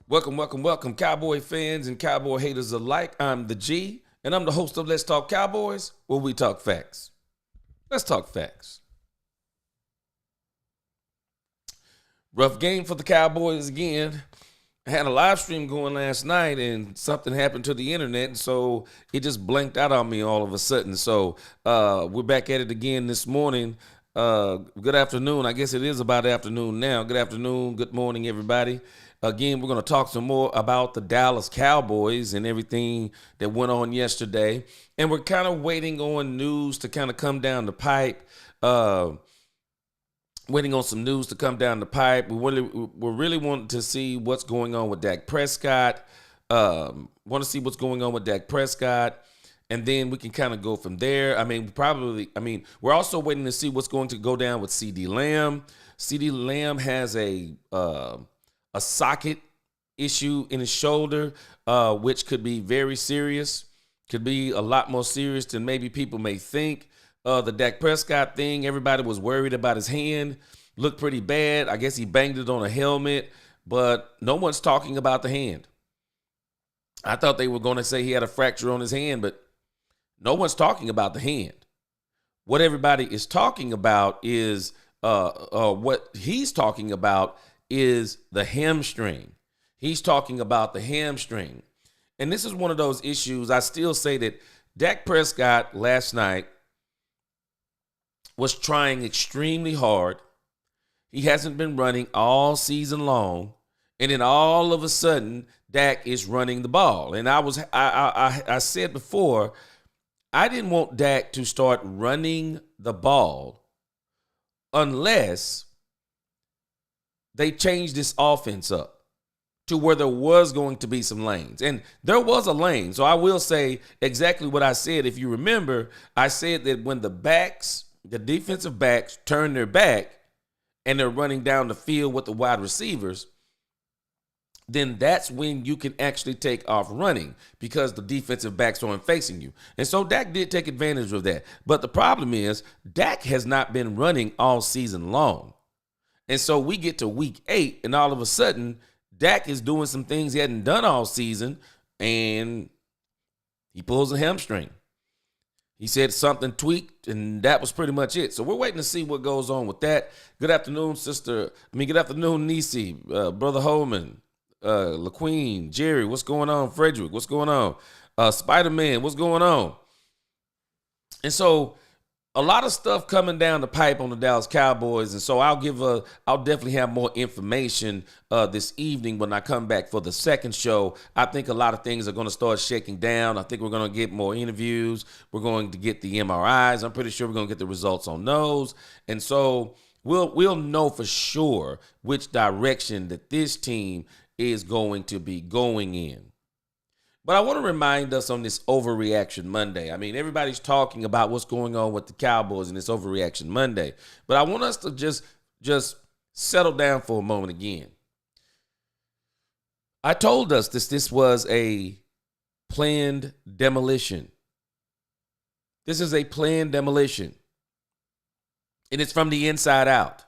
Welcome, Cowboy fans and Cowboy haters alike. I'm the G, and I'm the host of Let's Talk Cowboys, where we talk facts. Let's talk facts. Rough game for the Cowboys again. I had a live stream going last night, and something happened to the internet, and so it just blanked out on me all of a sudden. So we're back at it again this morning. Good afternoon. I guess it is about afternoon now. Good afternoon. Good morning, everybody. Again, we're going to talk some more about the Dallas Cowboys and everything that went on yesterday. And we're kind of waiting on news to kind of come down the pipe. Waiting on some news to come down the pipe. We're really wanting to see what's going on with Dak Prescott. Want to see what's going on with Dak Prescott. And then we can kind of go from there. We're also waiting to see what's going to go down with CeeDee Lamb. CeeDee Lamb has a socket issue in his shoulder, which could be very serious, could be a lot more serious than maybe people may think. The Dak Prescott thing, everybody was worried about his hand, looked pretty bad. I guess he banged it on a helmet, but no one's talking about the hand. I thought they were going to say he had a fracture on his hand, but no one's talking about the hand. What everybody is talking about is what he's talking about is the hamstring. He's talking about the hamstring. And this is one of those issues. I still say that Dak Prescott last night was trying extremely hard. He hasn't been running all season long. And then all of a sudden, Dak is running the ball. And I said before, I didn't want Dak to start running the ball unless they changed this offense up to where there was going to be some lanes. And there was a lane. So I will say exactly what I said. If you remember, I said that when the defensive backs turn their back and they're running down the field with the wide receivers, then that's when you can actually take off running because the defensive backs aren't facing you. And so Dak did take advantage of that. But the problem is Dak has not been running all season long. And so we get to week 8, and all of a sudden, Dak is doing some things he hadn't done all season, and he pulls a hamstring. He said something tweaked, and that was pretty much it. So we're waiting to see what goes on with that. Good afternoon, good afternoon, Nisi, Brother Holman, LaQueen, Jerry, what's going on? Frederick, what's going on? Spider-Man, what's going on? And so a lot of stuff coming down the pipe on the Dallas Cowboys, and so I'll definitely have more information this evening when I come back for the second show. I think a lot of things are going to start shaking down. I think we're going to get more interviews. We're going to get the MRIs. I'm pretty sure we're going to get the results on those, and so we'll know for sure which direction that this team is going to be going in. But I want to remind us on this Overreaction Monday. I mean, everybody's talking about what's going on with the Cowboys in this Overreaction Monday. But I want us to just settle down for a moment again. I told us this was a planned demolition. This is a planned demolition. And it's from the inside out.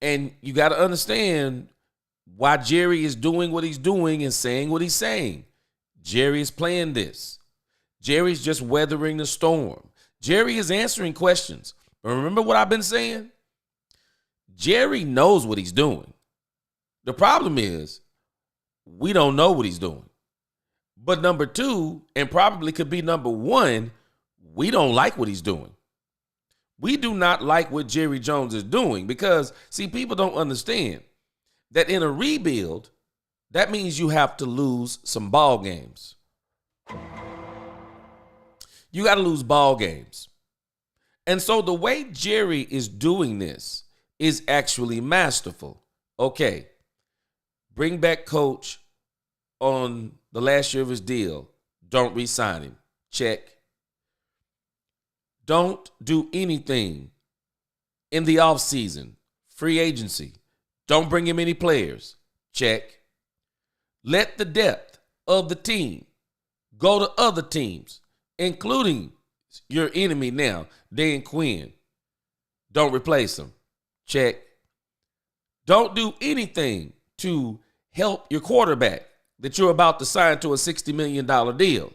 And you got to understand why Jerry is doing what he's doing and saying what he's saying. Jerry is playing this. Jerry's just weathering the storm. Jerry is answering questions. But remember what I've been saying? Jerry knows what he's doing. The problem is we don't know what he's doing. But number 2, and probably could be number 1, we don't like what he's doing. We do not like what Jerry Jones is doing because, see, people don't understand that in a rebuild, that means you have to lose some ball games. You got to lose ball games. And so the way Jerry is doing this is actually masterful. Okay, bring back coach on the last year of his deal. Don't re-sign him. Check. Don't do anything in the offseason. Free agency. Don't bring him any players. Check. Let the depth of the team go to other teams, including your enemy now, Dan Quinn. Don't replace him. Check. Don't do anything to help your quarterback that you're about to sign to a $60 million deal.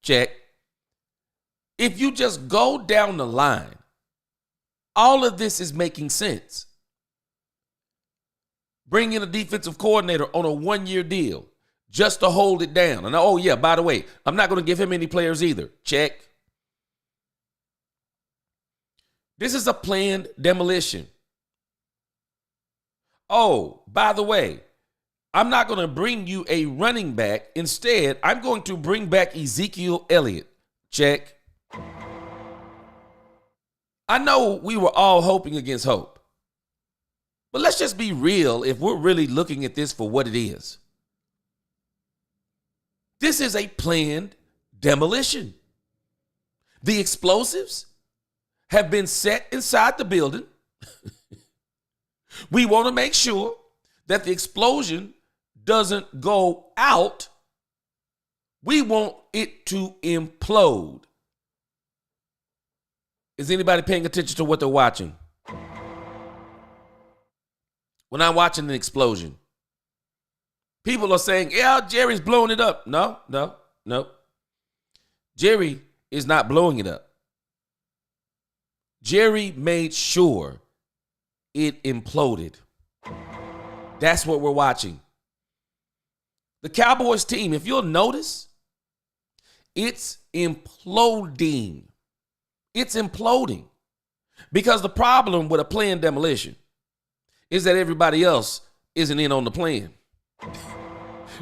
Check. If you just go down the line, all of this is making sense. Bring in a defensive coordinator on a 1-year deal just to hold it down. And oh, yeah, by the way, I'm not going to give him any players either. Check. This is a planned demolition. Oh, by the way, I'm not going to bring you a running back. Instead, I'm going to bring back Ezekiel Elliott. Check. I know we were all hoping against hope. But let's just be real if we're really looking at this for what it is. This is a planned demolition. The explosives have been set inside the building. We want to make sure that the explosion doesn't go out. We want it to implode. Is anybody paying attention to what they're watching? When I'm watching an explosion, people are saying, yeah, Jerry's blowing it up. No. Jerry is not blowing it up. Jerry made sure it imploded. That's what we're watching. The Cowboys team, if you'll notice, it's imploding. It's imploding. Because the problem with a planned demolition is that everybody else isn't in on the plan.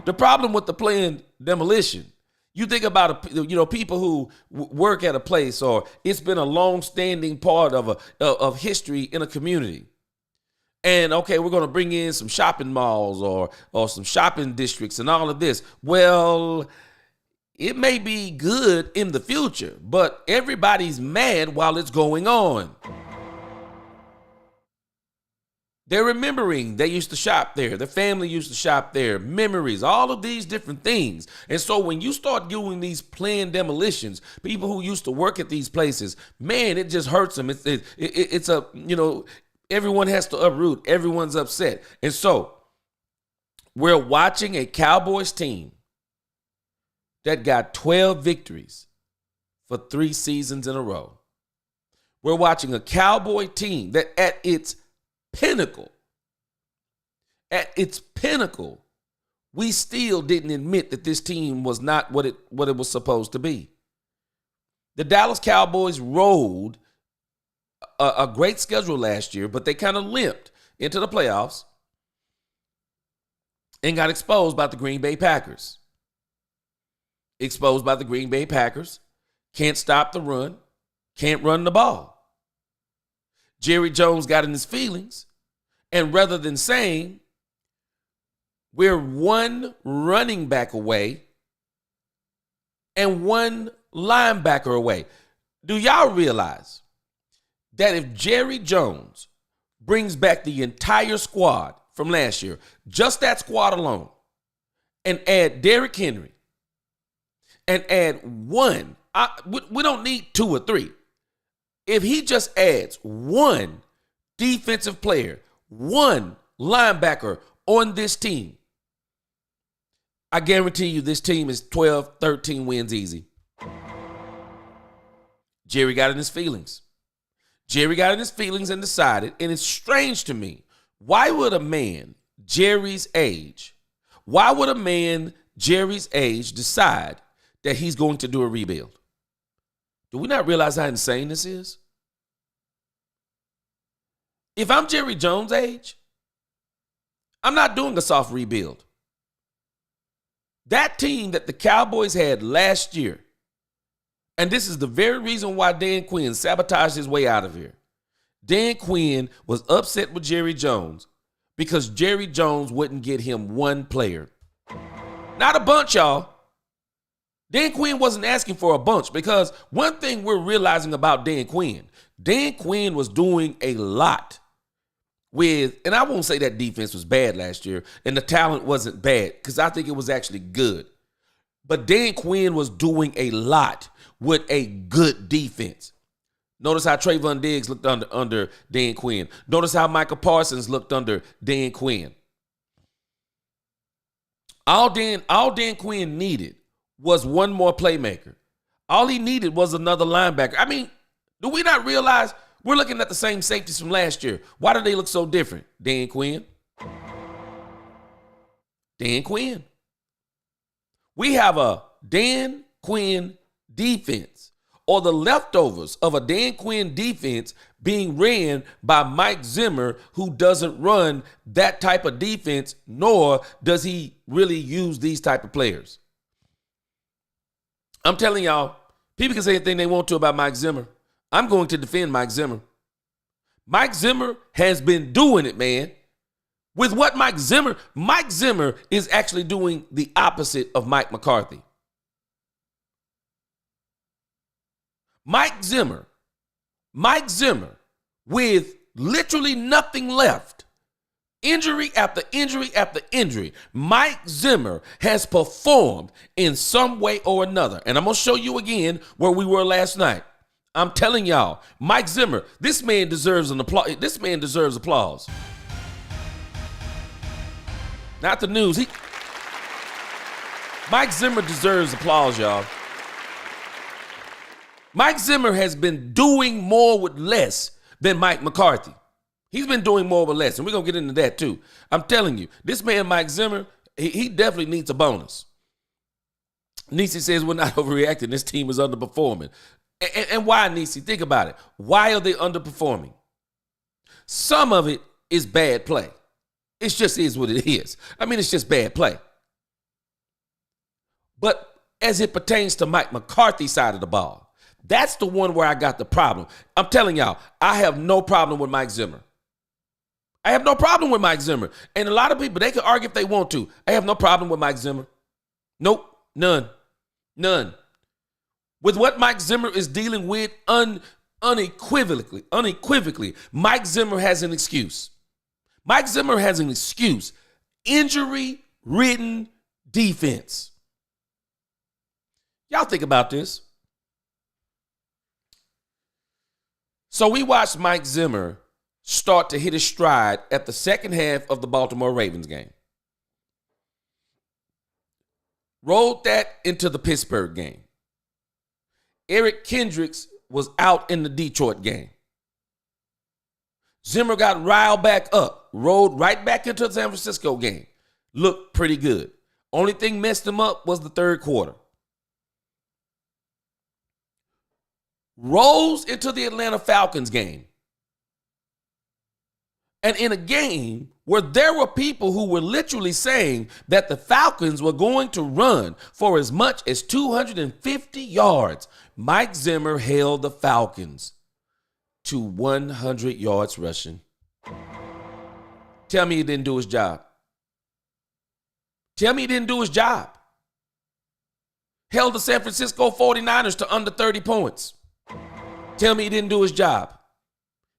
The problem with the planned demolition, you think about people who work at a place, or it's been a long-standing part of history in a community. And okay, we're going to bring in some shopping malls or some shopping districts and all of this. Well, it may be good in the future, but everybody's mad while it's going on. They're remembering they used to shop there. Their family used to shop there. Memories, all of these different things. And so when you start doing these planned demolitions, people who used to work at these places, man, it just hurts them. Everyone has to uproot. Everyone's upset. And so we're watching a Cowboys team that got 12 victories for 3 seasons in a row. We're watching a Cowboy team that at its pinnacle, we still didn't admit that this team was not what it was supposed to be. The Dallas Cowboys rode a great schedule last year, but they kind of limped into the playoffs and got exposed by the Green Bay Packers. Can't stop the run, can't run the ball. Jerry Jones got in his feelings, and rather than saying, we're one running back away and one linebacker away. Do y'all realize that if Jerry Jones brings back the entire squad from last year, just that squad alone, and add Derrick Henry, and add one, we don't need 2 or 3. If he just adds one defensive player, one linebacker on this team, I guarantee you this team is 12, 13 wins easy. Jerry got in his feelings. And decided, and it's strange to me, why would a man Jerry's age decide that he's going to do a rebuild? Do we not realize how insane this is? If I'm Jerry Jones' age, I'm not doing a soft rebuild. That team that the Cowboys had last year, and this is the very reason why Dan Quinn sabotaged his way out of here. Dan Quinn was upset with Jerry Jones because Jerry Jones wouldn't get him one player. Not a bunch, y'all. Dan Quinn wasn't asking for a bunch, because one thing we're realizing about Dan Quinn was doing a lot with, and I won't say that defense was bad last year and the talent wasn't bad, because I think it was actually good. But Dan Quinn was doing a lot with a good defense. Notice how Trayvon Diggs looked under Dan Quinn. Notice how Michael Parsons looked under Dan Quinn. All Dan Quinn needed was one more playmaker. All he needed was another linebacker. I mean, do we not realize we're looking at the same safeties from last year? Why do they look so different? Dan Quinn. Dan Quinn. We have a Dan Quinn defense, or the leftovers of a Dan Quinn defense being ran by Mike Zimmer, who doesn't run that type of defense, nor does he really use these type of players. I'm telling y'all, people can say anything they want to about Mike Zimmer. I'm going to defend Mike Zimmer. Mike Zimmer has been doing it, man. With what Mike Zimmer is actually doing the opposite of Mike McCarthy. Mike Zimmer, with literally nothing left, injury after injury after injury, Mike Zimmer has performed in some way or another. And I'm going to show you again where we were last night. I'm telling y'all, Mike Zimmer, this man deserves an applause. This man deserves applause. Not the news. Mike Zimmer deserves applause, y'all. Mike Zimmer has been doing more with less than Mike McCarthy. He's been doing more with less, and we're going to get into that too. I'm telling you, this man, Mike Zimmer, he definitely needs a bonus. Nisi says we're not overreacting. This team is underperforming. And why, Nisi? Think about it. Why are they underperforming? Some of it is bad play. It just is what it is. I mean, it's just bad play. But as it pertains to Mike McCarthy's side of the ball, that's the one where I got the problem. I'm telling y'all, I have no problem with Mike Zimmer. I have no problem with Mike Zimmer. And a lot of people, they can argue if they want to. I have no problem with Mike Zimmer. Nope, none. With what Mike Zimmer is dealing with unequivocally, Mike Zimmer has an excuse. Mike Zimmer has an excuse. Injury-ridden defense. Y'all think about this. So we watched Mike Zimmer start to hit his stride at the second half of the Baltimore Ravens game. Rolled that into the Pittsburgh game. Eric Kendricks was out in the Detroit game. Zimmer got riled back up, rolled right back into the San Francisco game. Looked pretty good. Only thing messed him up was the third quarter. Rolls into the Atlanta Falcons game. And in a game where there were people who were literally saying that the Falcons were going to run for as much as 250 yards, Mike Zimmer held the Falcons to 100 yards rushing. Tell me he didn't do his job. Tell me he didn't do his job. Held the San Francisco 49ers to under 30 points. Tell me he didn't do his job.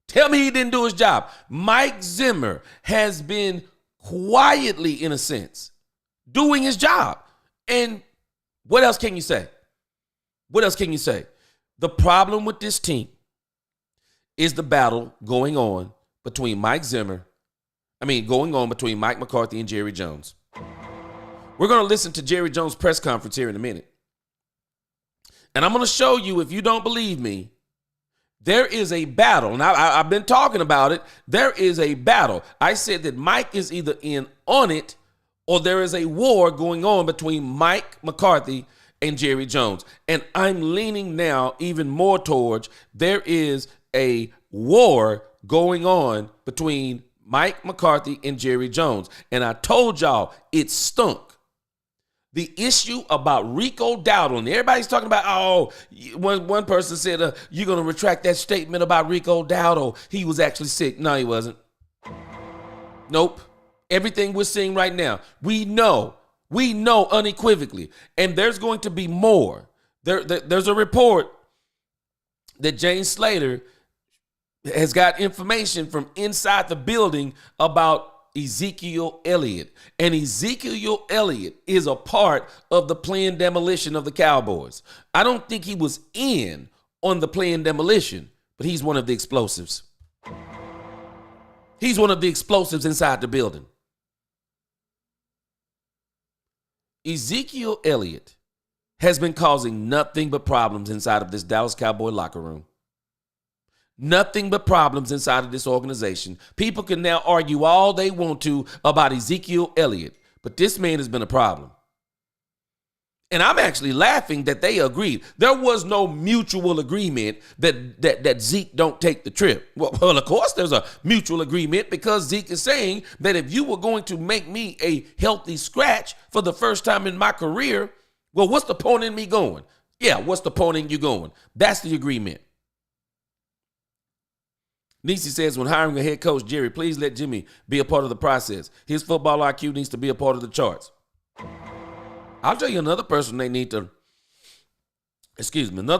Tell me he didn't do his job. Mike Zimmer has been quietly, in a sense, doing his job. And what else can you say? What else can you say? The problem with this team is the battle going on between Mike McCarthy and Jerry Jones. We're going to listen to Jerry Jones' press conference here in a minute. And I'm going to show you, if you don't believe me, there is a battle. Now, I've been talking about it. There is a battle. I said that Mike is either in on it or there is a war going on between Mike McCarthy and Jerry Jones. And I'm leaning now even more towards there is a war going on between Mike McCarthy and Jerry Jones. And I told y'all it stunk. The issue about Rico Dowdle, and everybody's talking about, one person said, you're going to retract that statement about Rico Dowdle. He was actually sick. No, he wasn't. Nope. Everything we're seeing right now, we know unequivocally, and there's going to be more. There's a report that James Slater has got information from inside the building about Ezekiel Elliott. And Ezekiel Elliott is a part of the planned demolition of the Cowboys. I don't think he was in on the planned demolition, but he's one of the explosives. He's one of the explosives inside the building. Ezekiel Elliott has been causing nothing but problems inside of this Dallas Cowboy locker room. Nothing but problems inside of this organization. People can now argue all they want to about Ezekiel Elliott, but this man has been a problem. And I'm actually laughing that they agreed. There was no mutual agreement that Zeke don't take the trip. Well, of course there's a mutual agreement because Zeke is saying that if you were going to make me a healthy scratch for the first time in my career, well, what's the point in me going? Yeah, what's the point in you going? That's the agreement. Nisi says, when hiring a head coach, Jerry, please let Jimmy be a part of the process. His football IQ needs to be a part of the charts. I'll tell you another person another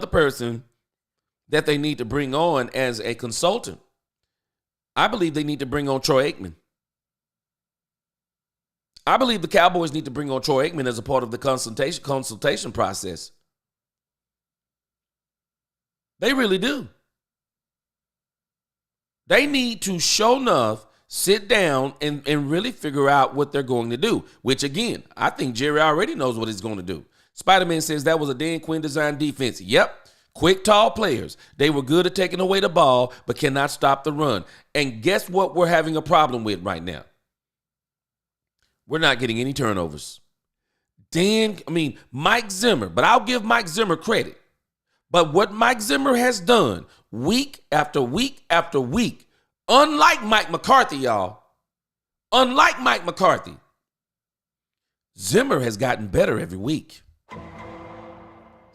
person that they need to bring on as a consultant. I believe they need to bring on Troy Aikman. I believe the Cowboys need to bring on Troy Aikman as a part of the consultation process. They really do. They need to show enough, sit down and really figure out what they're going to do, which, again, I think Jerry already knows what he's going to do. Spider-Man says that was a Dan Quinn designed defense. Yep. Quick, tall players. They were good at taking away the ball, but cannot stop the run. And guess what we're having a problem with right now? We're not getting any turnovers. Mike Zimmer, but I'll give Mike Zimmer credit. But what Mike Zimmer has done week after week after week, unlike Mike McCarthy, y'all, Zimmer has gotten better every week.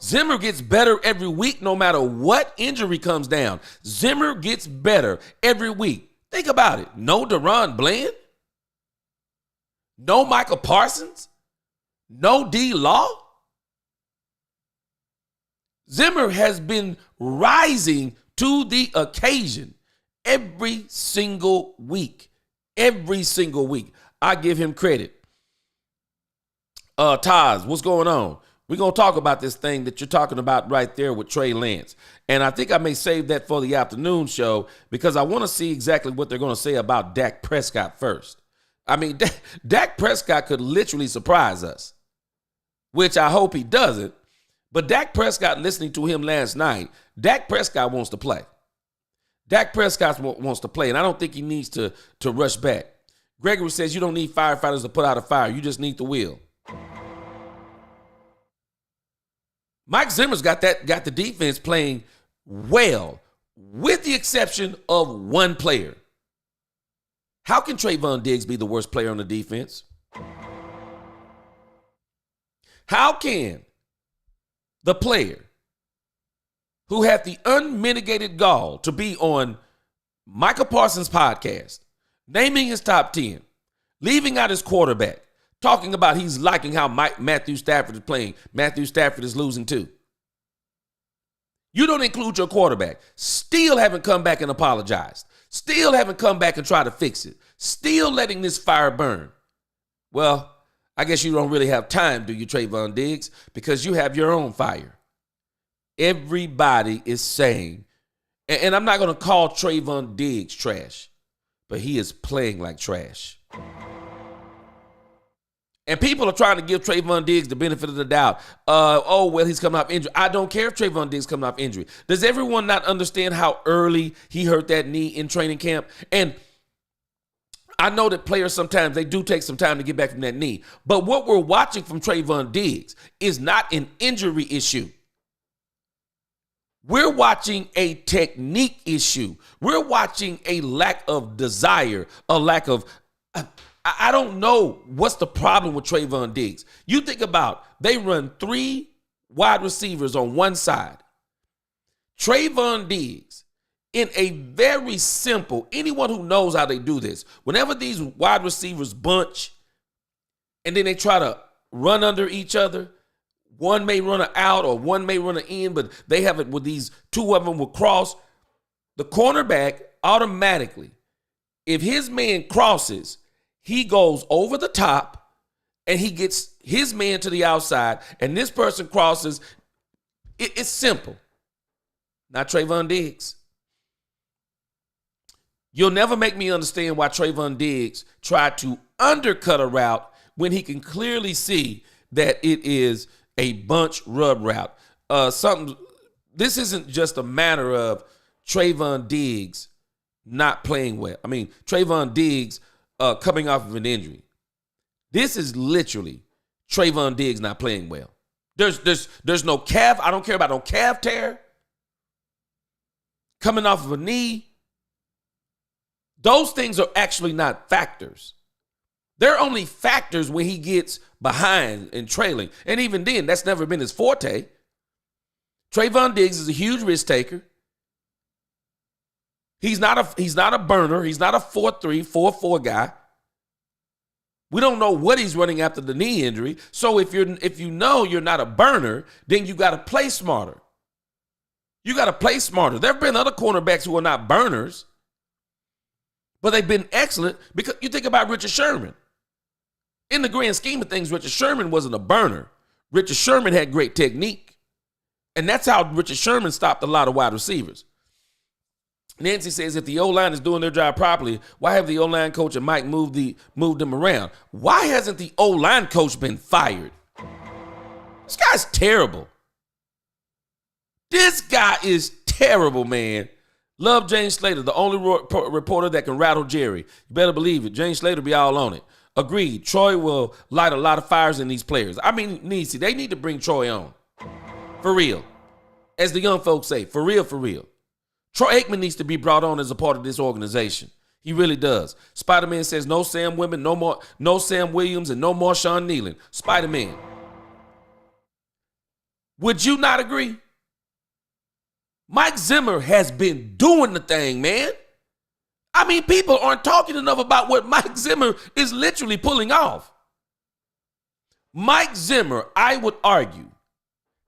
Zimmer gets better every week no matter what injury comes down. Zimmer gets better every week. Think about it. No Deron Bland. No Michael Parsons. No D. Law. Zimmer has been rising to the occasion every single week. Every single week. I give him credit. Taz, what's going on? We're going to talk about this thing that you're talking about right there with Trey Lance. And I think I may save that for the afternoon show because I want to see exactly what they're going to say about Dak Prescott first. I mean, Dak Prescott could literally surprise us, which I hope he doesn't. But Dak Prescott, listening to him last night, Dak Prescott wants to play. Dak Prescott wants to play, and I don't think he needs to rush back. Gregory says you don't need firefighters to put out a fire. You just need the will. Mike Zimmer's got the defense playing well, with the exception of one player. How can Trayvon Diggs be the worst player on the defense? How can the player who had the unmitigated gall to be on Michael Parsons' podcast, naming his top 10, leaving out his quarterback, talking about he's liking how Matthew Stafford is playing. Matthew Stafford is losing too. You don't include your quarterback. Still haven't come back and apologized. Still haven't come back and tried to fix it. Still letting this fire burn. Well, I guess you don't really have time, do you, Trayvon Diggs? Because you have your own fire. Everybody is saying, and I'm not going to call Trayvon Diggs trash, but he is playing like trash. And people are trying to give Trayvon Diggs the benefit of the doubt. He's coming off injury. I don't care if Trayvon Diggs coming off injury. Does everyone not understand how early he hurt that knee in training camp? And I know that players sometimes, they do take some time to get back from that knee. But what we're watching from Trayvon Diggs is not an injury issue. We're watching a technique issue. We're watching a lack of desire, a lack of... I don't know what's the problem with Trayvon Diggs. You think about, they run 3 wide receivers on one side. Trayvon Diggs, in a very simple, anyone who knows how they do this, whenever these wide receivers bunch and then they try to run under each other, one may run an out or one may run an in, but they have it with these 2 of them will cross. The cornerback automatically, if his man crosses, he goes over the top and he gets his man to the outside and this person crosses. It's simple. Not Trayvon Diggs. You'll never make me understand why Trayvon Diggs tried to undercut a route when he can clearly see that it is a bunch rub route. This isn't just a matter of Trayvon Diggs not playing well. I mean, Trayvon Diggs coming off of an injury. This is literally Trayvon Diggs not playing well. There's no calf. I don't care about no calf tear. Coming off of a knee. Those things are actually not factors. They're only factors when he gets behind and trailing. And even then, that's never been his forte. Trayvon Diggs is a huge risk taker. He's not a burner. He's not a 4-3, 4-4 guy. We don't know what he's running after the knee injury. So if you know you're not a burner, then you got to play smarter. You got to play smarter. There have been other cornerbacks who are not burners, but they've been excellent. Because you think about Richard Sherman. In the grand scheme of things, Richard Sherman wasn't a burner. Richard Sherman had great technique. And that's how Richard Sherman stopped a lot of wide receivers. Nancy says, if the O-line is doing their job properly, why have the O-line coach and Mike moved them around? Why hasn't the O-line coach been fired? This guy's terrible. This guy is terrible, man. Love James Slater, the only reporter that can rattle Jerry. You better believe it. James Slater be all on it. Agreed. Troy will light a lot of fires in these players. I mean, they need to bring Troy on. For real. As the young folks say, for real, for real. Troy Aikman needs to be brought on as a part of this organization. He really does. Spider-Man says no Sam Women, no Sam Williams, and no more Sean Nealon. Spider-Man. Would you not agree? Mike Zimmer has been doing the thing, man. I mean, people aren't talking enough about what Mike Zimmer is literally pulling off. Mike Zimmer, I would argue,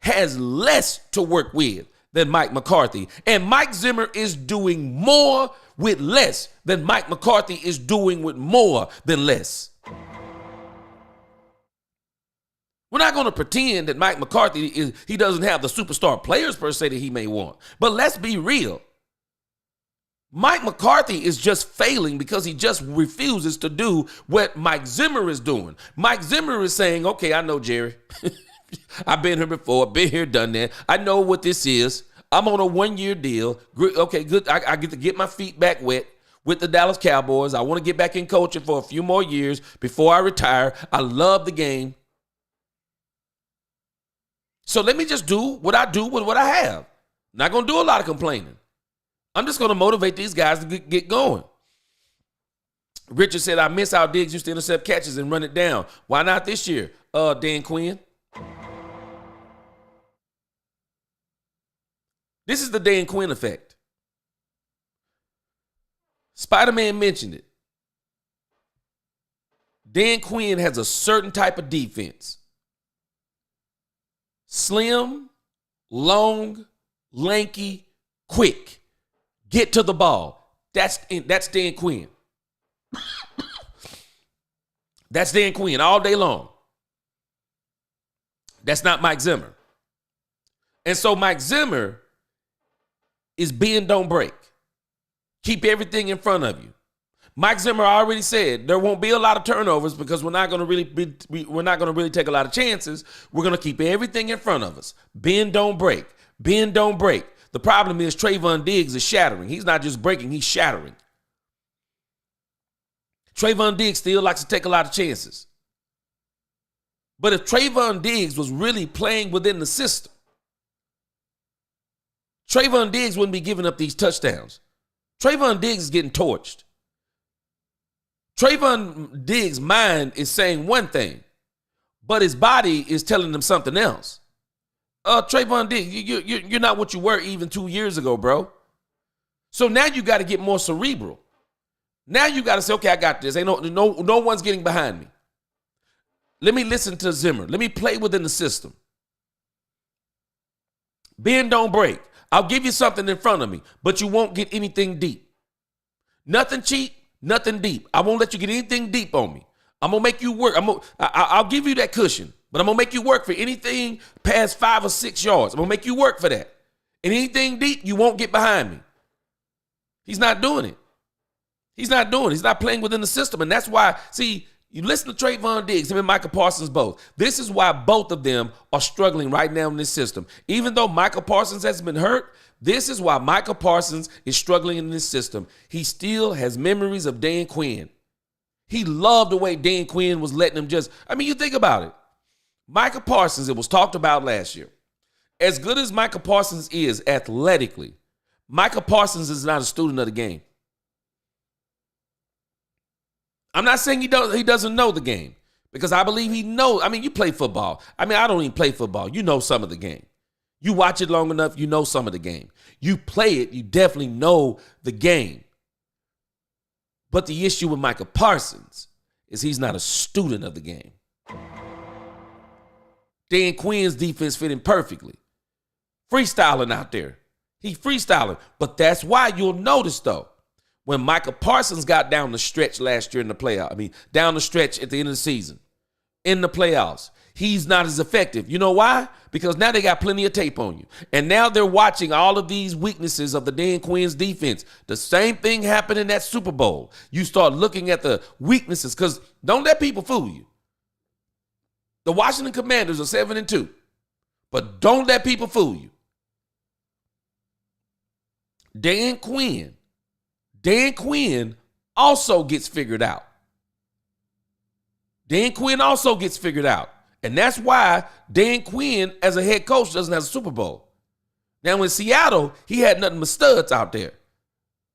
has less to work with than Mike McCarthy. And Mike Zimmer is doing more with less than Mike McCarthy is doing with more than less. We're not going to pretend that Mike McCarthy he doesn't have the superstar players per se that he may want. But let's be real. Mike McCarthy is just failing because he just refuses to do what Mike Zimmer is doing. Mike Zimmer is saying, okay, I know, Jerry. I've been here before, been here, done that. I know what this is. I'm on a 1-year deal. Okay, good. I get to get my feet back wet with the Dallas Cowboys. I want to get back in coaching for a few more years before I retire. I love the game. So let me just do what I do with what I have. Not going to do a lot of complaining. I'm just going to motivate these guys to get going. Richard said, I miss how Diggs used to intercept catches and run it down. Why not this year, Dan Quinn? This is the Dan Quinn effect. Spider-Man mentioned it. Dan Quinn has a certain type of defense. Slim, long, lanky, quick. Get to the ball. That's Dan Quinn. That's Dan Quinn all day long. That's not Mike Zimmer. And so Mike Zimmer is bend, don't break. Keep everything in front of you. Mike Zimmer already said there won't be a lot of turnovers because we're not going to really take a lot of chances. We're going to keep everything in front of us. Bend, don't break. Bend, don't break. The problem is Trayvon Diggs is shattering. He's not just breaking, he's shattering. Trayvon Diggs still likes to take a lot of chances. But if Trayvon Diggs was really playing within the system, Trayvon Diggs wouldn't be giving up these touchdowns. Trayvon Diggs is getting torched. Trayvon Diggs' mind is saying one thing, but his body is telling him something else. Trayvon Diggs, you're not what you were even 2 years ago, bro. So now you got to get more cerebral. Now you got to say, okay, I got this. Ain't no one's getting behind me. Let me listen to Zimmer. Let me play within the system. Bend, don't break. I'll give you something in front of me, but you won't get anything deep. Nothing cheap, nothing deep. I won't let you get anything deep on me. I'm going to make you work. I'll give you that cushion, but I'm going to make you work for anything past 5 or 6 yards. I'm going to make you work for that. And anything deep, you won't get behind me. He's not doing it. He's not doing it. He's not playing within the system. And that's why, see, You listen to Trayvon Diggs, him and Michael Parsons both. This is why both of them are struggling right now in this system. Even though Michael Parsons has been hurt, this is why Michael Parsons is struggling in this system. He still has memories of Dan Quinn. He loved the way Dan Quinn was letting him you think about it. Michael Parsons, it was talked about last year. As good as Michael Parsons is athletically, Michael Parsons is not a student of the game. I'm not saying he doesn't know the game, because I believe he knows. You play football. I don't even play football. You know some of the game. You watch it long enough, you know some of the game. You play it, you definitely know the game. But the issue with Michael Parsons is he's not a student of the game. Dan Quinn's defense fit him perfectly. Freestyling out there. He freestyling. But that's why you'll notice, though, when Michael Parsons got down the stretch last year in the playoffs, down the stretch at the end of the season, in the playoffs, he's not as effective. You know why? Because now they got plenty of tape on you. And now they're watching all of these weaknesses of the Dan Quinn's defense. The same thing happened in that Super Bowl. You start looking at the weaknesses, because don't let people fool you. The Washington Commanders are 7-2. But don't let people fool you. Dan Quinn also gets figured out. Dan Quinn also gets figured out. And that's why Dan Quinn, as a head coach, doesn't have a Super Bowl. Now, in Seattle, he had nothing but studs out there.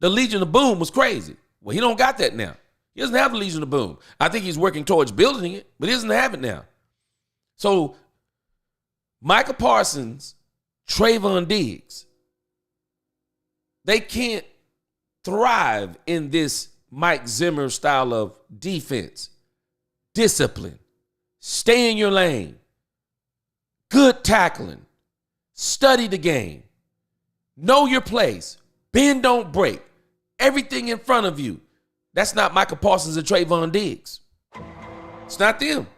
The Legion of Boom was crazy. Well, he don't got that now. He doesn't have the Legion of Boom. I think he's working towards building it, but he doesn't have it now. So, Michael Parsons, Trayvon Diggs, they can't thrive in this Mike Zimmer style of defense. Discipline. Stay in your lane. Good tackling. Study the game. Know your place. Bend, don't break. Everything in front of you. That's not Michael Parsons and Trayvon Diggs. It's not them.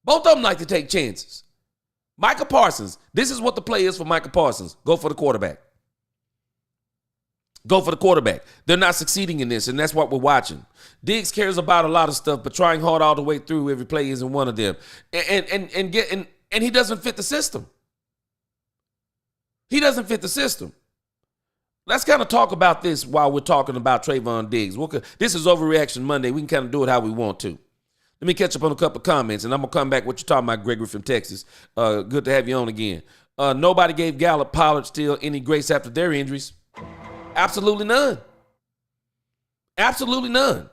Both of them like to take chances. Michael Parsons, this is what the play is for Michael Parsons. Go for the quarterback. Go for the quarterback. They're not succeeding in this, and that's what we're watching. Diggs cares about a lot of stuff, but trying hard all the way through every play isn't one of them. And he doesn't fit the system. He doesn't fit the system. Let's kind of talk about this while we're talking about Trayvon Diggs. This is Overreaction Monday. We can kind of do it how we want to. Let me catch up on a couple of comments, and I'm going to come back what you're talking about, Gregory from Texas. Good to have you on again. Nobody gave Gallup, Pollard still any grace after their injuries. Absolutely none. Absolutely none.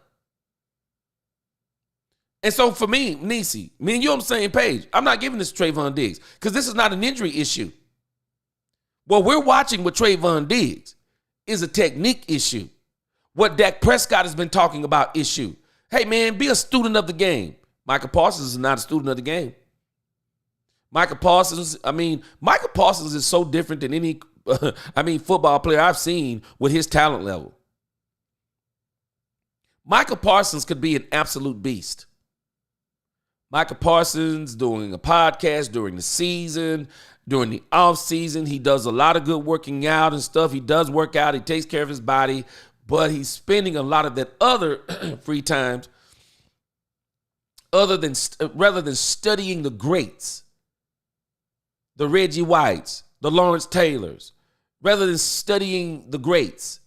And so for me, Nisi, me and you on the same page. I'm not giving this to Trayvon Diggs because this is not an injury issue. What we're watching with Trayvon Diggs is a technique issue. What Dak Prescott has been talking about issue. Hey, man, be a student of the game. Michael Parsons is not a student of the game. Michael Parsons is so different than any football player I've seen with his talent level. Michael Parsons could be an absolute beast. Michael Parsons doing a podcast during the season, during the off season. He does a lot of good working out and stuff. He does work out. He takes care of his body, but he's spending a lot of that other free times rather than studying the greats, the Reggie Whites, the Lawrence Taylors. Rather than studying the greats,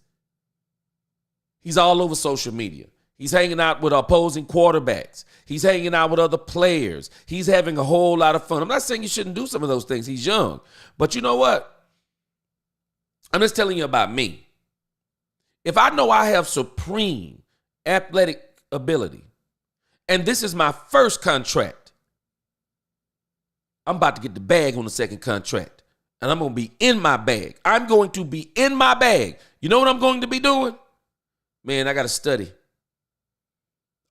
he's all over social media. He's hanging out with opposing quarterbacks. He's hanging out with other players. He's having a whole lot of fun. I'm not saying you shouldn't do some of those things. He's young. But you know what? I'm just telling you about me. If I know I have supreme athletic ability, and this is my first contract, I'm about to get the bag on the second contract. And I'm going to be in my bag. I'm going to be in my bag. You know what I'm going to be doing? Man, I got to study.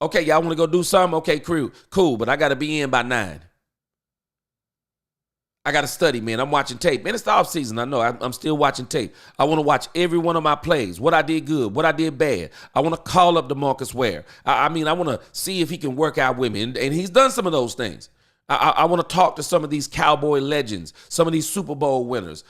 Okay, y'all want to go do something? Okay, cool, but I got to be in by 9. I got to study, man. I'm watching tape. Man, it's the off season. I know. I'm still watching tape. I want to watch every one of my plays, what I did good, what I did bad. I want to call up DeMarcus Ware. I want to see if he can work out with me. And he's done some of those things. I want to talk to some of these Cowboy legends, some of these Super Bowl winners.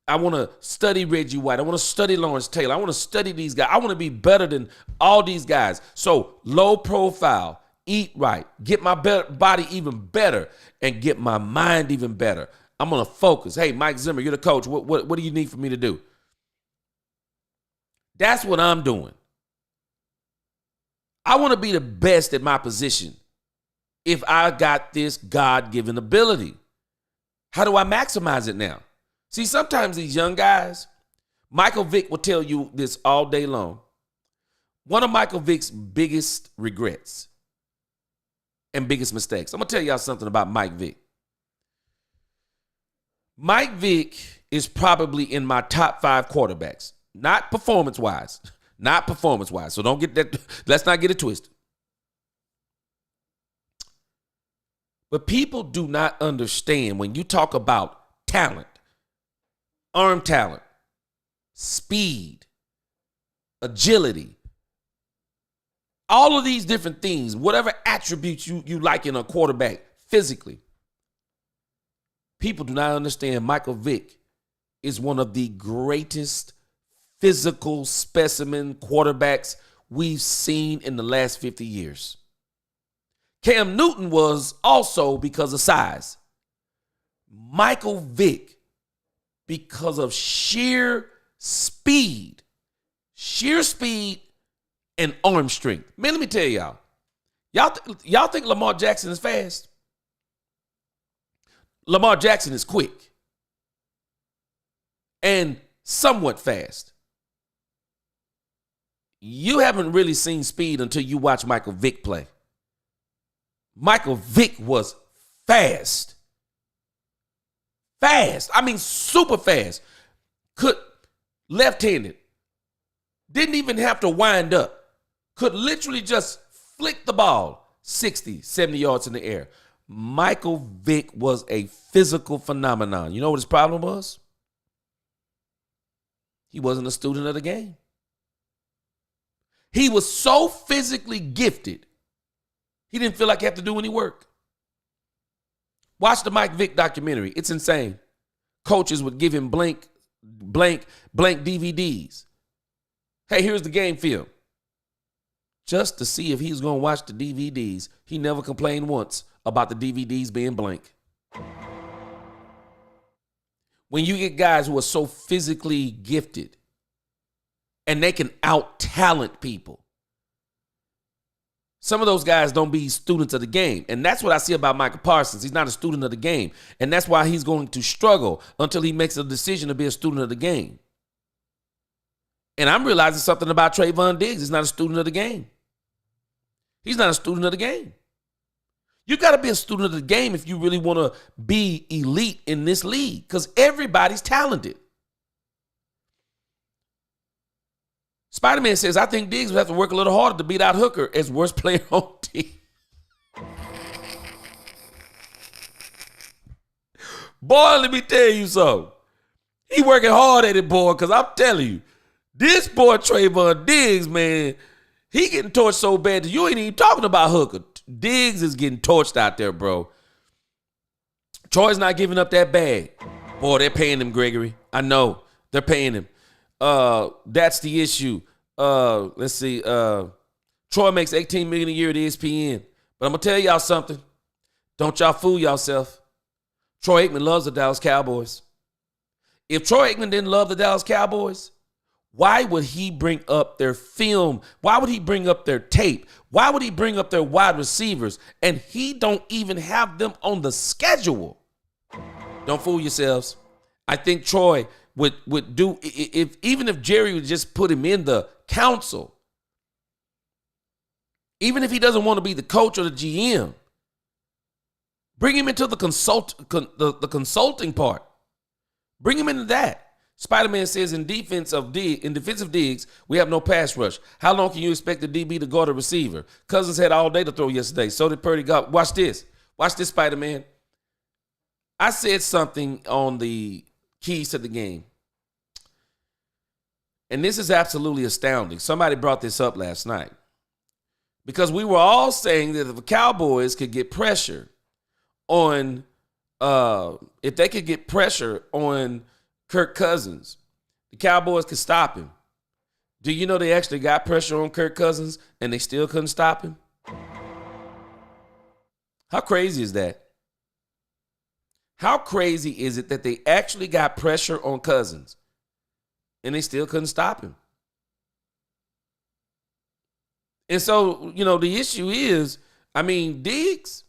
I want to study Reggie White. I want to study Lawrence Taylor. I want to study these guys. I want to be better than all these guys. So low profile, eat right, get my body even better, and get my mind even better. I'm going to focus. Hey, Mike Zimmer, you're the coach. What do you need for me to do? That's what I'm doing. I want to be the best at my position if I got this God-given ability. How do I maximize it now? See, sometimes these young guys, Michael Vick will tell you this all day long. One of Michael Vick's biggest regrets and biggest mistakes. I'm going to tell y'all something about Mike Vick. Mike Vick is probably in my top 5 quarterbacks, not performance-wise. Not performance-wise. So don't get that. Let's not get it twisted. But people do not understand when you talk about talent, arm talent, speed, agility, all of these different things, whatever attributes you like in a quarterback physically. People do not understand Michael Vick is one of the greatest physical specimen quarterbacks we've seen in the last 50 years. Cam Newton was also because of size. Michael Vick, because of sheer speed and arm strength. Man, let me tell y'all. Y'all think Lamar Jackson is fast? Lamar Jackson is quick and somewhat fast. You haven't really seen speed until you watch Michael Vick play. Michael Vick was fast. Fast. I mean, super fast. Could left-handed. Didn't even have to wind up. Could literally just flick the ball 60, 70 yards in the air. Michael Vick was a physical phenomenon. You know what his problem was? He wasn't a student of the game. He was so physically gifted, he didn't feel like he had to do any work. Watch the Mike Vick documentary. It's insane. Coaches would give him blank DVDs. Hey, here's the game film. Just to see if he's going to watch the DVDs. He never complained once about the DVDs being blank. When you get guys who are so physically gifted and they can out-talent people, some of those guys don't be students of the game. And that's what I see about Michael Parsons. He's not a student of the game. And that's why he's going to struggle until he makes a decision to be a student of the game. And I'm realizing something about Trayvon Diggs. He's not a student of the game. He's not a student of the game. You got to be a student of the game if you really want to be elite in this league, because everybody's talented. Spider-Man says, I think Diggs would have to work a little harder to beat out Hooker as worst player on team. Boy, let me tell you something. He working hard at it, boy, because I'm telling you, this boy Trayvon Diggs, man, he getting torched so bad that you ain't even talking about Hooker. Diggs is getting torched out there, bro. Troy's not giving up that bag. Boy, they're paying him, Gregory. I know. They're paying him. That's the issue. Let's see. Troy makes $18 million a year at ESPN. But I'm going to tell y'all something. Don't y'all fool yourself. Troy Aikman loves the Dallas Cowboys. If Troy Aikman didn't love the Dallas Cowboys, why would he bring up their film? Why would he bring up their tape? Why would he bring up their wide receivers? And he don't even have them on the schedule. Don't fool yourselves. I think Troy would do, even if Jerry would just put him in the council, even if he doesn't want to be the coach or the GM, bring him into the consulting part. Bring him into that. Spider-Man says in defensive Diggs, we have no pass rush. How long can you expect the DB to guard a receiver? Cousins had all day to throw yesterday. So did Purdy. Watch this. Watch this, Spider-Man. I said something on the keys to the game. And this is absolutely astounding. Somebody brought this up last night. Because we were all saying that if the Cowboys could get pressure on, if they could get pressure on Kirk Cousins. The Cowboys could stop him. Do you know they actually got pressure on Kirk Cousins and they still couldn't stop him? How crazy is that? How crazy is it that they actually got pressure on Cousins and they still couldn't stop him? And so, the issue is, Diggs,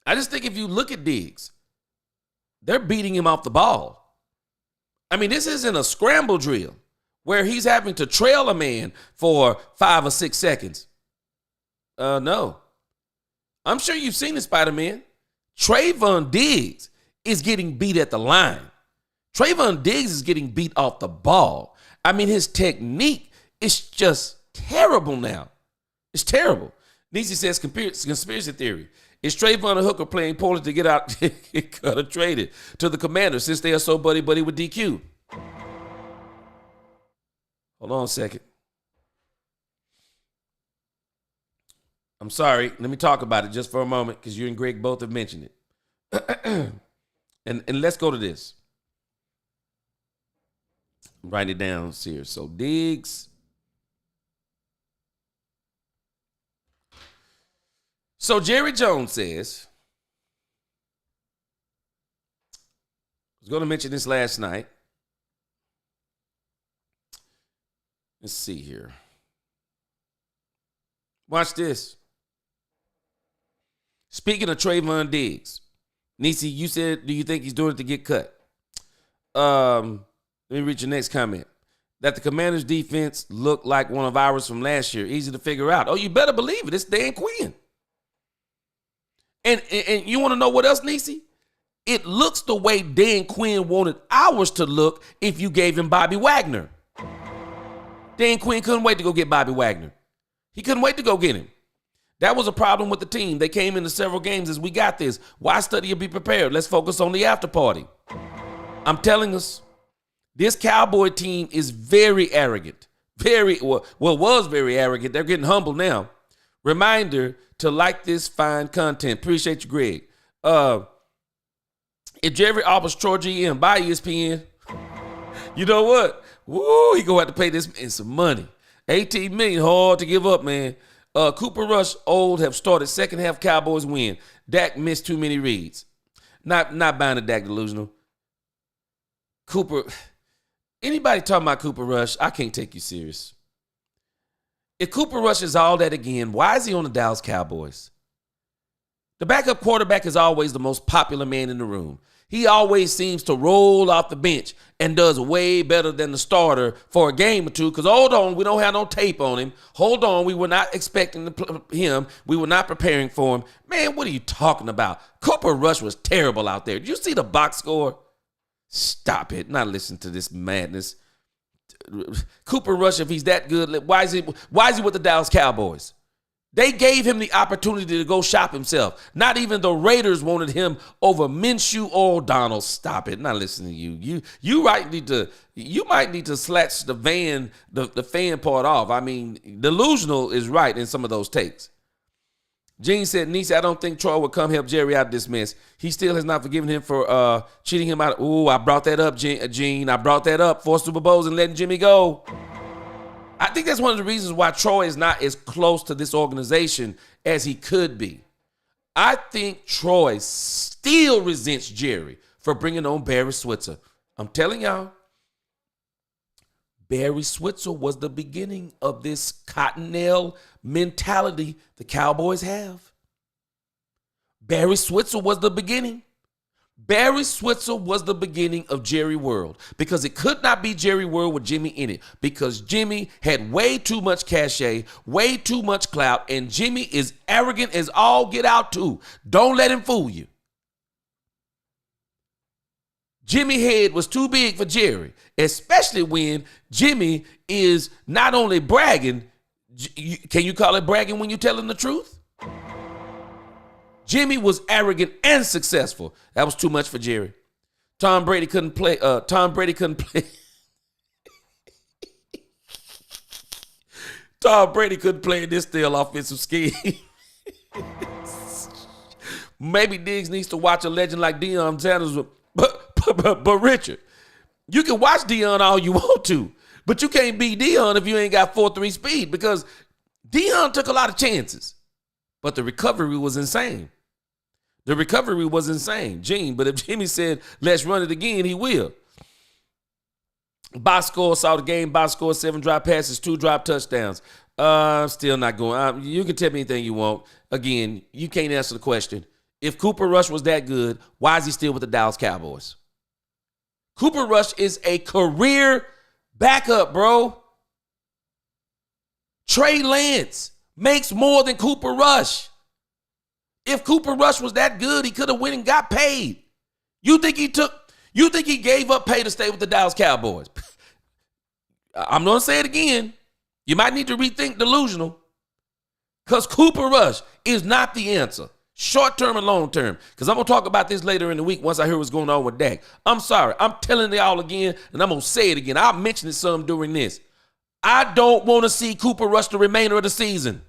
I just think if you look at Diggs, they're beating him off the ball. This isn't a scramble drill where he's having to trail a man for 5 or 6 seconds. No. I'm sure you've seen it, Spider-Man. Trayvon Diggs is getting beat at the line. Trayvon Diggs is getting beat off the ball. His technique is just terrible now. It's terrible. Nisi says conspiracy theory. Is Trayvon a hooker playing poorly to get out, get cut or traded to the Commanders since they are so buddy-buddy with DQ? Hold on a second. I'm sorry. Let me talk about it just for a moment because you and Greg both have mentioned it. and let's go to this. Write it down here. So Diggs. So Jerry Jones says, I was going to mention this last night. Let's see here. Watch this. Speaking of Trayvon Diggs, Nisi, you said, do you think he's doing it to get cut? Let me read your next comment. That the Commanders' defense looked like one of ours from last year. Easy to figure out. Oh, you better believe it. It's Dan Quinn. And you want to know what else, Nisi? It looks the way Dan Quinn wanted ours to look if you gave him Bobby Wagner. Dan Quinn couldn't wait to go get Bobby Wagner. He couldn't wait to go get him. That was a problem with the team. They came into several games as we got this. Why study or be prepared? Let's focus on the after party. I'm telling us, this Cowboy team is very arrogant. Was very arrogant. They're getting humble now. Reminder to like this fine content. Appreciate you, Greg. If Jerry offers Troy GM by ESPN, you know what? Woo, he gonna have to pay this man some money. $18 million, hard to give up, man. Cooper Rush, old, have started second half Cowboys win. Dak missed too many reads. Not buying the Dak delusional. Cooper, anybody talking about Cooper Rush, I can't take you serious. If Cooper Rush is all that again, why is he on the Dallas Cowboys? The backup quarterback is always the most popular man in the room. He always seems to roll off the bench and does way better than the starter for a game or two because, hold on, we don't have no tape on him. Hold on, we were not expecting him. We were not preparing for him. Man, what are you talking about? Cooper Rush was terrible out there. Did you see the box score? Stop it. Not listen to this madness. Cooper Rush, if he's that good, why is he with the Dallas Cowboys? They gave him the opportunity to go shop himself. Not even the Raiders wanted him over Minshew or Donald. Stop it. Not listening to you. You might need to slash the fan part off. Delusional is right in some of those takes. Gene said, Nisi, I don't think Troy would come help Jerry out of this mess. He still has not forgiven him for cheating him out. Ooh, I brought that up, Gene. I brought that up. 4 Super Bowls and letting Jimmy go. I think that's one of the reasons why Troy is not as close to this organization as he could be. I think Troy still resents Jerry for bringing on Barry Switzer. I'm telling y'all, Barry Switzer was the beginning of this cottonelle mentality the Cowboys have. Barry Switzer was the beginning. Barry Switzer was the beginning of Jerry World because it could not be Jerry World with Jimmy in it because Jimmy had way too much cachet, way too much clout, and Jimmy is arrogant as all get out too. Don't let him fool you. Jimmy head was too big for Jerry, especially when Jimmy is not only bragging, can you call it bragging when you're telling the truth? Jimmy was arrogant and successful. That was too much for Jerry. Tom Brady couldn't play. Tom Brady couldn't play in this stale offensive scheme. Maybe Diggs needs to watch a legend like Deion Sanders. But But Richard, you can watch Deion all you want to, but you can't beat Deion if you ain't got 4.3 speed, because Deion took a lot of chances, but the recovery was insane. The recovery was insane, Gene. But if Jimmy said, let's run it again, he will. Box score, saw the game. Box score, 7 drop passes, 2 drop touchdowns. Still not going. You can tell me anything you want. Again, you can't answer the question. If Cooper Rush was that good, why is he still with the Dallas Cowboys? Cooper Rush is a career backup, bro. Trey Lance makes more than Cooper Rush. If Cooper Rush was that good, he could have went and got paid. You think he gave up pay to stay with the Dallas Cowboys? I'm going to say it again. You might need to rethink delusional, because Cooper Rush is not the answer, short-term and long-term, because I'm going to talk about this later in the week once I hear what's going on with Dak. I'm sorry. I'm telling y'all again, and I'm going to say it again. I'll mention it some during this. I don't want to see Cooper Rush the remainder of the season.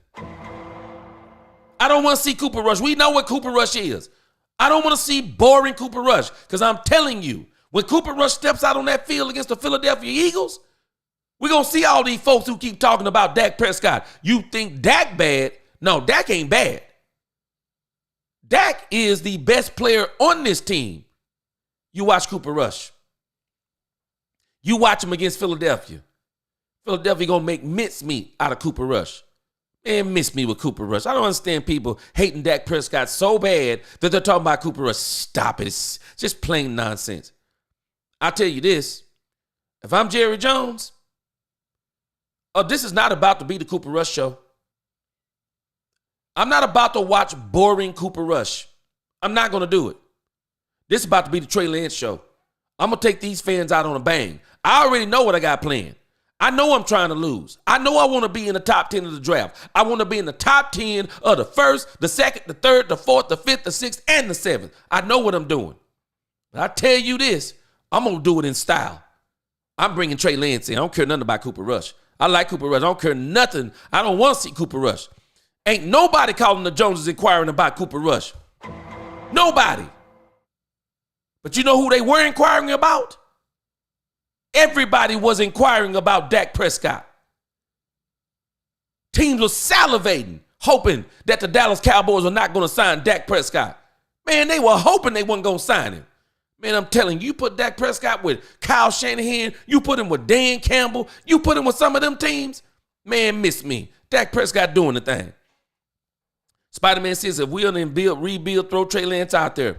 I don't want to see Cooper Rush. We know what Cooper Rush is. I don't want to see boring Cooper Rush, because I'm telling you, when Cooper Rush steps out on that field against the Philadelphia Eagles, we're going to see all these folks who keep talking about Dak Prescott. You think Dak bad? No, Dak ain't bad. Dak is the best player on this team. You watch Cooper Rush. You watch him against Philadelphia. Philadelphia going to make mincemeat out of Cooper Rush. Man, miss me with Cooper Rush. I don't understand people hating Dak Prescott so bad that they're talking about Cooper Rush. Stop it. It's just plain nonsense. I'll tell you this. If I'm Jerry Jones, this is not about to be the Cooper Rush show. I'm not about to watch boring Cooper Rush. I'm not going to do it. This is about to be the Trey Lance show. I'm going to take these fans out on a bang. I already know what I got planned. I know I'm trying to lose. I know I want to be in the top 10 of the draft. I want to be in the top 10 of the first, the second, the third, the fourth, the fifth, the sixth, and the seventh. I know what I'm doing. But I tell you this, I'm going to do it in style. I'm bringing Trey Lance in. I don't care nothing about Cooper Rush. I like Cooper Rush. I don't care nothing. I don't want to see Cooper Rush. Ain't nobody calling the Joneses inquiring about Cooper Rush. Nobody. But you know who they were inquiring about? Everybody was inquiring about Dak Prescott. Teams were salivating, hoping that the Dallas Cowboys were not going to sign Dak Prescott. Man, they were hoping they weren't going to sign him. Man, I'm telling you, you put Dak Prescott with Kyle Shanahan, you put him with Dan Campbell, you put him with some of them teams, man, miss me. Dak Prescott doing the thing. Spider-Man says, if we'll rebuild, throw Trey Lance out there.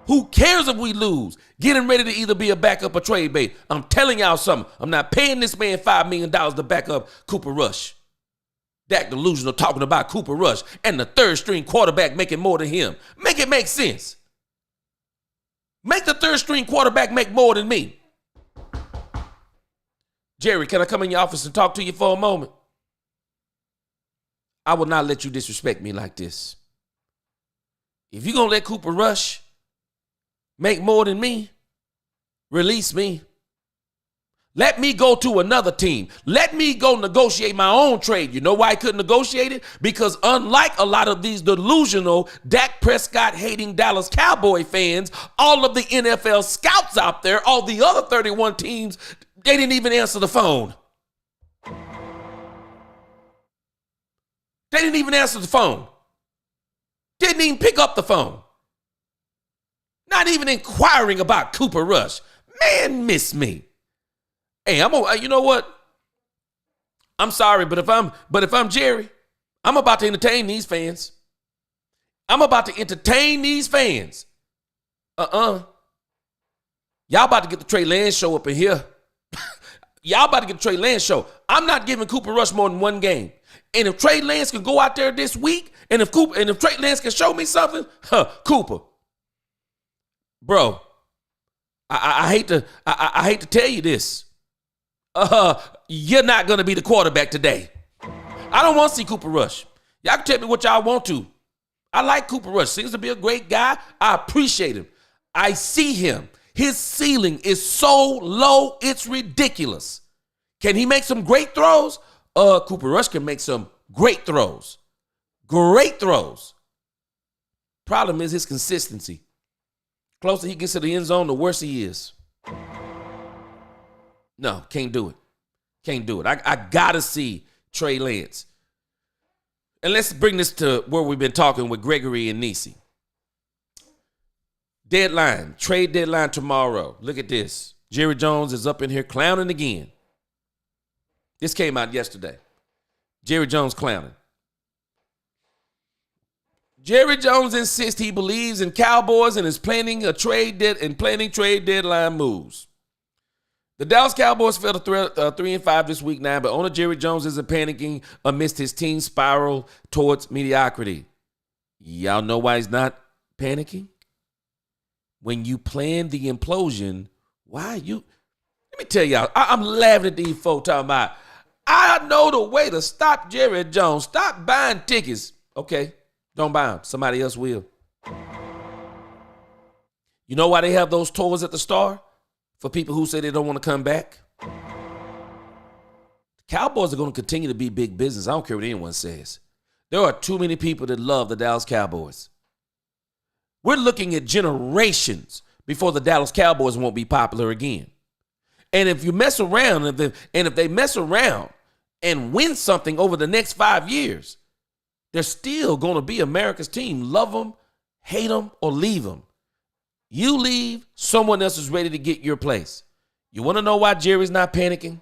Who cares if we lose? Getting ready to either be a backup or trade bait. I'm telling y'all something. I'm not paying this man $5 million to back up Cooper Rush. Dak delusional talking about Cooper Rush and the third string quarterback making more than him. Make it make sense. Make the third string quarterback make more than me. Jerry, can I come in your office and talk to you for a moment? I will not let you disrespect me like this. If you're going to let Cooper Rush make more than me, release me. Let me go to another team. Let me go negotiate my own trade. You know why I couldn't negotiate it? Because unlike a lot of these delusional Dak Prescott hating Dallas Cowboy fans, all of the NFL scouts out there, all the other 31 teams, they didn't even answer the phone. They didn't even answer the phone. Didn't even pick up the phone. Not even inquiring about Cooper Rush. Man, miss me. Hey, you know what? I'm sorry, but if I'm Jerry, I'm about to entertain these fans. I'm about to entertain these fans. Y'all about to get the Trey Lance show up in here. Y'all about to get the Trey Lance show. I'm not giving Cooper Rush more than one game. And if Trey Lance can go out there this week, and if Trey Lance can show me something, Cooper. Bro, I hate to tell you this. You're not going to be the quarterback today. I don't want to see Cooper Rush. Y'all can tell me what y'all want to. I like Cooper Rush. Seems to be a great guy. I appreciate him. I see him. His ceiling is so low, it's ridiculous. Can he make some great throws? Cooper Rush can make some great throws. Great throws. Problem is his consistency. Closer he gets to the end zone, the worse he is. No, can't do it. Can't do it. I got to see Trey Lance. And let's bring this to where we've been talking with Gregory and Nisi. Deadline, trade deadline tomorrow. Look at this. Jerry Jones is up in here clowning again. This came out yesterday. Jerry Jones clowning. Jerry Jones insists he believes in Cowboys and is planning trade deadline moves. The Dallas Cowboys fell to 3-5 this week now, but owner Jerry Jones isn't panicking amidst his team's spiral towards mediocrity. Y'all know why he's not panicking? When you plan the implosion, why you? Let me tell y'all, I'm laughing at these folks talking about, I know the way to stop Jerry Jones. Stop buying tickets. Okay, don't buy them. Somebody else will. You know why they have those tours at the Star? For people who say they don't want to come back. The Cowboys are going to continue to be big business. I don't care what anyone says. There are too many people that love the Dallas Cowboys. We're looking at generations before the Dallas Cowboys won't be popular again. And if you mess around, if they mess around and win something over the next 5 years, they're still going to be America's team. Love them, hate them, or leave them. You leave, someone else is ready to get your place. You want to know why Jerry's not panicking?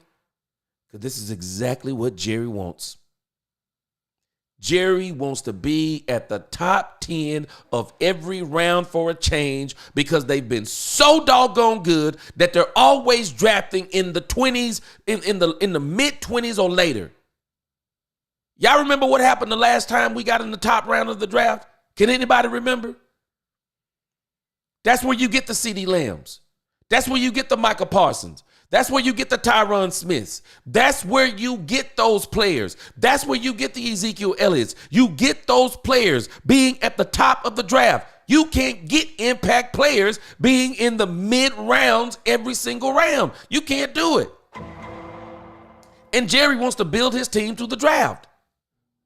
Because this is exactly what Jerry wants. Jerry wants to be at the top 10 of every round for a change because they've been so doggone good that they're always drafting in the 20s, in the mid-20s or later. Y'all remember what happened the last time we got in the top round of the draft? Can anybody remember? That's where you get the CeeDee Lambs. That's where you get the Micah Parsons. That's where you get the Tyron Smiths. That's where you get those players. That's where you get the Ezekiel Elliott's. You get those players being at the top of the draft. You can't get impact players being in the mid rounds every single round. You can't do it. And Jerry wants to build his team through the draft.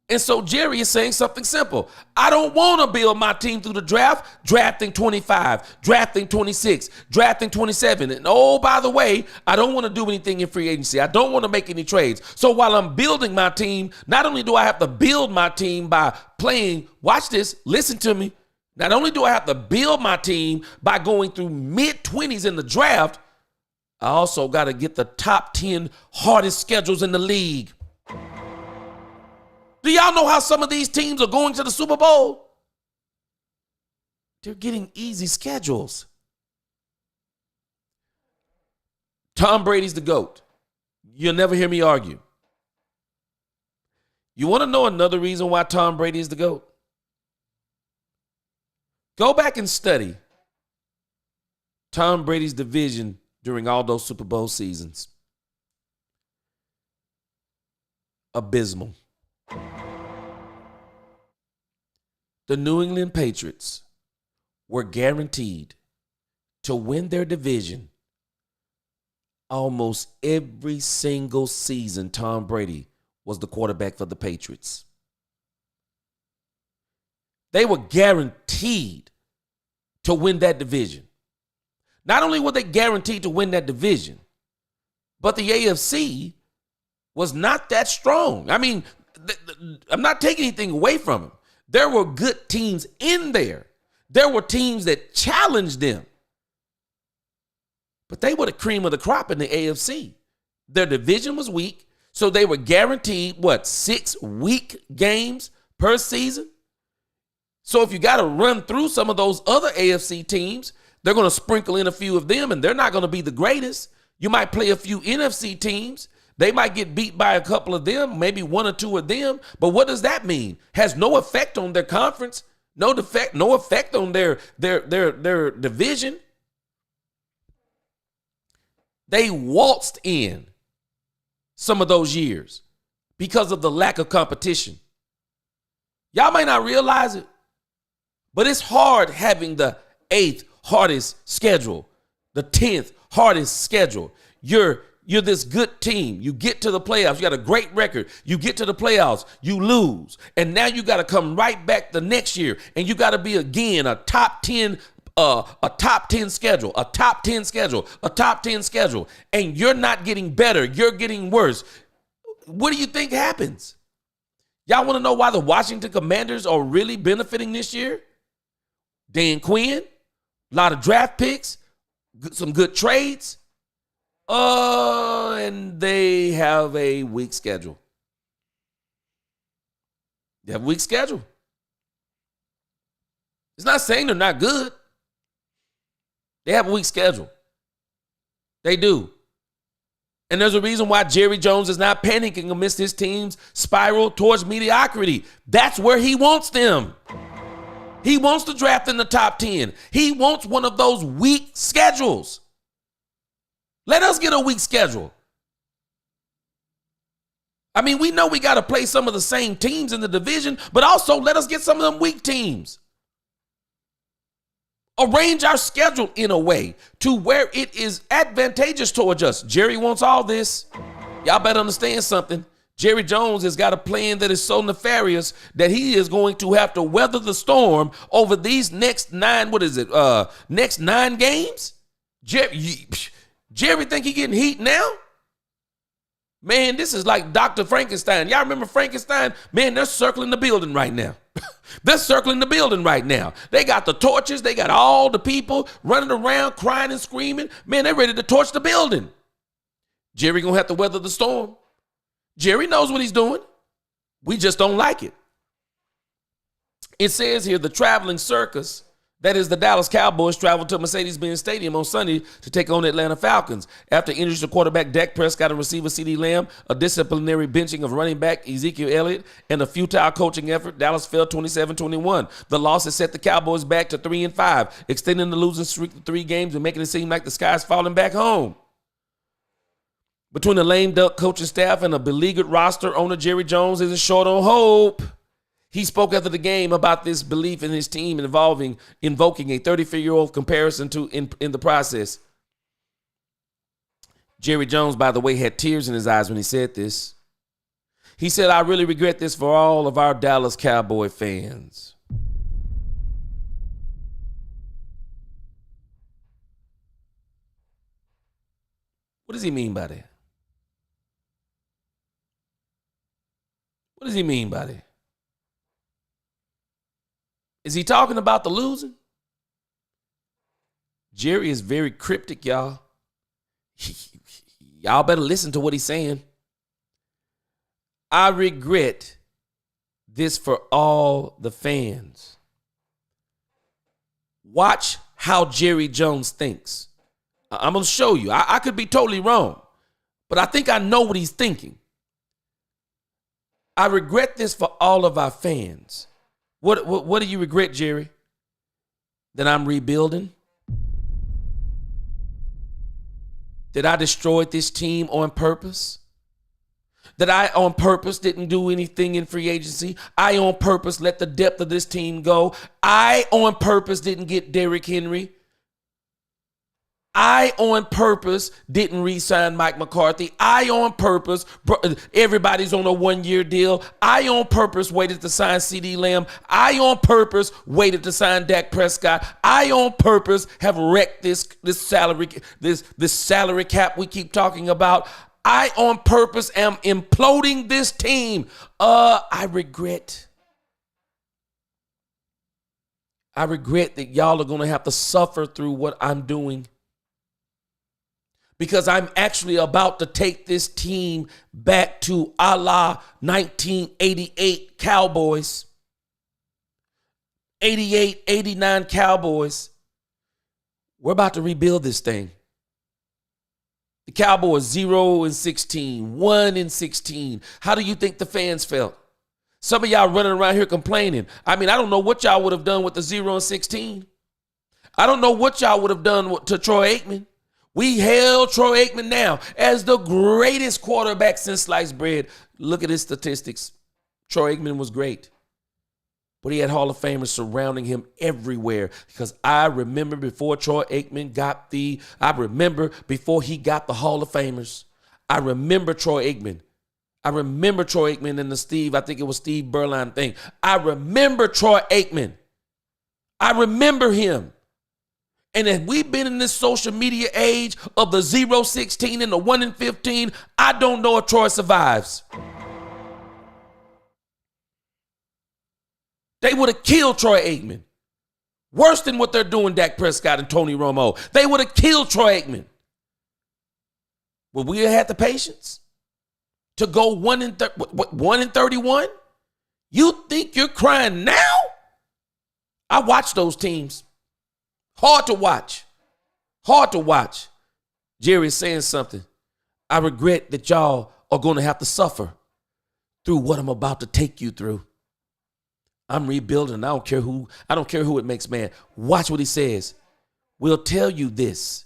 And so Jerry is saying something simple. I don't want to build my team through the draft, drafting 25, drafting 26, drafting 27. And oh, by the way, I don't want to do anything in free agency. I don't want to make any trades. So while I'm building my team, not only do I have to build my team by playing, watch this, listen to me. Not only do I have to build my team by going through mid-20s in the draft, I also got to get the top 10 hardest schedules in the league. Do y'all know how some of these teams are going to the Super Bowl? They're getting easy schedules. Tom Brady's the GOAT. You'll never hear me argue. You want to know another reason why Tom Brady is the GOAT? Go back and study Tom Brady's division during all those Super Bowl seasons. Abysmal. The New England Patriots were guaranteed to win their division almost every single season. Tom Brady was the quarterback for the Patriots. They were guaranteed to win that division. Not only were they guaranteed to win that division, but the AFC was not that strong. I mean, I'm not taking anything away from them. There were good teams in there. There were teams that challenged them. But they were the cream of the crop in the AFC. Their division was weak, so they were guaranteed, 6 week games per season? So if you got to run through some of those other AFC teams, they're going to sprinkle in a few of them, and they're not going to be the greatest. You might play a few NFC teams. They might get beat by a couple of them, maybe 1 or 2 of them. But what does that mean? Has no effect on their conference, no effect on their division. They waltzed in some of those years because of the lack of competition. Y'all might not realize it, but it's hard having the 8th hardest schedule, the 10th hardest schedule. You're this good team. You get to the playoffs. You got a great record. You get to the playoffs. You lose. And now you got to come right back the next year. And you got to be, again, a top 10 a top 10 schedule, a top 10 schedule, a top 10 schedule, and you're not getting better, you're getting worse, what do you think happens? Y'all want to know why the Washington Commanders are really benefiting this year? Dan Quinn, a lot of draft picks, some good trades, and they have a weak schedule. They have a weak schedule. It's not saying they're not good. They have a weak schedule. They do. And there's a reason why Jerry Jones is not panicking amidst his team's spiral towards mediocrity. That's where he wants them. He wants to draft in the top 10. He wants one of those weak schedules. Let us get a weak schedule. I mean, we know we got to play some of the same teams in the division, but also let us get some of them weak teams. Arrange our schedule in a way to where it is advantageous towards us. Jerry wants all this. Y'all better understand something. Jerry Jones has got a plan that is so nefarious that he is going to have to weather the storm over these next 9 games? Jerry think he getting heat now? Man, this is like Dr. Frankenstein. Y'all remember Frankenstein? Man, they're circling the building right now. They're circling the building right now. They got the torches. They got all the people running around crying and screaming. Man, they're ready to torch the building. Jerry gonna have to weather the storm. Jerry knows what he's doing. We just don't like it. It says here the traveling circus, that is the Dallas Cowboys, traveled to Mercedes-Benz Stadium on Sunday to take on the Atlanta Falcons. After injuries to quarterback Dak Prescott and receiver CeeDee Lamb, a disciplinary benching of running back Ezekiel Elliott, and a futile coaching effort, Dallas fell 27-21. The loss has set the Cowboys back to 3-5, extending the losing streak to 3 games and making it seem like the sky's falling back home. Between the lame duck coaching staff and a beleaguered roster, owner Jerry Jones isn't short on hope. He spoke after the game about this belief in his team invoking a 34-year-old comparison to in the process. Jerry Jones, by the way, had tears in his eyes when he said this. He said, "I really regret this for all of our Dallas Cowboy fans." What does he mean by that? What does he mean by that? Is he talking about the losing? Jerry is very cryptic, y'all. Y'all better listen to what he's saying. I regret this for all the fans. Watch how Jerry Jones thinks. I'm going to show you. I could be totally wrong, but I think I know what he's thinking. I regret this for all of our fans. What do you regret, Jerry? That I'm rebuilding? That I destroyed this team on purpose? That I on purpose didn't do anything in free agency? I on purpose let the depth of this team go? I on purpose didn't get Derrick Henry? I on purpose didn't re-sign Mike McCarthy. I on purpose, everybody's on a 1-year deal. I on purpose waited to sign CeeDee Lamb. I on purpose waited to sign Dak Prescott. I on purpose have wrecked this salary cap we keep talking about. I on purpose am imploding this team. I regret that y'all are going to have to suffer through what I'm doing. Because I'm actually about to take this team back to a la 1988 Cowboys. 88, 89 Cowboys. We're about to rebuild this thing. The Cowboys 0-16, 1-16. How do you think the fans felt? Some of y'all running around here complaining. I mean, I don't know what y'all would have done with the 0-16. I don't know what y'all would have done to Troy Aikman. We hail Troy Aikman now as the greatest quarterback since sliced bread. Look at his statistics. Troy Aikman was great. But he had Hall of Famers surrounding him everywhere. Because I remember before Troy Aikman before he got the Hall of Famers. I remember Troy Aikman. I remember Troy Aikman and I think it was Steve Berline thing. I remember Troy Aikman. I remember him. And if we've been in this social media age of the 0-16 and the 1-15, I don't know if Troy survives. They would have killed Troy Aikman. Worse than what they're doing, Dak Prescott and Tony Romo. They would have killed Troy Aikman. Would we have had the patience to go 1-31? You think you're crying now? I watch those teams. Hard to watch. Hard to watch. Jerry's saying something. I regret that y'all are going to have to suffer through what I'm about to take you through. I'm rebuilding. I don't care who it makes, man. Watch what he says. We'll tell you this.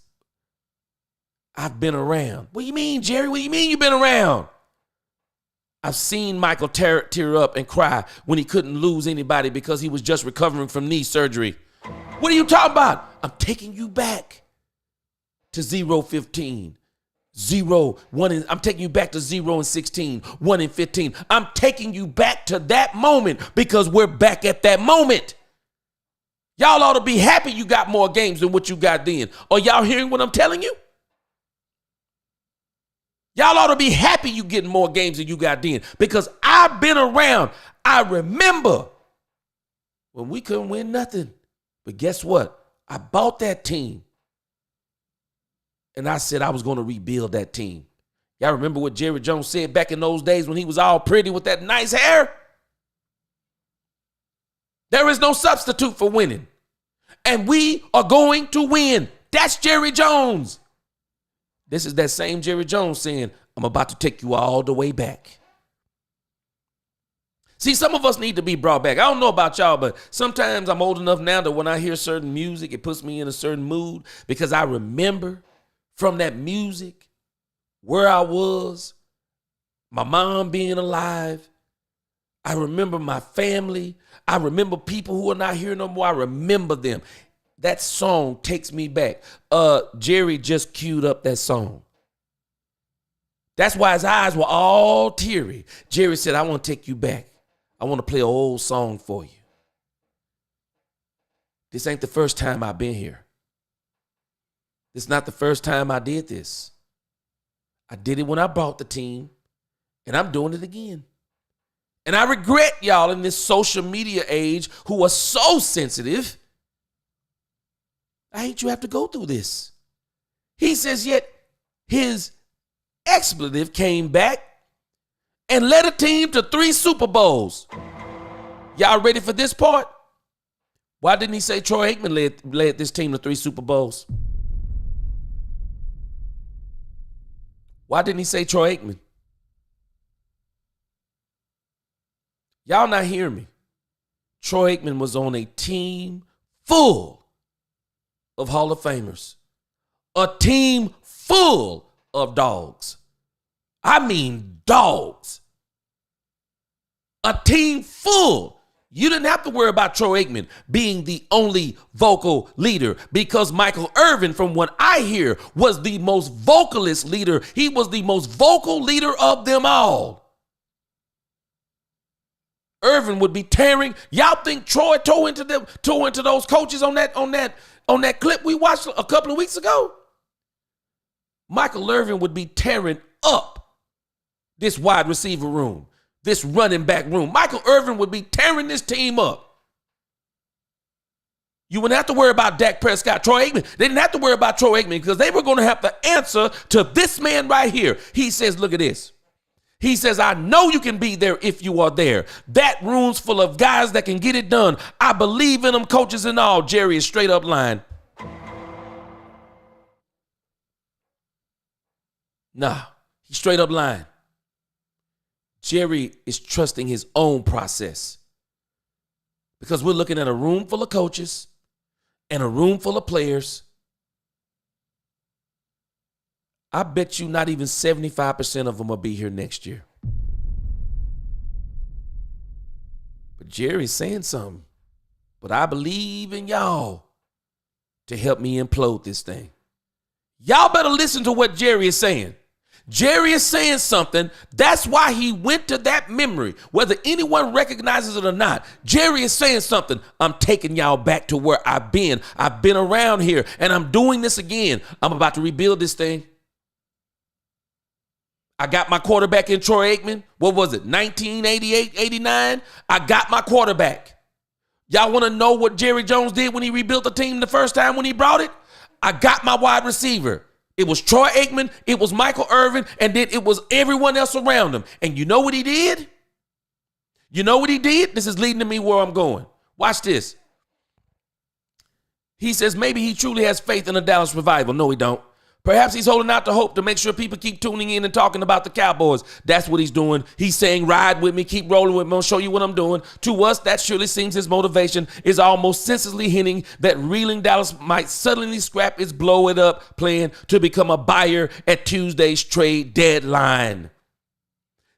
I've been around. What do you mean, Jerry? What do you mean you've been around? I've seen Michael tear up and cry when he couldn't lose anybody because he was just recovering from knee surgery. What are you talking about? I'm taking you back to 0-15. 0-1. I'm taking you back to 0-16, 1-15. I'm taking you back to that moment because we're back at that moment. Y'all ought to be happy you got more games than what you got then. Are y'all hearing what I'm telling you? Y'all ought to be happy you getting more games than you got then because I've been around. I remember when we couldn't win nothing. But guess what? I bought that team. And I said I was going to rebuild that team. Y'all remember what Jerry Jones said back in those days when he was all pretty with that nice hair? There is no substitute for winning. And we are going to win. That's Jerry Jones. This is that same Jerry Jones saying, I'm about to take you all the way back. See, some of us need to be brought back. I don't know about y'all, but sometimes I'm old enough now that when I hear certain music, it puts me in a certain mood because I remember from that music where I was, my mom being alive. I remember my family. I remember people who are not here no more. I remember them. That song takes me back. Jerry just queued up that song. That's why his eyes were all teary. Jerry said, I want to take you back. I want to play an old song for you. This ain't the first time I've been here. This is not the first time I did this. I did it when I bought the team, and I'm doing it again. And I regret y'all in this social media age who are so sensitive. I hate you have to go through this. He says, yet his expletive came back and led a team to 3 Super Bowls. Y'all ready for this part? Why didn't he say Troy Aikman led this team to 3 Super Bowls? Why didn't he say Troy Aikman? Y'all not hearing me. Troy Aikman was on a team full of Hall of Famers. A team full of dogs. I mean dogs. A team full. You didn't have to worry about Troy Aikman being the only vocal leader because Michael Irvin, from what I hear, was the most vocalist leader. He was the most vocal leader of them all. Irvin would be tearing. Y'all think Troy tore into those coaches on that clip we watched a couple of weeks ago? Michael Irvin would be tearing up this wide receiver room. This running back room. Michael Irvin would be tearing this team up. You wouldn't have to worry about Dak Prescott, Troy Aikman. They didn't have to worry about Troy Aikman because they were going to have to answer to this man right here. He says, look at this. He says, I know you can be there if you are there. That room's full of guys that can get it done. I believe in them, coaches and all. Jerry is straight up lying. Nah, he's straight up lying. Jerry is trusting his own process because we're looking at a room full of coaches and a room full of players. I bet you not even 75% of them will be here next year. But Jerry's saying something. But I believe in y'all to help me implode this thing. Y'all better listen to what Jerry is saying. Jerry is saying something. That's why he went to that memory. Whether anyone recognizes it or not, Jerry is saying something. I'm taking y'all back to where I've been. I've been around here, and I'm doing this again. I'm about to rebuild this thing. I got my quarterback in Troy Aikman. What was it, 1988, 89? I got my quarterback. Y'all want to know what Jerry Jones did when he rebuilt the team the first time when he brought it? I got my wide receiver. It was Troy Aikman, it was Michael Irvin, and then it was everyone else around him. And you know what he did? You know what he did? This is leading to me where I'm going. Watch this. He says maybe he truly has faith in a Dallas revival. No, he don't. Perhaps he's holding out the hope to make sure people keep tuning in and talking about the Cowboys. That's what he's doing. He's saying, ride with me, keep rolling with me, I'll show you what I'm doing. To us, that surely seems his motivation is almost senselessly hinting that reeling Dallas might suddenly scrap its blow it up plan to become a buyer at Tuesday's trade deadline.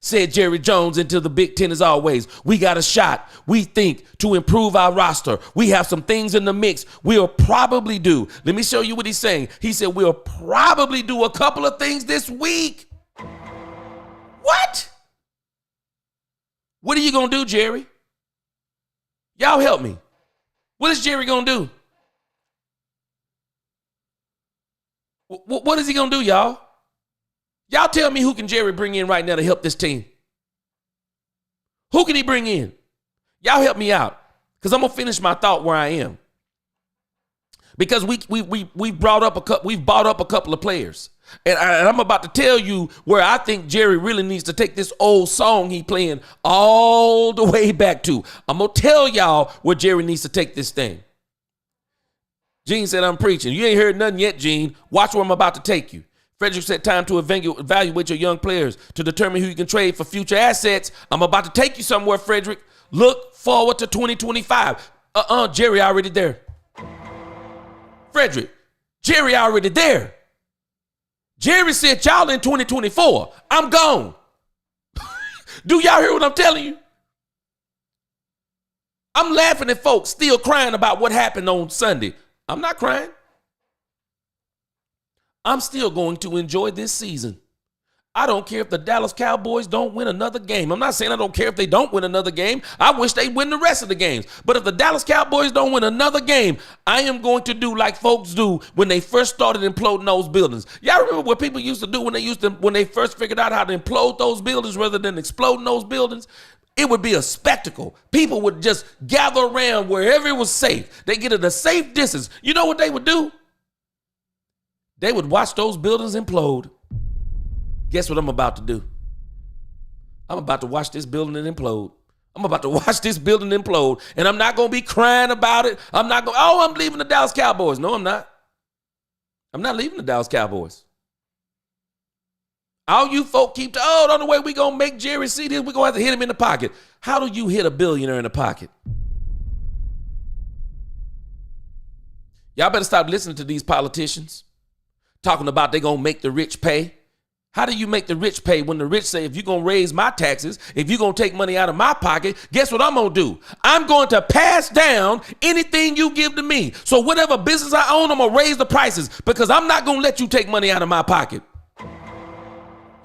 Said Jerry Jones into the Big Ten as always. We got a shot. We think to improve our roster. We have some things in the mix. We'll probably do. Let me show you what he's saying. He said we'll probably do a couple of things this week. What? What are you going to do, Jerry? Y'all help me. What is Jerry going to do? What is he going to do, y'all? Y'all tell me who can Jerry bring in right now to help this team? Who can he bring in? Y'all help me out, because I'm gonna finish my thought where I am. Because we've bought up a couple of players, and I'm about to tell you where I think Jerry really needs to take this old song he playing all the way back to. I'm gonna tell y'all where Jerry needs to take this thing. Gene said I'm preaching. You ain't heard nothing yet, Gene. Watch where I'm about to take you. Frederick said time to evaluate your young players to determine who you can trade for future assets. I'm about to take you somewhere, Frederick. Look forward to 2025. Jerry already there. Frederick, Jerry already there. Jerry said y'all in 2024. I'm gone. Do y'all hear what I'm telling you? I'm laughing at folks still crying about what happened on Sunday. I'm not crying. I'm still going to enjoy this season. I don't care if the Dallas Cowboys don't win another game. I'm not saying I don't care if they don't win another game. I wish they win the rest of the games. But if the Dallas Cowboys don't win another game, I am going to do like folks do when they first started imploding those buildings. Y'all remember what people used to do when they first figured out how to implode those buildings rather than exploding those buildings? It would be a spectacle. People would just gather around wherever it was safe. They get at a safe distance. You know what they would do? They would watch those buildings implode. Guess what I'm about to do? I'm about to watch this building implode. I'm about to watch this building implode, and I'm not going to be crying about it. I'm not going, I'm leaving the Dallas Cowboys. No, I'm not. I'm not leaving the Dallas Cowboys. All you folk keep, the only way we going to make Jerry see this, we're going to have to hit him in the pocket. How do you hit a billionaire in the pocket? Y'all better stop listening to these politicians talking about they going to make the rich pay. How do you make the rich pay when the rich say, if you're going to raise my taxes, if you're going to take money out of my pocket, guess what I'm going to do? I'm going to pass down anything you give to me. So whatever business I own, I'm going to raise the prices because I'm not going to let you take money out of my pocket.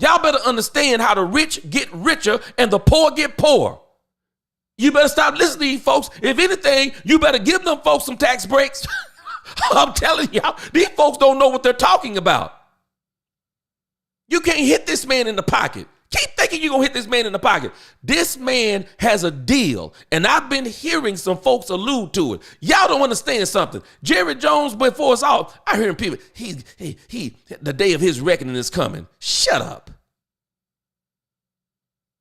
Y'all better understand how the rich get richer and the poor get poor. You better stop listening to these folks. If anything, you better give them folks some tax breaks. I'm telling y'all, these folks don't know what they're talking about. You can't hit this man in the pocket. Keep thinking you're going to hit this man in the pocket. This man has a deal, and I've been hearing some folks allude to it. Y'all don't understand something. Jerry Jones, before us all, I hear people, the day of his reckoning is coming. Shut up.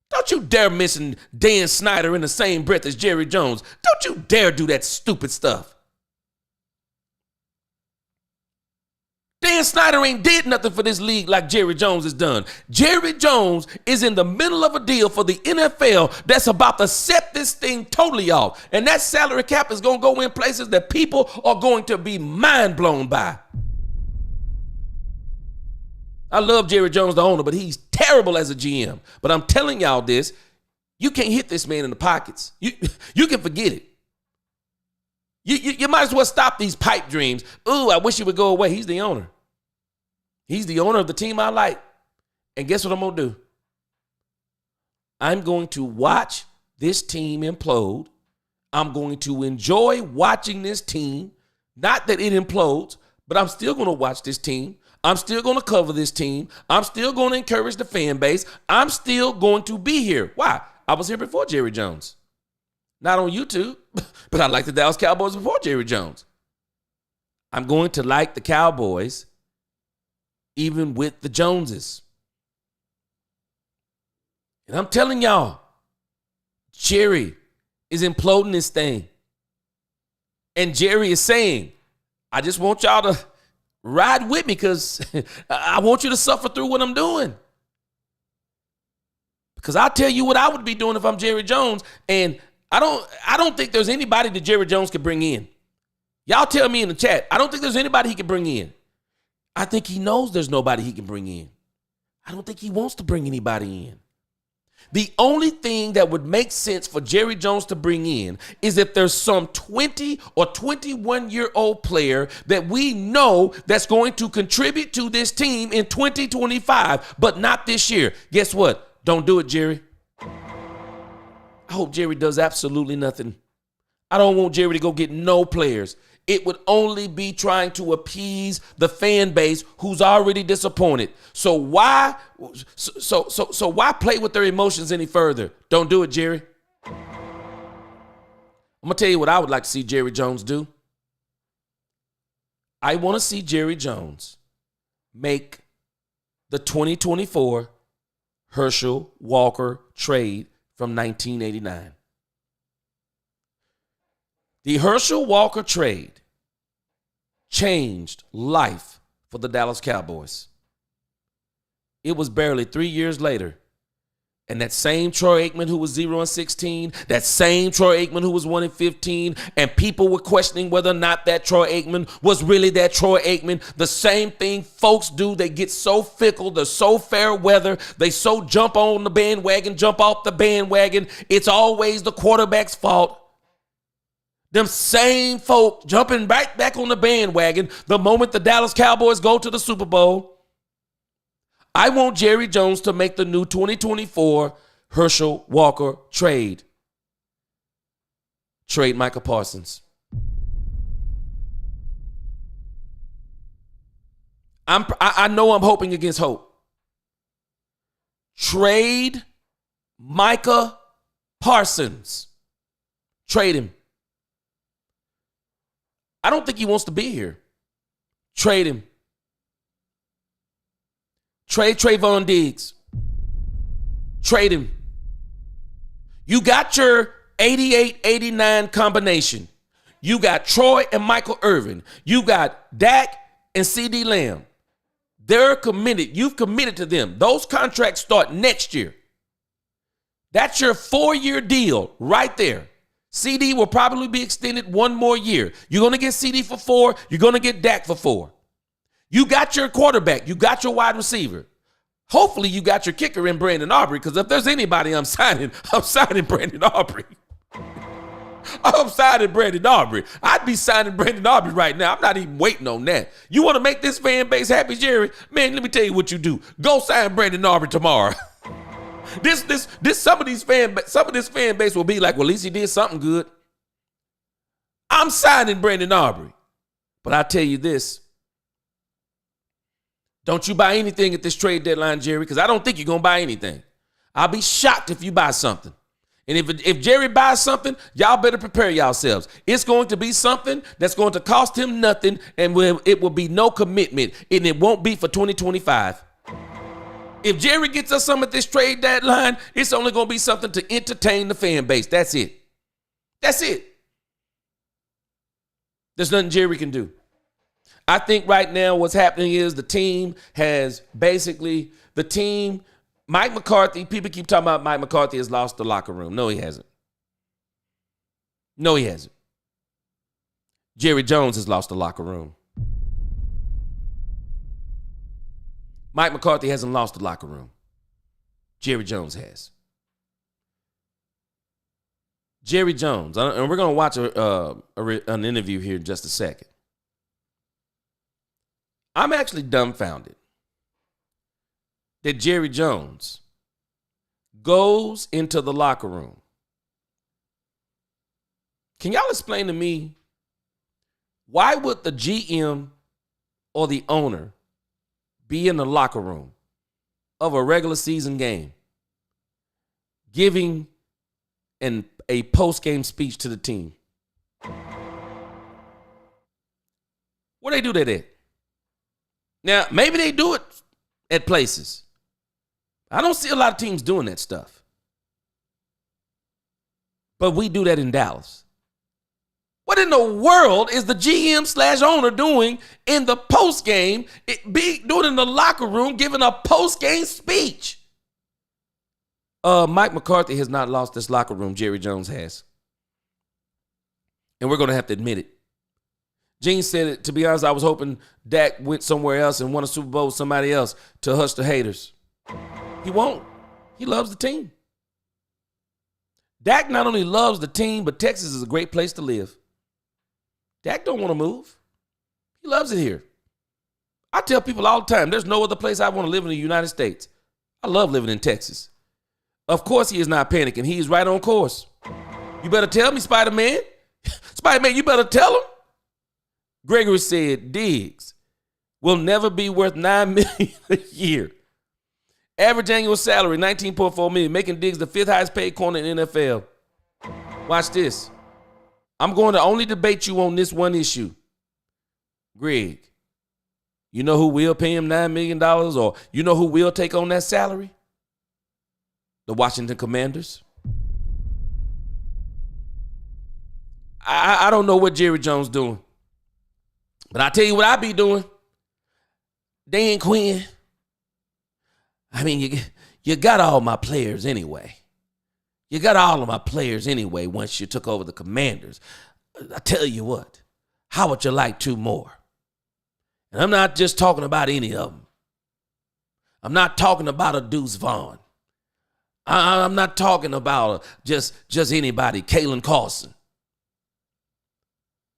Don't you dare mention Dan Snyder in the same breath as Jerry Jones. Don't you dare do that stupid stuff. Dan Snyder ain't did nothing for this league like Jerry Jones has done. Jerry Jones is in the middle of a deal for the NFL that's about to set this thing totally off. And that salary cap is going to go in places that people are going to be mind blown by. I love Jerry Jones, the owner, but he's terrible as a GM. But I'm telling y'all this, you can't hit this man in the pockets. You can forget it. You might as well stop these pipe dreams. Ooh, I wish he would go away. He's the owner. He's the owner of the team I like. And guess what I'm going to do? I'm going to watch this team implode. I'm going to enjoy watching this team. Not that it implodes, but I'm still going to watch this team. I'm still going to cover this team. I'm still going to encourage the fan base. I'm still going to be here. Why? I was here before Jerry Jones. Not on YouTube, but I like the Dallas Cowboys before Jerry Jones. I'm going to like the Cowboys even with the Joneses. And I'm telling y'all, Jerry is imploding this thing. And Jerry is saying, I just want y'all to ride with me because I want you to suffer through what I'm doing. Because I'll tell you what I would be doing if I'm Jerry Jones. And I don't think there's anybody that Jerry Jones could bring in. Y'all tell me in the chat. I don't think there's anybody he can bring in. I think he knows there's nobody he can bring in. I don't think he wants to bring anybody in. The only thing that would make sense for Jerry Jones to bring in is if there's some 20 or 21-year-old player that we know that's going to contribute to this team in 2025, but not this year. Guess what? Don't do it, Jerry. I hope Jerry does absolutely nothing. I don't want Jerry to go get no players. It would only be trying to appease the fan base who's already disappointed. So why play with their emotions any further? Don't do it, Jerry. I'm going to tell you what I would like to see Jerry Jones do. I want to see Jerry Jones make the 2024 Herschel Walker trade from 1989. The Herschel Walker trade changed life for the Dallas Cowboys. It was barely 3 years later, and that same Troy Aikman who was 0-16, that same Troy Aikman who was 1-15, and people were questioning whether or not that Troy Aikman was really that Troy Aikman. The same thing folks do. They get so fickle. They're so fair weather. They so jump on the bandwagon, jump off the bandwagon. It's always the quarterback's fault. Them same folk jumping back on the bandwagon the moment the Dallas Cowboys go to the Super Bowl. I want Jerry Jones to make the new 2024 Herschel Walker trade. Trade Micah Parsons. I know I'm hoping against hope. Trade Micah Parsons. Trade him. I don't think he wants to be here. Trade him. Trade Trayvon Diggs. Trade him. You got your 88-89 combination. You got Troy and Michael Irvin. You got Dak and CD Lamb. They're committed. You've committed to them. Those contracts start next year. That's your 4-year deal right there. CD will probably be extended 1 more year. You're going to get CD for 4. You're going to get Dak for 4. You got your quarterback. You got your wide receiver. Hopefully you got your kicker in Brandon Aubrey, because if there's anybody I'm signing Brandon Aubrey. I'm signing Brandon Aubrey. I'd be signing Brandon Aubrey right now. I'm not even waiting on that. You want to make this fan base happy, Jerry? Man, let me tell you what you do. Go sign Brandon Aubrey tomorrow. Some of this fan base will be like, well, at least he did something good. I'm signing Brandon Aubrey. But I tell you this. Don't you buy anything at this trade deadline, Jerry, because I don't think you're going to buy anything. I'll be shocked if you buy something. And if Jerry buys something, y'all better prepare yourselves. It's going to be something that's going to cost him nothing, and it will be no commitment, and it won't be for 2025. If Jerry gets us some at this trade deadline, it's only going to be something to entertain the fan base. That's it. That's it. There's nothing Jerry can do. I think right now what's happening is the team, Mike McCarthy, people keep talking about Mike McCarthy has lost the locker room. No, he hasn't. No, he hasn't. Jerry Jones has lost the locker room. Mike McCarthy hasn't lost the locker room. Jerry Jones has. Jerry Jones, and we're going to watch an interview here in just a second. I'm actually dumbfounded. that Jerry Jones goes into the locker room. Can y'all explain to me, why would the GM or the owner be in the locker room of a regular season game giving a post-game speech to the team? Where they do that at? Now, maybe they do it at places. I don't see a lot of teams doing that stuff. But we do that in Dallas. What in the world is the GM/owner doing in the post-game, doing in the locker room, giving a post-game speech? Mike McCarthy has not lost this locker room. Jerry Jones has. And we're going to have to admit it. Gene said it, to be honest, I was hoping Dak went somewhere else and won a Super Bowl with somebody else to hush the haters. He won't. He loves the team. Dak not only loves the team, but Texas is a great place to live. Dak don't want to move. He loves it here. I tell people all the time, there's no other place I want to live in the United States. I love living in Texas. Of course he is not panicking. He is right on course. You better tell me, Spider-Man. Spider-Man, you better tell him. Gregory said, Diggs will never be worth $9 million a year. Average annual salary, $19.4 million, making Diggs the 5th highest paid corner in the NFL. Watch this. I'm going to only debate you on this one issue. Greg, you know who will pay him $9 million, or you know who will take on that salary? The Washington Commanders. I don't know what Jerry Jones doing. But I tell you what I be doing. Dan Quinn. I mean, you got all my players anyway. You got all of my players anyway once you took over the Commanders. I tell you what. How would you like 2 more? And I'm not just talking about any of them. I'm not talking about a Deuce Vaughn. I'm not talking about just anybody, Kalen Carson.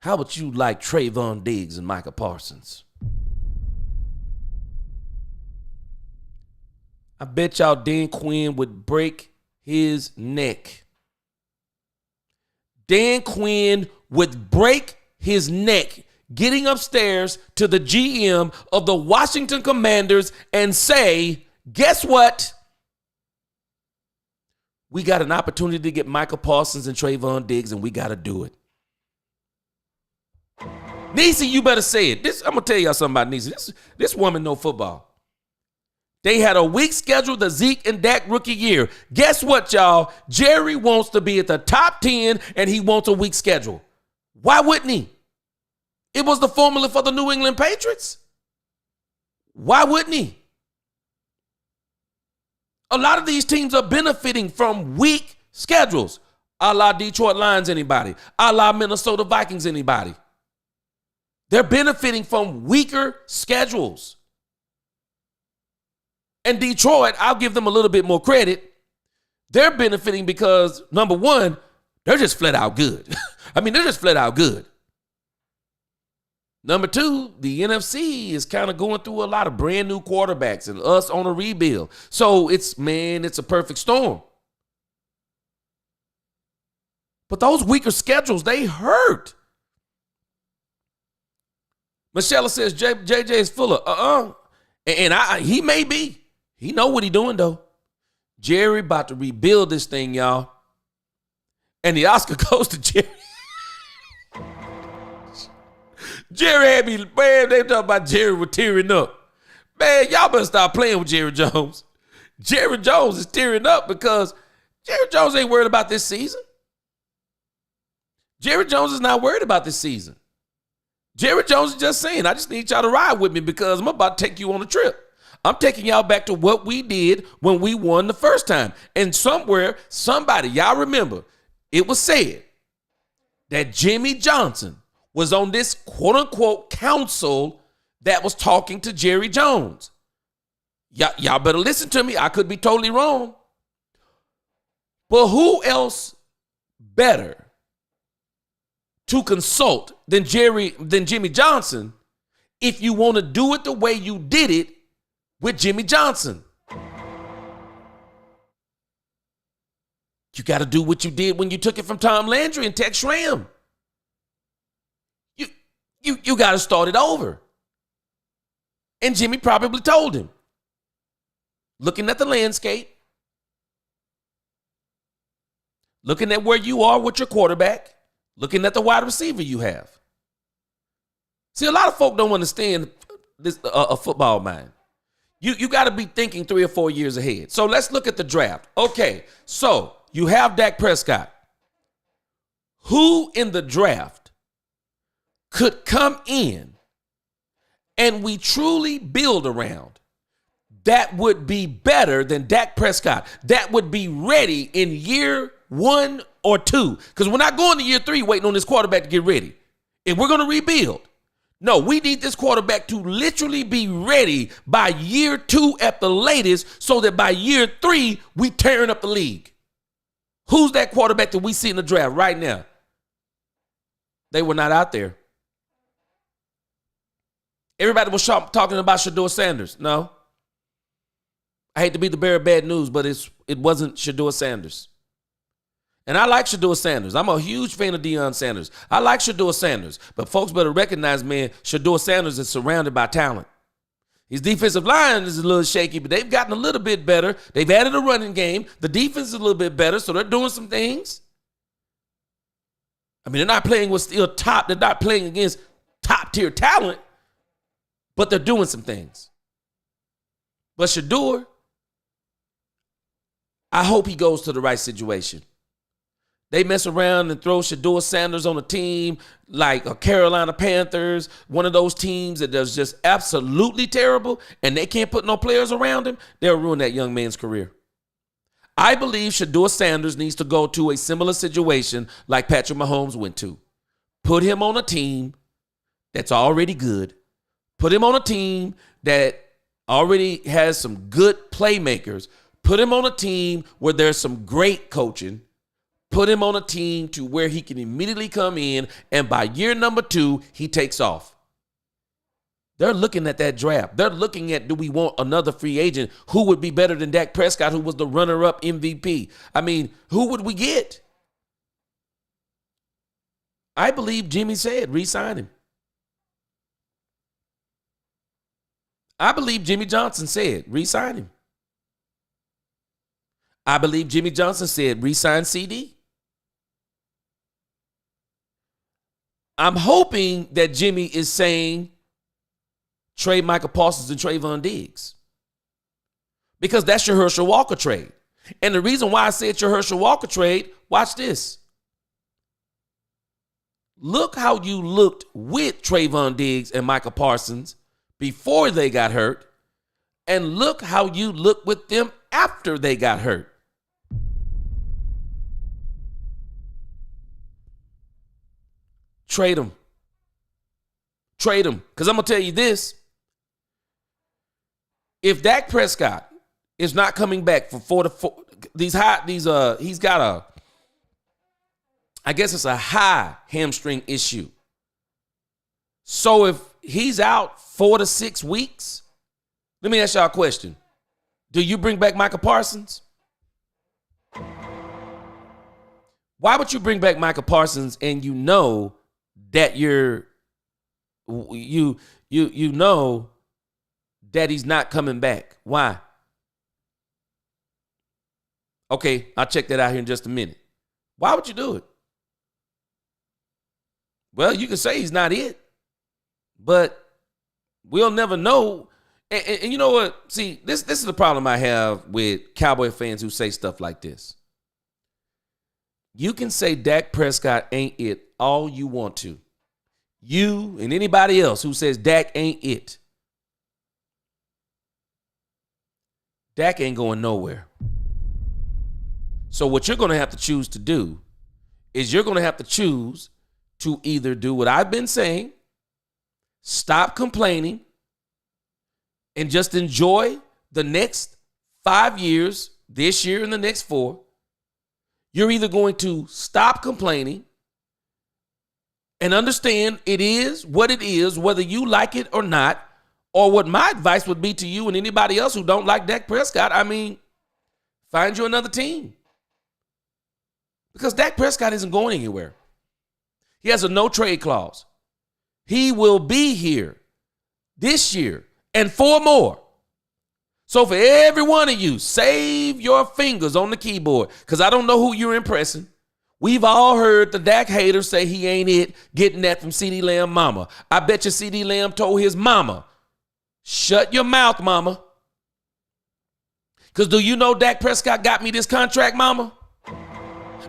How about you like Trayvon Diggs and Micah Parsons? I bet y'all Dan Quinn would break his neck. Dan Quinn would break his neck getting upstairs to the GM of the Washington Commanders and say, guess what? We got an opportunity to get Micah Parsons and Trayvon Diggs, and we got to do it. Niecy, you better say it. I'm going to tell y'all something about Niecy. This woman know football. They had a weak schedule the Zeke and Dak rookie year. Guess what, y'all? Jerry wants to be at the top 10, and he wants a weak schedule. Why wouldn't he? It was the formula for the New England Patriots. Why wouldn't he? A lot of these teams are benefiting from weak schedules. A la Detroit Lions, anybody? A la Minnesota Vikings, anybody? They're benefiting from weaker schedules. And Detroit, I'll give them a little bit more credit. They're benefiting because, number one, they're just flat out good. I mean, they're just flat out good. Number two, the NFC is kind of going through a lot of brand new quarterbacks and us on a rebuild. So it's a perfect storm. But those weaker schedules, they hurt. Michelle says JJ is full of and he may be. He know what he doing though. Jerry about to rebuild this thing, y'all. And the Oscar goes to Jerry. Jerry had me, man, they talking about Jerry was tearing up. Man, y'all better stop playing with Jerry Jones. Jerry Jones is tearing up because Jerry Jones ain't worried about this season. Jerry Jones is not worried about this season. Jerry Jones is just saying, I just need y'all to ride with me because I'm about to take you on a trip. I'm taking y'all back to what we did when we won the first time. And somebody, y'all remember, it was said that Jimmy Johnson was on this quote-unquote council that was talking to Jerry Jones. Y'all better listen to me. I could be totally wrong. But who else better to consult than Jimmy Johnson if you want to do it the way you did it with Jimmy Johnson? You got to do what you did when you took it from Tom Landry and Tex Schramm. You got to start it over. And Jimmy probably told him, looking at the landscape, looking at where you are with your quarterback, looking at the wide receiver you have. See, a lot of folk don't understand this a football mind. You got to be thinking 3 or 4 years ahead. So let's look at the draft. Okay, so you have Dak Prescott. Who in the draft could come in and we truly build around that would be better than Dak Prescott, that would be ready in year 1 or 2? Because we're not going to year 3 waiting on this quarterback to get ready. And we're going to rebuild. No, we need this quarterback to literally be ready by year 2 at the latest so that by year 3, we tearing up the league. Who's that quarterback that we see in the draft right now? They were not out there. Everybody was talking about Shedeur Sanders. No. I hate to be the bearer of bad news, but it wasn't Shedeur Sanders. And I like Shedeur Sanders. I'm a huge fan of Deion Sanders. I like Shedeur Sanders. But folks better recognize, man, Shedeur Sanders is surrounded by talent. His defensive line is a little shaky, but they've gotten a little bit better. They've added a running game. The defense is a little bit better, so they're doing some things. I mean, they're not playing with still top. They're not playing against top-tier talent, but they're doing some things. But Shedeur, I hope he goes to the right situation. They mess around and throw Shedeur Sanders on a team like a Carolina Panthers, one of those teams that does just absolutely terrible, and they can't put no players around him. They'll ruin that young man's career. I believe Shedeur Sanders needs to go to a similar situation like Patrick Mahomes went to. Put him on a team that's already good. Put him on a team that already has some good playmakers. Put him on a team where there's some great coaching. Put him on a team to where he can immediately come in, and by year number 2, he takes off. They're looking at that draft. They're looking at, do we want another free agent who would be better than Dak Prescott, who was the runner-up MVP? I mean, who would we get? I believe Jimmy said re-sign him. I believe Jimmy Johnson said re-sign him. I believe Jimmy Johnson said re-sign CD. I'm hoping that Jimmy is saying trade Michael Parsons and Trayvon Diggs, because that's your Herschel Walker trade. And the reason why I said it's your Herschel Walker trade, watch this. Look how you looked with Trayvon Diggs and Michael Parsons before they got hurt, and look how you look with them after they got hurt. Trade them. Trade them. Because I'm going to tell you this. If Dak Prescott is not coming back for 4 to 4, he's got I guess it's a high hamstring issue. So if he's out 4 to 6 weeks, let me ask y'all a question. Do you bring back Michael Parsons? Why would you bring back Michael Parsons and you know that you know that he's not coming back? Why? Okay, I'll check that out here in just a minute. Why would you do it? Well, you can say he's not it, but we'll never know. And you know what? See, this is the problem I have with Cowboy fans who say stuff like this. You can say Dak Prescott ain't it all you want to. You and anybody else who says Dak ain't it. Dak ain't going nowhere. So what you're going to have to choose to do is you're going to have to choose to either do what I've been saying, stop complaining, and just enjoy the next 5 years, this year and the next 4. You're either going to stop complaining and understand it is what it is, whether you like it or not, or what my advice would be to you and anybody else who don't like Dak Prescott, I mean, find you another team. Because Dak Prescott isn't going anywhere. He has a no trade clause. He will be here this year and 4 more. So for every one of you, save your fingers on the keyboard, because I don't know who you're impressing. We've all heard the Dak haters say he ain't it, getting that from CeeDee Lamb mama. I bet you CeeDee Lamb told his mama, shut your mouth, mama. Because do you know Dak Prescott got me this contract, mama?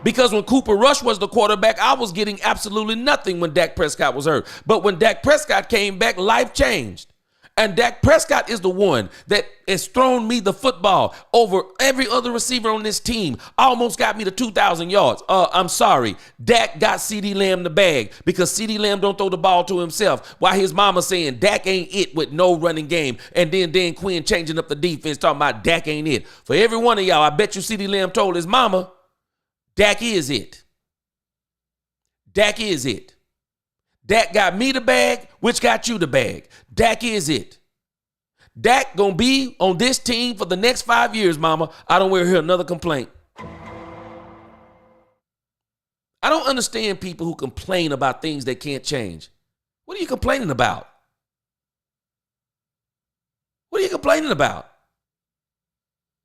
Because when Cooper Rush was the quarterback, I was getting absolutely nothing when Dak Prescott was hurt. But when Dak Prescott came back, life changed. And Dak Prescott is the one that has thrown me the football over every other receiver on this team. Almost got me to 2,000 yards. I'm sorry. Dak got CeeDee Lamb the bag because CeeDee Lamb don't throw the ball to himself. While his mama saying Dak ain't it with no running game. And then Dan Quinn changing up the defense talking about Dak ain't it. For every one of y'all, I bet you CeeDee Lamb told his mama, Dak is it. Dak is it. Dak got me the bag, which got you the bag. Dak is it. Dak gonna be on this team for the next 5 years, mama. I don't want to hear another complaint. I don't understand people who complain about things they can't change. What are you complaining about? What are you complaining about?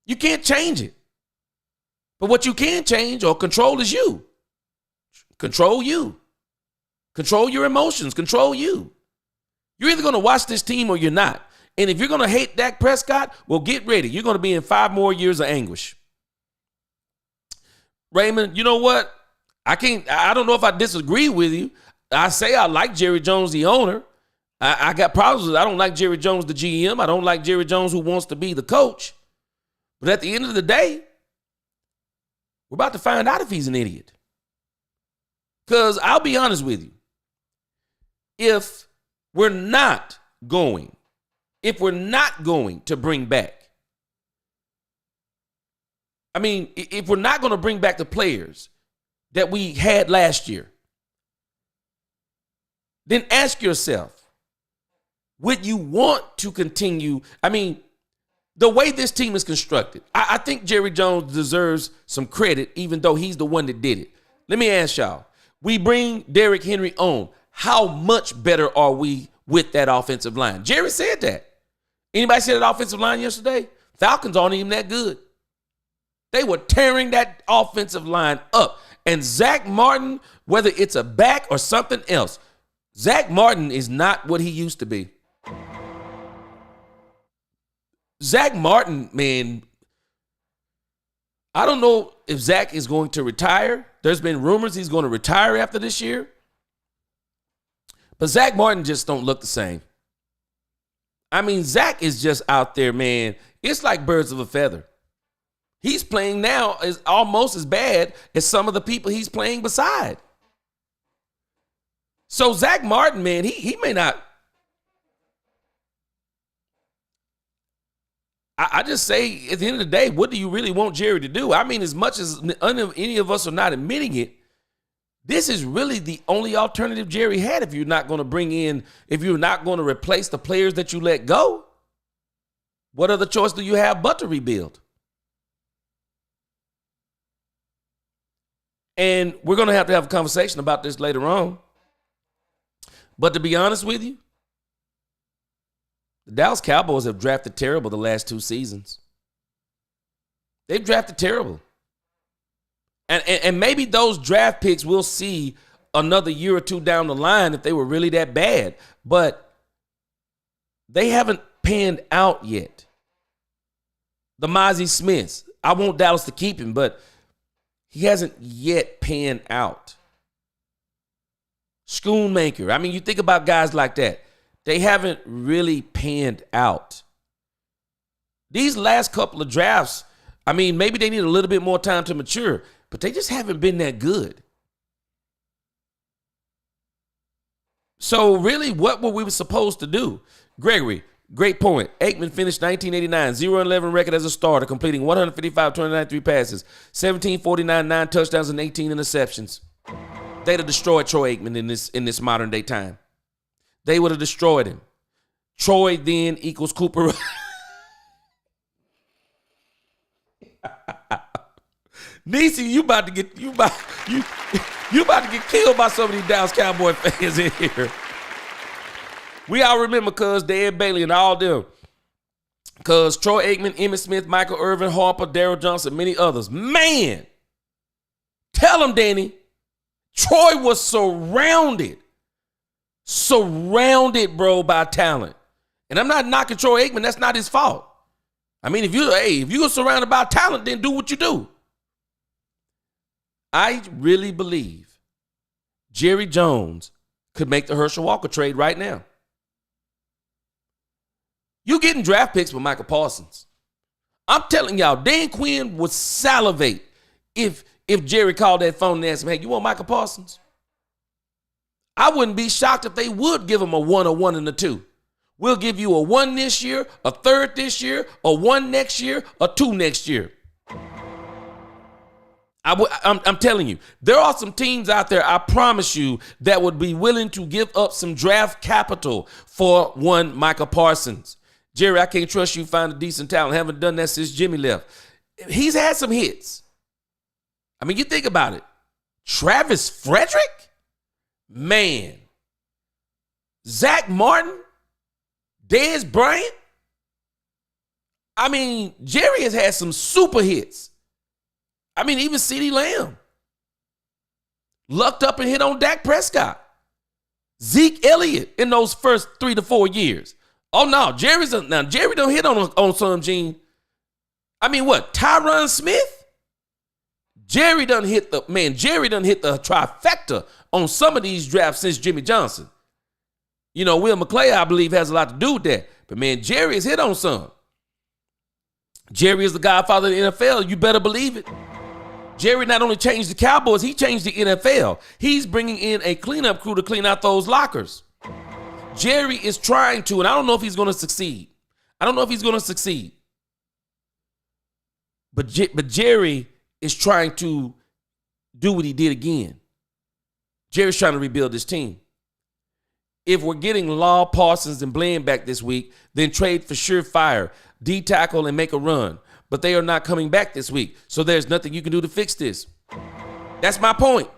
You can't change it. But what you can change or control is you. Control you. Control your emotions. Control you. You're either going to watch this team or you're not. And if you're going to hate Dak Prescott, well, get ready. You're going to be in 5 more years of anguish. Raymond, you know what? I don't know if I disagree with you. I say I like Jerry Jones, the owner. I got problems with it. I don't like Jerry Jones, the GM. I don't like Jerry Jones, who wants to be the coach. But at the end of the day, we're about to find out if he's an idiot. Because I'll be honest with you. If we're not going to bring back, if we're not going to bring back the players that we had last year, then ask yourself, would you want to continue? The way this team is constructed, I think Jerry Jones deserves some credit, even though he's the one that did it. Let me ask y'all, we bring Derrick Henry on. How much better are we with that offensive line? Jerry said that. Anybody see that offensive line yesterday? Falcons aren't even that good. They were tearing that offensive line up. And Zach Martin, whether it's a back or something else, Zach Martin is not what he used to be. Zach Martin, man, I don't know if Zach is going to retire. There's been rumors he's going to retire after this year. But Zach Martin just don't look the same. Zach is just out there, man. It's like birds of a feather. He's playing now is almost as bad as some of the people he's playing beside. So Zach Martin, man, he may not. I just say, at the end of the day, what do you really want Jerry to do? As much as any of us are not admitting it, this is really the only alternative Jerry had if you're not going to replace the players that you let go. What other choice do you have but to rebuild? And we're going to have a conversation about this later on. But to be honest with you, the Dallas Cowboys have drafted terrible the last 2 seasons. They've drafted terrible. And maybe those draft picks we'll see another year or 2 down the line if they were really that bad. But they haven't panned out yet. The Mozzie Smiths, I want Dallas to keep him, but he hasn't yet panned out. Schoonmaker, you think about guys like that. They haven't really panned out. These last couple of drafts, maybe they need a little bit more time to mature, but they just haven't been that good. So really, what were we supposed to do? Gregory, great point. Aikman finished 1989, 0-11 record as a starter, completing 155, 293 passes, 1749, 9 touchdowns, and 18 interceptions. They'd have destroyed Troy Aikman in this modern day time. They would have destroyed him. Troy then equals Cooper. Niecy, you about to get you about to get killed by some of these Dallas Cowboy fans in here. We all remember cuz Dan Bailey and all them. Cuz Troy Aikman, Emmitt Smith, Michael Irvin, Harper, Darryl Johnson, many others. Man, tell them, Danny. Troy was surrounded, bro, by talent. And I'm not knocking Troy Aikman. That's not his fault. I mean, if you're surrounded by talent, then do what you do. I really believe Jerry Jones could make the Herschel Walker trade right now. You getting draft picks with Michael Parsons. I'm telling y'all, Dan Quinn would salivate if Jerry called that phone and asked him, hey, you want Michael Parsons? I wouldn't be shocked if they would give him a 1, a 1, and a 2. We'll give you a 1 this year, a 3rd this year, a 1 next year, a 2 next year. I'm telling you, there are some teams out there, I promise you, that would be willing to give up some draft capital for one Michael Parsons. Jerry, I can't trust you find a decent talent. Haven't done that since Jimmy left. He's had some hits. I mean, you think about it. Travis Frederick? Man. Zach Martin? Dez Bryant? I mean, Jerry has had some super hits. I mean, even CeeDee Lamb. Lucked up and hit on Dak Prescott. Zeke Elliott in those first 3 to 4 years. Oh, no, Jerry don't hit on some Gene. I mean, what, Tyron Smith? Jerry done hit the trifecta on some of these drafts since Jimmy Johnson. You know, Will McClay, I believe, has a lot to do with that. But, man, Jerry has hit on some. Jerry is the godfather of the NFL. You better believe it. Jerry not only changed the Cowboys, he changed the NFL. He's bringing in a cleanup crew to clean out those lockers. Jerry is trying to, and I don't know if he's going to succeed. But Jerry is trying to do what he did again. Jerry's trying to rebuild this team. If we're getting Law, Parsons, and Bland back this week, then trade for surefire, D-tackle, and make a run. But they are not coming back this week, so there's nothing you can do to fix this. That's my point.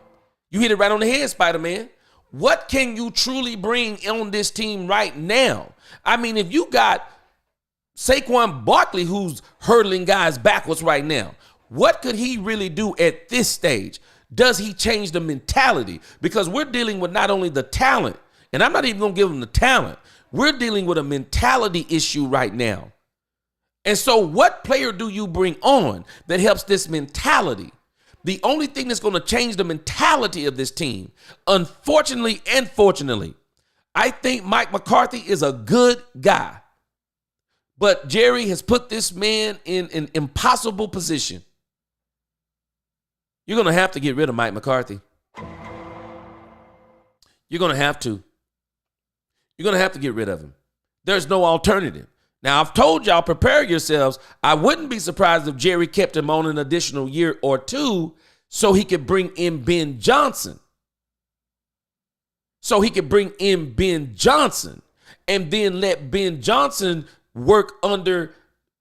You hit it right on the head, Spider-Man. What can you truly bring on this team right now? I mean, if you got Saquon Barkley who's hurdling guys backwards right now, what could he really do at this stage? Does he change the mentality? Because we're dealing with not only the talent, and I'm not even going to give him the talent. We're dealing with a mentality issue right now. And so what player do you bring on that helps this mentality? The only thing that's going to change the mentality of this team, unfortunately and fortunately, I think Mike McCarthy is a good guy. But Jerry has put this man in an impossible position. You're going to have to get rid of Mike McCarthy. You're going to have to. You're going to have to get rid of him. There's no alternative. Now, I've told y'all, prepare yourselves. I wouldn't be surprised if Jerry kept him on an additional year or two so he could bring in Ben Johnson. And then let Ben Johnson work under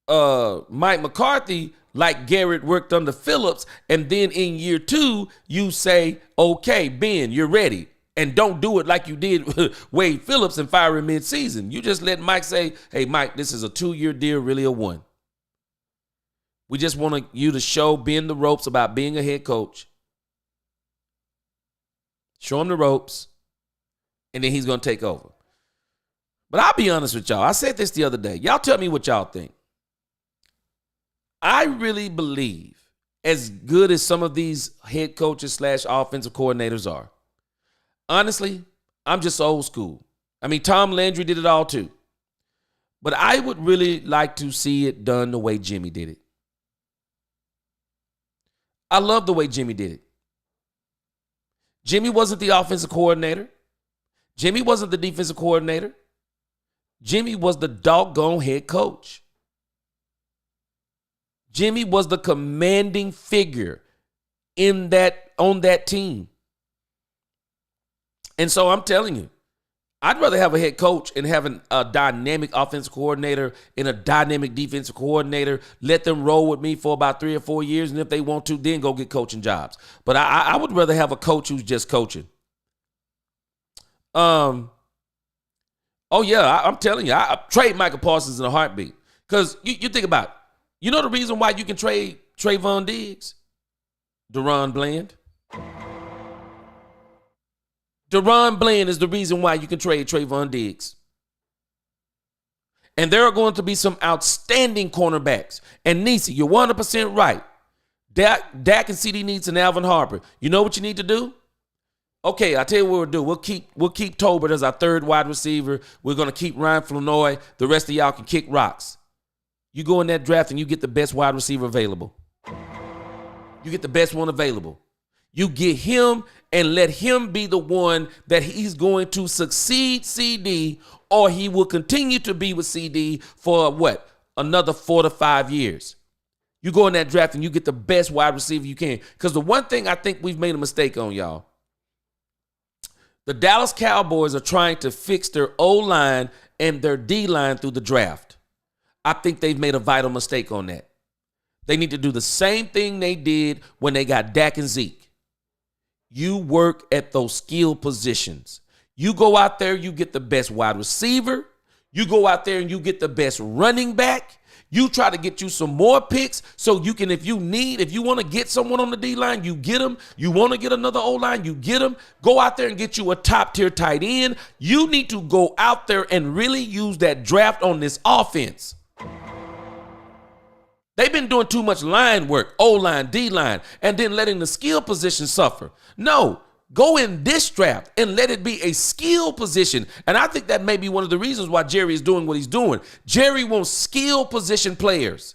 Mike McCarthy like Garrett worked under Phillips. And then in year 2, you say, okay, Ben, you're ready. And don't do it like you did Wade Phillips and fire him mid-season. You just let Mike say, hey, Mike, this is a 2-year deal, really a 1. We just want you to show Ben the ropes about being a head coach. Show him the ropes, and then he's going to take over. But I'll be honest with y'all. I said this the other day. Y'all tell me what y'all think. I really believe, as good as some of these head coaches / offensive coordinators are, honestly, I'm just old school. I mean, Tom Landry did it all too. But I would really like to see it done the way Jimmy did it. I love the way Jimmy did it. Jimmy wasn't the offensive coordinator. Jimmy wasn't the defensive coordinator. Jimmy was the doggone head coach. Jimmy was the commanding figure on that team. And so I'm telling you, I'd rather have a head coach and having a dynamic offensive coordinator and a dynamic defensive coordinator. Let them roll with me for about 3 or 4 years, and if they want to, then go get coaching jobs. But I would rather have a coach who's just coaching. Oh yeah, I'm telling you, I trade Michael Parsons in a heartbeat. Because you think about it. You know the reason why you can trade Trayvon Diggs? Deron Bland. Deron Bland is the reason why you can trade Trayvon Diggs. And there are going to be some outstanding cornerbacks. And Nisi, you're 100% right. Dak and CD needs an Alvin Harper. You know what you need to do? Okay, I'll tell you what we'll do. We'll keep Tolbert as our third wide receiver. We're going to keep Ryan Flournoy. The rest of y'all can kick rocks. You go in that draft and you get the best wide receiver available. You get the best one available. You get him and let him be the one that he's going to succeed CD, or he will continue to be with CD for what? Another 4 to 5 years. You go in that draft and you get the best wide receiver you can. Because the one thing I think we've made a mistake on, y'all, the Dallas Cowboys are trying to fix their O-line and their D-line through the draft. I think they've made a vital mistake on that. They need to do the same thing they did when they got Dak and Zeke. You work at those skill positions. You go out there, you get the best wide receiver. You go out there and you get the best running back. You try to get you some more picks so you can, if you want to get someone on the D-line, you get them. You want to get another O-line, you get them. Go out there and get you a top-tier tight end. You need to go out there and really use that draft on this offense. They've been doing too much line work, O-line, D-line, and then letting the skill position suffer. No, go in this draft and let it be a skill position. And I think that may be one of the reasons why Jerry is doing what he's doing. Jerry wants skill position players.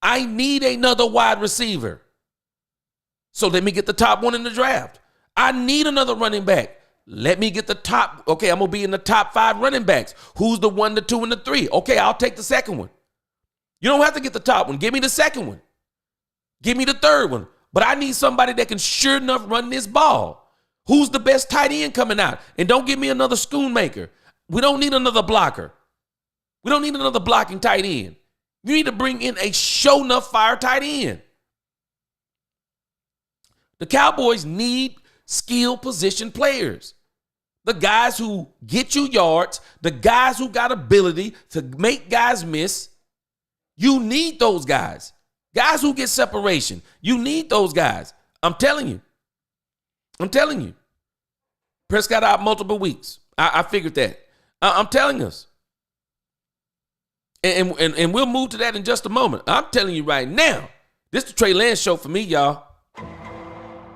I need another wide receiver. So let me get the top one in the draft. I need another running back. Let me get the top. Okay, I'm going to be in the top 5 running backs. Who's the 1, the 2, and the 3? Okay, I'll take the second one. You don't have to get the top one. Give me the second one. Give me the third one. But I need somebody that can sure enough run this ball. Who's the best tight end coming out? And don't give me another Schoonmaker. We don't need another blocker. We don't need another blocking tight end. You need to bring in a show enough fire tight end. The Cowboys need skill position players. The guys who get you yards, the guys who got ability to make guys miss. You need those guys. Guys who get separation. You need those guys. I'm telling you. Prescott out multiple weeks. I figured that. I'm telling us. And we'll move to that in just a moment. I'm telling you right now. This is the Trey Lance show for me, y'all.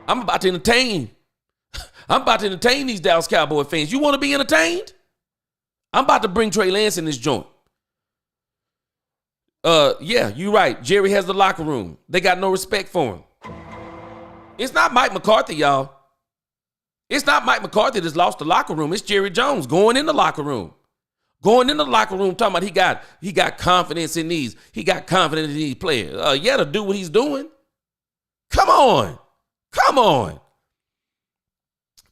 I'm about to entertain. I'm about to entertain these Dallas Cowboy fans. You want to be entertained? I'm about to bring Trey Lance in this joint. Yeah, you're right. Jerry has the locker room. They got no respect for him. It's not Mike McCarthy, y'all. It's not Mike McCarthy that's lost the locker room. It's Jerry Jones going in the locker room. Going in the locker room talking about he got confidence in these. He got confidence in these players. Yeah, to do what he's doing. Come on.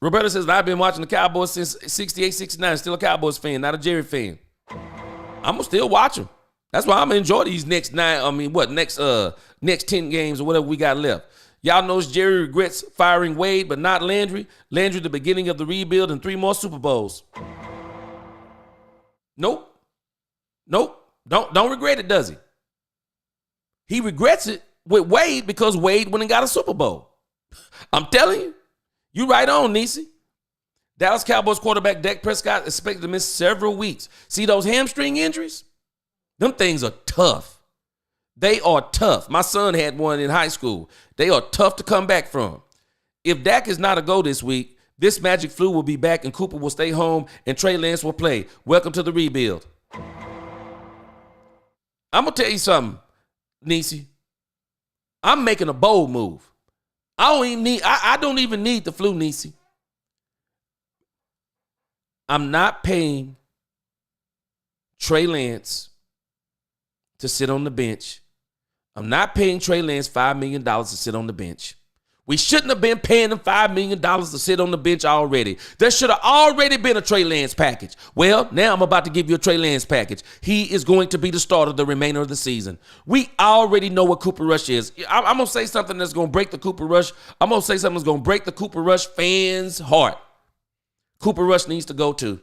Roberta says, I've been watching the Cowboys since 68, 69. Still a Cowboys fan, not a Jerry fan. I'm going to still watch them. That's why I'm going to enjoy these next 10 games or whatever we got left. Y'all knows Jerry regrets firing Wade, but not Landry. Landry, the beginning of the rebuild and 3 more Super Bowls. Nope. Don't regret it, does he? He regrets it with Wade because Wade went and got a Super Bowl. I'm telling you. You right on, Nisi. Dallas Cowboys quarterback Dak Prescott is expected to miss several weeks. See those hamstring injuries? Them things are tough. They are tough. My son had one in high school. They are tough to come back from. If Dak is not a go this week, this magic flu will be back and Cooper will stay home and Trey Lance will play. Welcome to the rebuild. I'm going to tell you something, Nisi. I'm making a bold move. I don't even need the flu, Nisi. I'm not paying Trey Lance to sit on the bench. I'm not paying Trey Lance $5 million to sit on the bench. We shouldn't have been paying him $5 million to sit on the bench already. There should have already been a Trey Lance package. Well, now I'm about to give you a Trey Lance package. He is going to be the starter the remainder of the season. We already know what Cooper Rush is. I'm going to say something that's going to break the Cooper Rush. I'm going to say something that's going to break the Cooper Rush fans' heart. Cooper Rush needs to go too.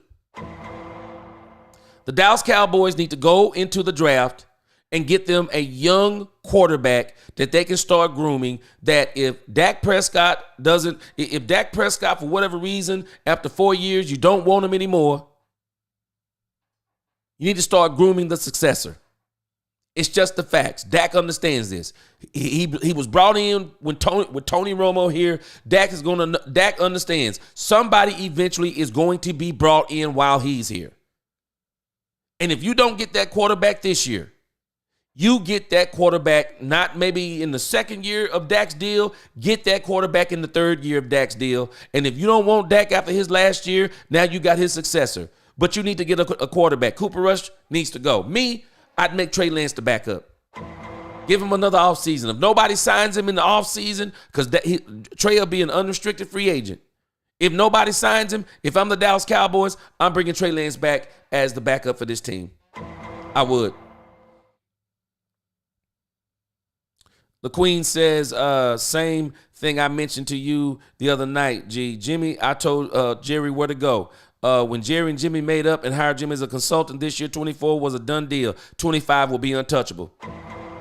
The Dallas Cowboys need to go into the draft and get them a young quarterback that they can start grooming, that if Dak Prescott, for whatever reason, after 4 years, you don't want him anymore, you need to start grooming the successor. It's just the facts. Dak understands this. He was brought in with Tony Romo here. Dak understands somebody eventually is going to be brought in while he's here. And if you don't get that quarterback this year, you get that quarterback not maybe in the second year of Dak's deal, get that quarterback in the third year of Dak's deal. And if you don't want Dak after his last year, now you got his successor. But you need to get a quarterback. Cooper Rush needs to go. Me, I'd make Trey Lance the backup. Give him another offseason. If nobody signs him in the offseason, because Trey will be an unrestricted free agent. If nobody signs him, if I'm the Dallas Cowboys, I'm bringing Trey Lance back as the backup for this team. I would. The Queen says, same thing I mentioned to you the other night, G. Jimmy, I told Jerry where to go. When Jerry and Jimmy made up and hired Jimmy as a consultant this year, 24 was a done deal. 25 will be untouchable.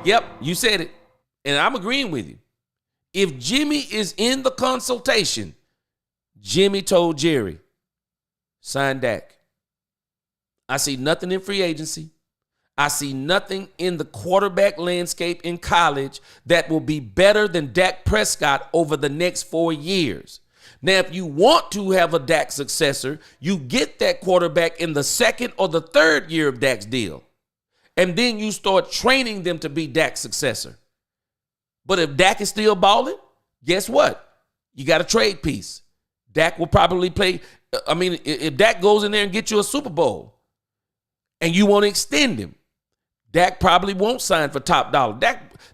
Yep, you said it. And I'm agreeing with you. If Jimmy is in the consultation, Jimmy told Jerry, sign Dak. I see nothing in free agency. I see nothing in the quarterback landscape in college that will be better than Dak Prescott over the next 4 years. Now, if you want to have a Dak successor, you get that quarterback in the second or the third year of Dak's deal. And then you start training them to be Dak's successor. But if Dak is still balling, guess what? You got a trade piece. Dak will probably play. I mean, if Dak goes in there and gets you a Super Bowl and you want to extend him, Dak probably won't sign for top dollar.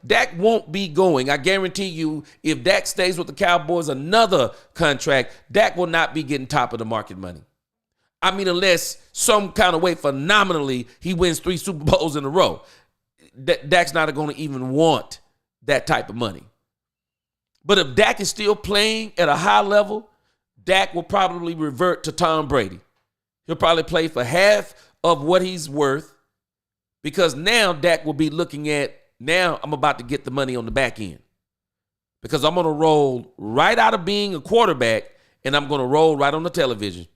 Dak won't be going. I guarantee you, if Dak stays with the Cowboys another contract, Dak will not be getting top of the market money. I mean, unless some kind of way phenomenally he wins 3 Super Bowls in a row. Dak's not going to even want that type of money. But if Dak is still playing at a high level, Dak will probably revert to Tom Brady. He'll probably play for half of what he's worth. Because now Dak will be looking at, now I'm about to get the money on the back end. Because I'm going to roll right out of being a quarterback and I'm going to roll right on the television.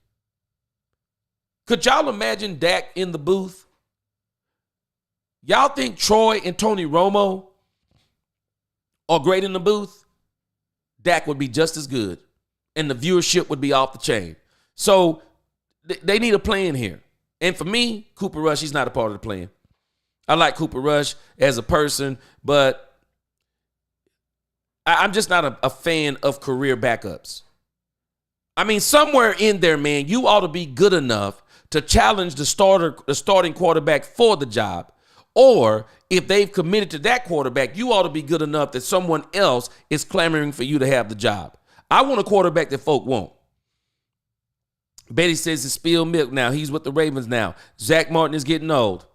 Could y'all imagine Dak in the booth? Y'all think Troy and Tony Romo are great in the booth? Dak would be just as good. And the viewership would be off the chain. So they need a plan here. And for me, Cooper Rush, he's not a part of the plan. I like Cooper Rush as a person, but I'm just not a fan of career backups. I mean, somewhere in there, man, you ought to be good enough to challenge the starting quarterback for the job. Or if they've committed to that quarterback, you ought to be good enough that someone else is clamoring for you to have the job. I want a quarterback that folk won't. Betty says it's spilled milk now. He's with the Ravens now. Zach Martin is getting old.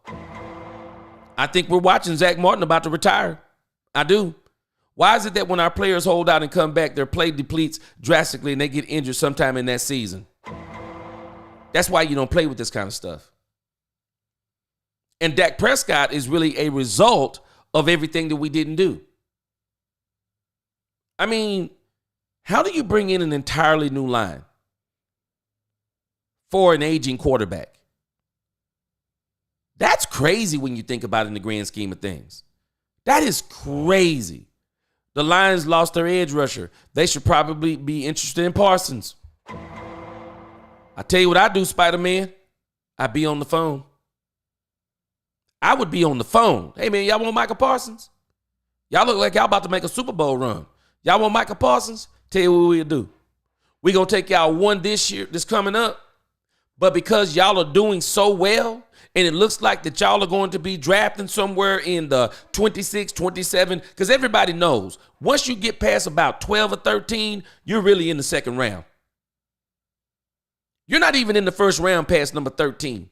I think we're watching Zach Martin about to retire. I do. Why is it that when our players hold out and come back, their play depletes drastically and they get injured sometime in that season? That's why you don't play with this kind of stuff. And Dak Prescott is really a result of everything that we didn't do. I mean, how do you bring in an entirely new line for an aging quarterback? That's crazy when you think about it in the grand scheme of things. That is crazy. The Lions lost their edge rusher. They should probably be interested in Parsons. I tell you what I do, Spider-Man. I'd be on the phone. I would be on the phone. Hey, man, y'all want Micah Parsons? Y'all look like y'all about to make a Super Bowl run. Y'all want Micah Parsons? Tell you what we'll do. We're going to take y'all one this year, this coming up. But because y'all are doing so well, and it looks like that y'all are going to be drafting somewhere in the 26, 27, because everybody knows once you get past about 12 or 13, you're really in the second round. You're not even in the first round past number 13.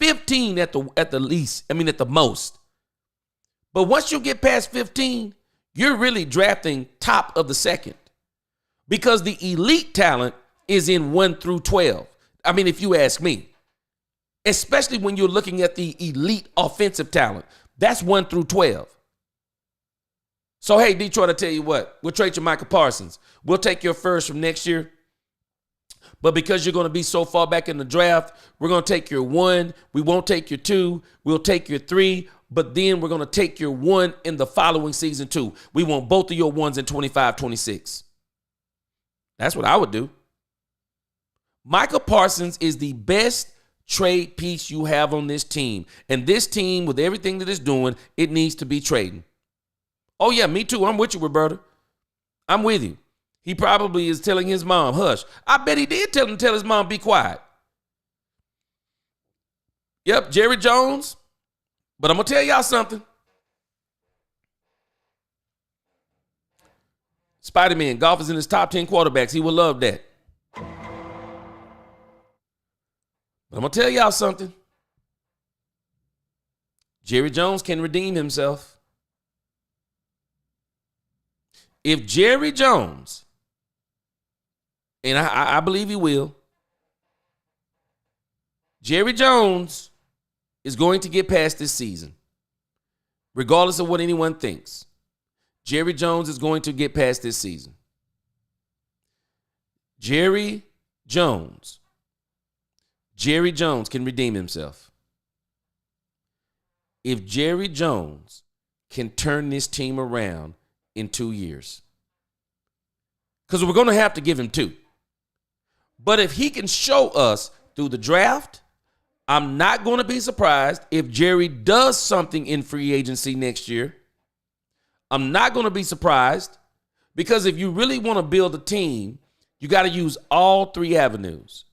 15 at the least, at the most. But once you get past 15, you're really drafting top of the second, because the elite talent is in 1 through 12. If you ask me, especially when you're looking at the elite offensive talent, that's 1 through 12. So, hey, Detroit, I tell you what, we'll trade you Michael Parsons. We'll take your first from next year. But because you're going to be so far back in the draft, we're going to take your 1. We won't take your 2. We'll take your 3. But then we're going to take your 1 in the following season too. We want both of your 1s in 25, 26. That's what I would do. Michael Parsons is the best trade piece you have on this team. And this team, with everything that it's doing, it needs to be trading. Oh, yeah, me too. I'm with you, Roberta. I'm with you. He probably is telling his mom, hush. I bet he did tell his mom, be quiet. Yep, Jerry Jones. But I'm going to tell y'all something. Spider-Man, golf is in his top 10 quarterbacks. He will love that. But I'm going to tell y'all something. Jerry Jones can redeem himself. If Jerry Jones, and I believe he will, Jerry Jones is going to get past this season, regardless of what anyone thinks. Jerry Jones is going to get past this season. Jerry Jones can redeem himself. If Jerry Jones can turn this team around in 2 years, because we're going to have to give him 2. But if he can show us through the draft, I'm not going to be surprised if Jerry does something in free agency next year. I'm not going to be surprised, because if you really want to build a team, you got to use all 3 avenues.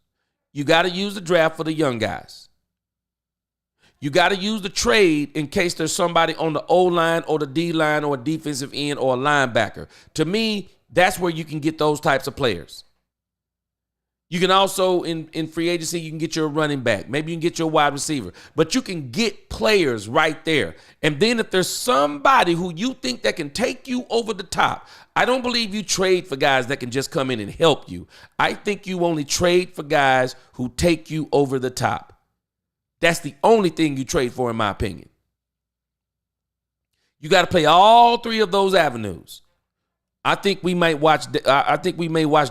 You got to use the draft for the young guys. You got to use the trade in case there's somebody on the O-line or the D-line or a defensive end or a linebacker. To me, that's where you can get those types of players. You can also, in free agency, you can get your running back. Maybe you can get your wide receiver. But you can get players right there. And then if there's somebody who you think that can take you over the top, I don't believe you trade for guys that can just come in and help you. I think you only trade for guys who take you over the top. That's the only thing you trade for, in my opinion. You got to play all 3 of those avenues. I think we may watch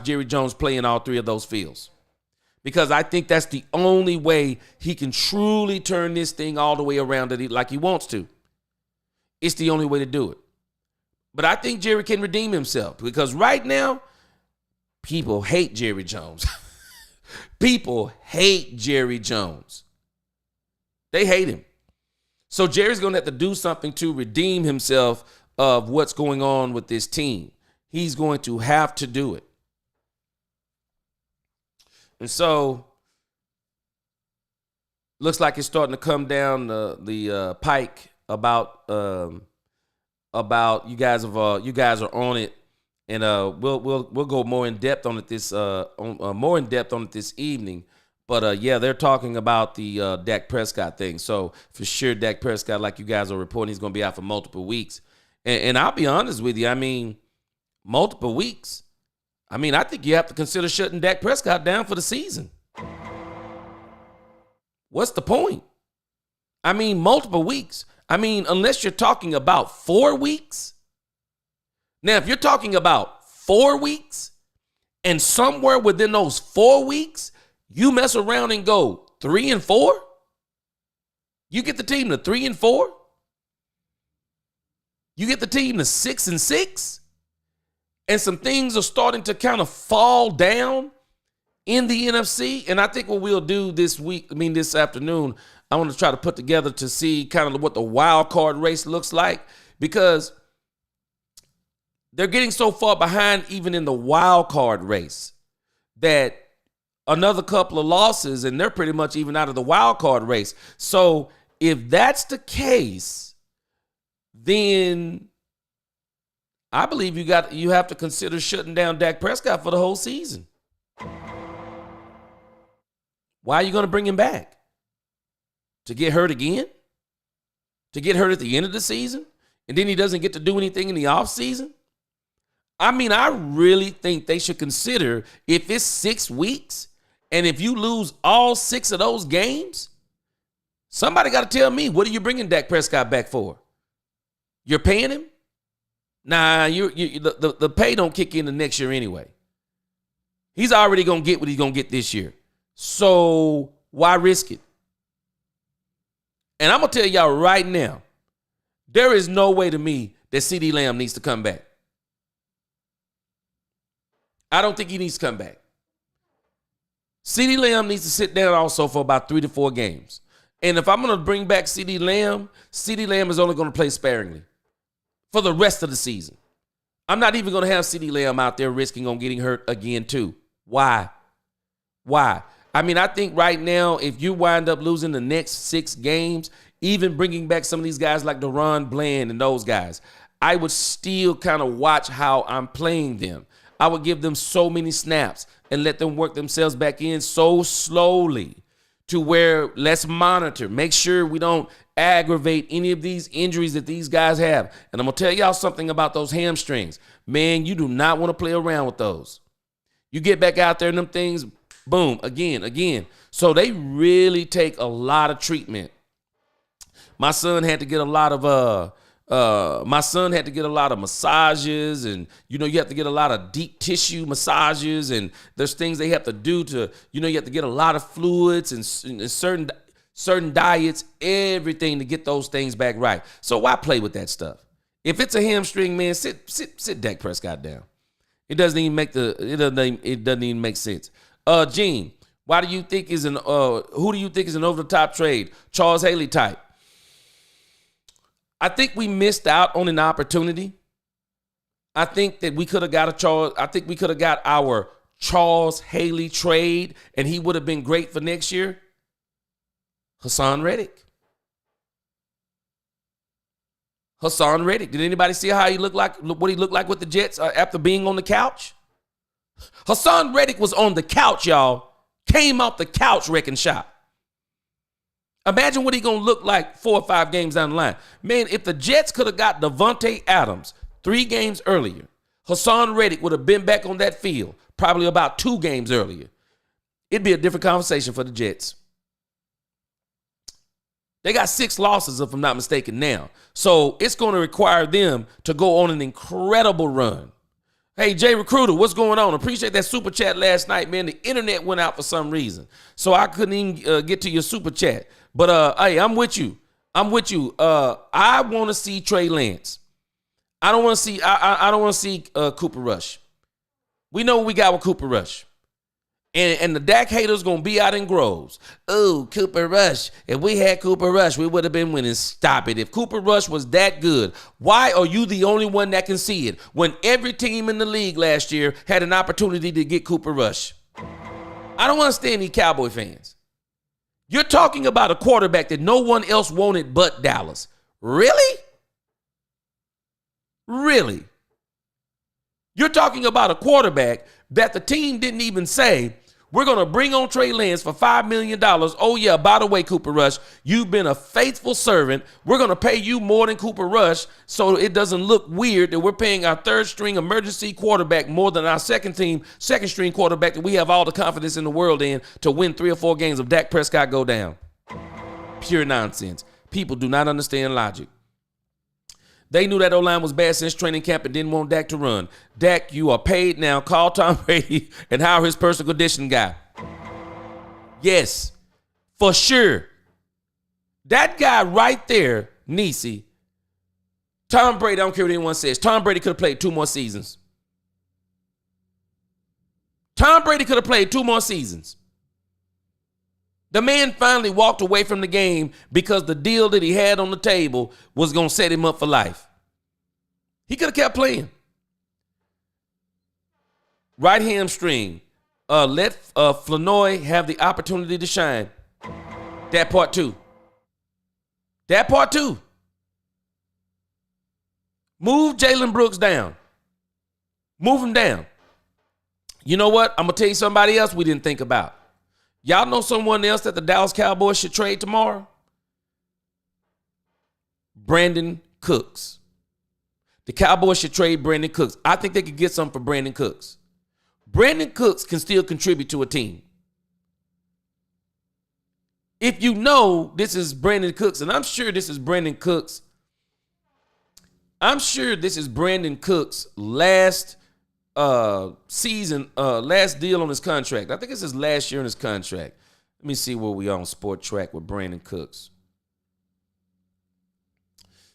Jerry Jones play in all 3 of those fields, because I think that's the only way he can truly turn this thing all the way around like he wants to. It's the only way to do it. But I think Jerry can redeem himself, because right now, people hate Jerry Jones. People hate Jerry Jones. They hate him. So Jerry's going to have to do something to redeem himself of what's going on with this team. He's going to have to do it. And so, looks like it's starting to come down the pike about you guys are on it, and we'll go more in depth on it this evening. But yeah, they're talking about the Dak Prescott thing. So for sure, Dak Prescott, like you guys are reporting, he's going to be out for multiple weeks. And I'll be honest with you, multiple weeks. I think you have to consider shutting Dak Prescott down for the season. What's the point? Multiple weeks. Unless you're talking about 4 weeks. Now, if you're talking about 4 weeks, and somewhere within those 4 weeks, you mess around and go 3-4, you get the team to 3-4, you get the team to 6-6, and some things are starting to kind of fall down in the NFC. And I think what we'll do this afternoon, I want to try to put together to see kind of what the wild card race looks like, because they're getting so far behind even in the wild card race that another couple of losses, and they're pretty much even out of the wild card race. So if that's the case, then I believe you have to consider shutting down Dak Prescott for the whole season. Why are you going to bring him back? To get hurt again? To get hurt at the end of the season? And then he doesn't get to do anything in the offseason? I mean, I really think they should consider, if it's 6 weeks and if you lose all 6 of those games, somebody got to tell me, what are you bringing Dak Prescott back for? You're paying him? Nah, the pay don't kick in the next year anyway. He's already going to get what he's going to get this year. So why risk it? And I'm going to tell y'all right now, there is no way to me that CeeDee Lamb needs to come back. I don't think he needs to come back. CeeDee Lamb needs to sit down also for about 3 to 4 games. And if I'm going to bring back CeeDee Lamb is only going to play sparingly for the rest of the season. I'm not even going to have CeeDee Lamb out there risking on getting hurt again too. Why? I mean, I think right now, if you wind up losing the next 6 games, even bringing back some of these guys like Deron Bland and those guys, I would still kind of watch how I'm playing them. I would give them so many snaps and let them work themselves back in so slowly to where let's monitor, make sure we don't aggravate any of these injuries that these guys have. And I'm going to tell y'all something about those hamstrings. Man, you do not want to play around with those. You get back out there and them things, boom, again. So they really take a lot of treatment. My son had to get a lot of massages, and you have to get a lot of deep tissue massages, and there's things they have to do to, you have to get a lot of fluids and certain diets, everything to get those things back right. So why play with that stuff? If it's a hamstring, man, sit Dak Prescott down. It doesn't even make sense. Gene, who do you think is an over the top trade? Charles Haley type. I think we missed out on an opportunity. I think that we could have got our Charles Haley trade, and he would have been great for next year. Hassan Reddick. Did anybody see how he looked like, what he looked like with the Jets after being on the couch? Hassan Reddick was on the couch, y'all. Came off the couch wrecking shop. Imagine what he going to look like 4 or 5 games down the line. Man, if the Jets could have got Devontae Adams 3 games earlier, Hassan Reddick would have been back on that field probably about 2 games earlier. It'd be a different conversation for the Jets. They got 6 losses, if I'm not mistaken, now. So it's going to require them to go on an incredible run. Hey, Jay Recruiter, what's going on? Appreciate that super chat last night, man. The internet went out for some reason, so I couldn't even get to your super chat. But, hey, I'm with you. I want to see Trey Lance. I don't want to see Cooper Rush. We know what we got with Cooper Rush. And the Dak haters going to be out in groves. Oh, Cooper Rush. If we had Cooper Rush, we would have been winning. Stop it. If Cooper Rush was that good, why are you the only one that can see it when every team in the league last year had an opportunity to get Cooper Rush? I don't understand these Cowboy fans. You're talking about a quarterback that no one else wanted but Dallas. Really? Really? You're talking about a quarterback that the team didn't even say, we're going to bring on Trey Lance for $5 million. Oh, yeah, by the way, Cooper Rush, you've been a faithful servant. We're going to pay you more than Cooper Rush so it doesn't look weird that we're paying our third-string emergency quarterback more than our second-string quarterback that we have all the confidence in the world in to win 3 or 4 games if Dak Prescott go down. Pure nonsense. People do not understand logic. They knew that O-line was bad since training camp and didn't want Dak to run. Dak, you are paid now. Call Tom Brady and hire his personal conditioning guy. Yes, for sure. That guy right there, Nisi, Tom Brady, I don't care what anyone says, Tom Brady could have played 2 more seasons. Tom Brady could have played 2 more seasons. The man finally walked away from the game because the deal that he had on the table was going to set him up for life. He could have kept playing. Right hamstring. Let Flanoy have the opportunity to shine. That part too. That part too. Move Jalen Brooks down. Move him down. You know what? I'm going to tell you somebody else we didn't think about. Y'all know someone else that the Dallas Cowboys should trade tomorrow? Brandon Cooks. The Cowboys should trade Brandon Cooks. I think they could get something for Brandon Cooks. Brandon Cooks can still contribute to a team. If you know this is Brandon Cooks, and I'm sure this is Brandon Cooks. I'm sure this is Brandon Cooks' last season, last deal on his contract. I think it's his last year on his contract. Let me see where we are on Sport Track with Brandon Cooks.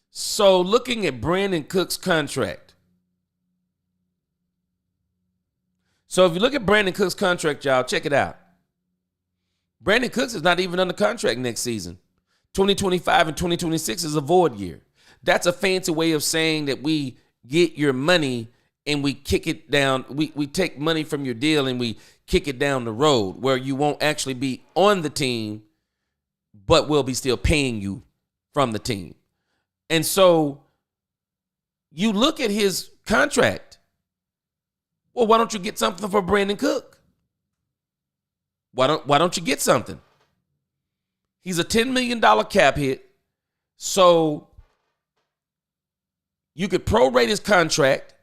So looking at Brandon Cooks' contract. So if you look at Brandon Cooks' contract, y'all, check it out. Brandon Cooks is not even under contract next season. 2025 and 2026 is a void year. That's a fancy way of saying that we get your money and we kick it down. We take money from your deal and we kick it down the road where you won't actually be on the team, but we'll be still paying you from the team. And so you look at his contract. Well, why don't you get something for Brandon Cook? Why don't you get something? He's a $10 million cap hit. So you could prorate his contract.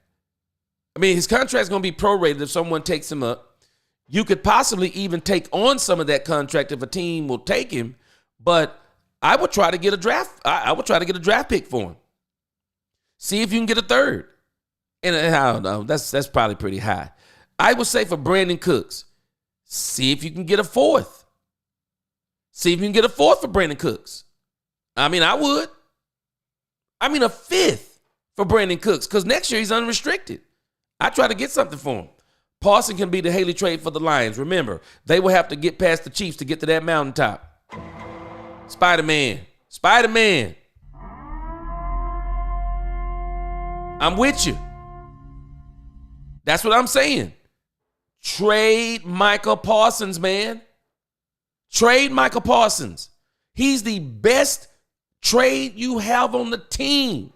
I mean, his contract's going to be prorated if someone takes him up. You could possibly even take on some of that contract if a team will take him. But I would try to get a draft. I would try to get a draft pick for him. See if you can get a third. And I don't know. That's probably pretty high. I would say for Brandon Cooks, see if you can get a fourth. See if you can get a fourth for Brandon Cooks. I mean, I would. I mean, a fifth for Brandon Cooks because next year he's unrestricted. I try to get something for him. Parson can be the Haley trade for the Lions. Remember, they will have to get past the Chiefs to get to that mountaintop. Spider-Man. Spider-Man. I'm with you. That's what I'm saying. Trade Michael Parsons, man. Trade Michael Parsons. He's the best trade you have on the team.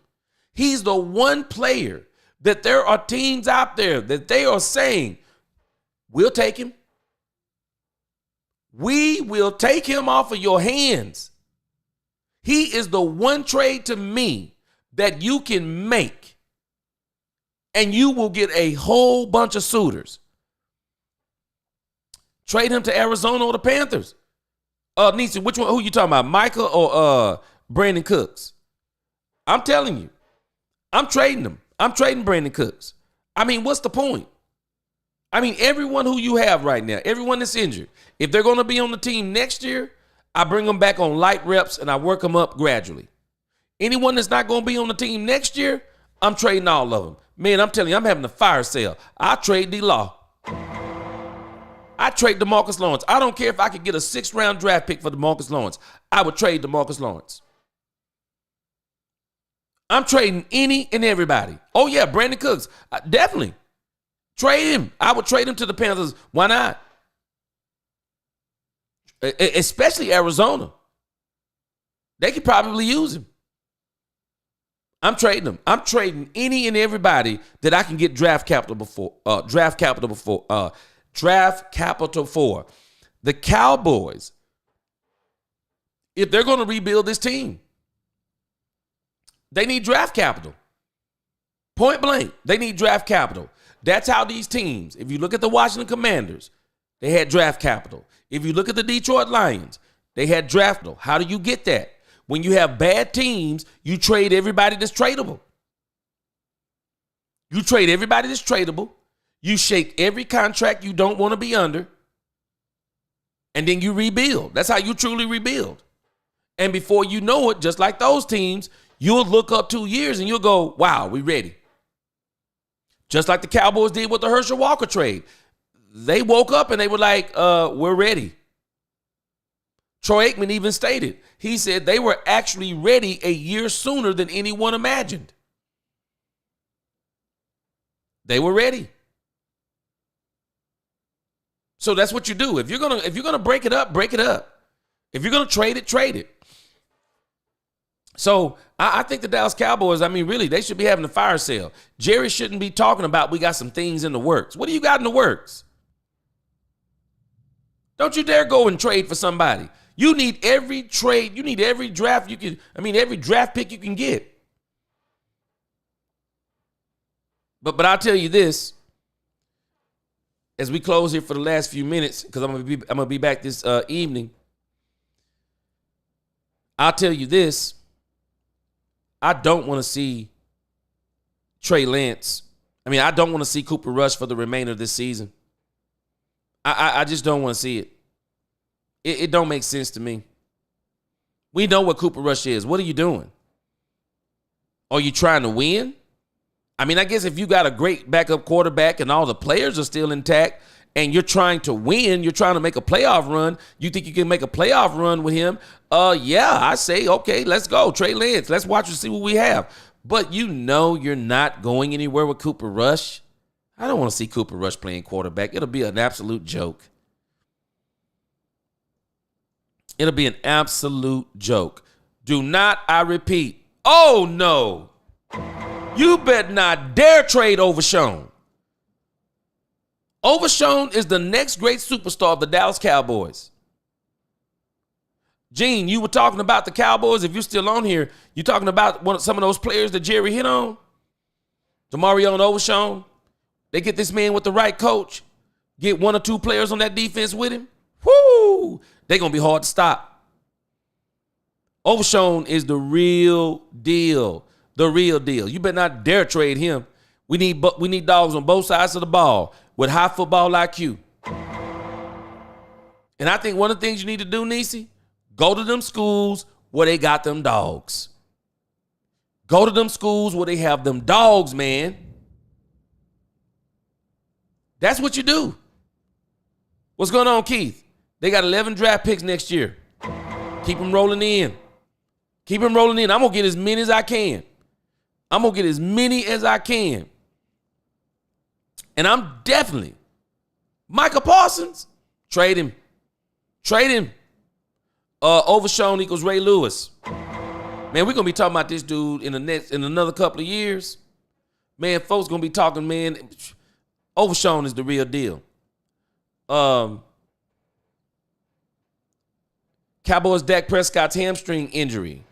He's the one player that there are teams out there that they are saying, we'll take him. We will take him off of your hands. He is the one trade to me that you can make and you will get a whole bunch of suitors. Trade him to Arizona or the Panthers. Nisa, which one? Who you talking about, Michael or Brandon Cooks? I'm telling you, I'm trading them. I'm trading Brandon Cooks. I mean, what's the point? I mean, everyone who you have right now, everyone that's injured, if they're going to be on the team next year, I bring them back on light reps and I work them up gradually. Anyone that's not going to be on the team next year, I'm trading all of them. Man, I'm telling you, I'm having a fire sale. I trade D-Law. I trade DeMarcus Lawrence. I don't care if I could get a 6th-round draft pick for DeMarcus Lawrence. I would trade DeMarcus Lawrence. I'm trading any and everybody. Oh, yeah, Brandon Cooks. Definitely. Trade him. I would trade him to the Panthers. Why not? Especially Arizona. They could probably use him. I'm trading them. I'm trading any and everybody that I can get draft capital for. The Cowboys, if they're going to rebuild this team, they need draft capital. Point blank, they need draft capital. That's how these teams, if you look at the Washington Commanders, they had draft capital. If you look at the Detroit Lions, they had draft capital. How do you get that? When you have bad teams, you trade everybody that's tradable. You trade everybody that's tradable. You shake every contract you don't want to be under. And then you rebuild. That's how you truly rebuild. And before you know it, just like those teams, you'll look up 2 years and you'll go, wow, we ready. Just like the Cowboys did with the Herschel Walker trade. They woke up and they were like, we're ready. Troy Aikman even stated, he said they were actually ready a year sooner than anyone imagined. They were ready. So that's what you do. If you're gonna break it up, break it up. If you're gonna trade it, trade it. So I think the Dallas Cowboys, I mean, really, they should be having a fire sale. Jerry shouldn't be talking about we got some things in the works. What do you got in the works? Don't you dare go and trade for somebody. You need every trade. You need every draft you can. I mean, every draft pick you can get. But I'll tell you this, as we close here for the last few minutes, because I'm gonna be back this evening. I'll tell you this. I don't want to see Trey Lance. I mean, I don't want to see Cooper Rush for the remainder of this season. I just don't want to see it. It don't make sense to me. We know what Cooper Rush is. What are you doing? Are you trying to win? I mean, I guess if you got a great backup quarterback and all the players are still intact and you're trying to win, you're trying to make a playoff run, you think you can make a playoff run with him? Yeah, I say, okay, let's go. Trey Lance, let's watch and see what we have. But you know you're not going anywhere with Cooper Rush. I don't want to see Cooper Rush playing quarterback. It'll be an absolute joke. It'll be an absolute joke. Do not, I repeat, oh no. You better not dare trade Overshown. Overshown is the next great superstar of the Dallas Cowboys. Gene, you were talking about the Cowboys. If you're still on here, you're talking about some of those players that Jerry hit on. DeMario and Overshown. They get this man with the right coach. Get one or two players on that defense with him. Whoo! They're going to be hard to stop. Overshown is the real deal. The real deal. You better not dare trade him. We need dogs on both sides of the ball with high football IQ. And I think one of the things you need to do, Niecy, go to them schools where they got them dogs. Go to them schools where they have them dogs, man. That's what you do. What's going on, Keith? They got 11 draft picks next year. Keep them rolling in. Keep them rolling in. I'm going to get as many as I can. I'm going to get as many as I can. And I'm definitely, Micah Parsons, trade him. Trade him. Overshown equals Ray Lewis. Man, we're going to be talking about this dude in another couple of years. Man, folks going to be talking, man, Overshown is the real deal. Cowboys Dak Prescott's hamstring injury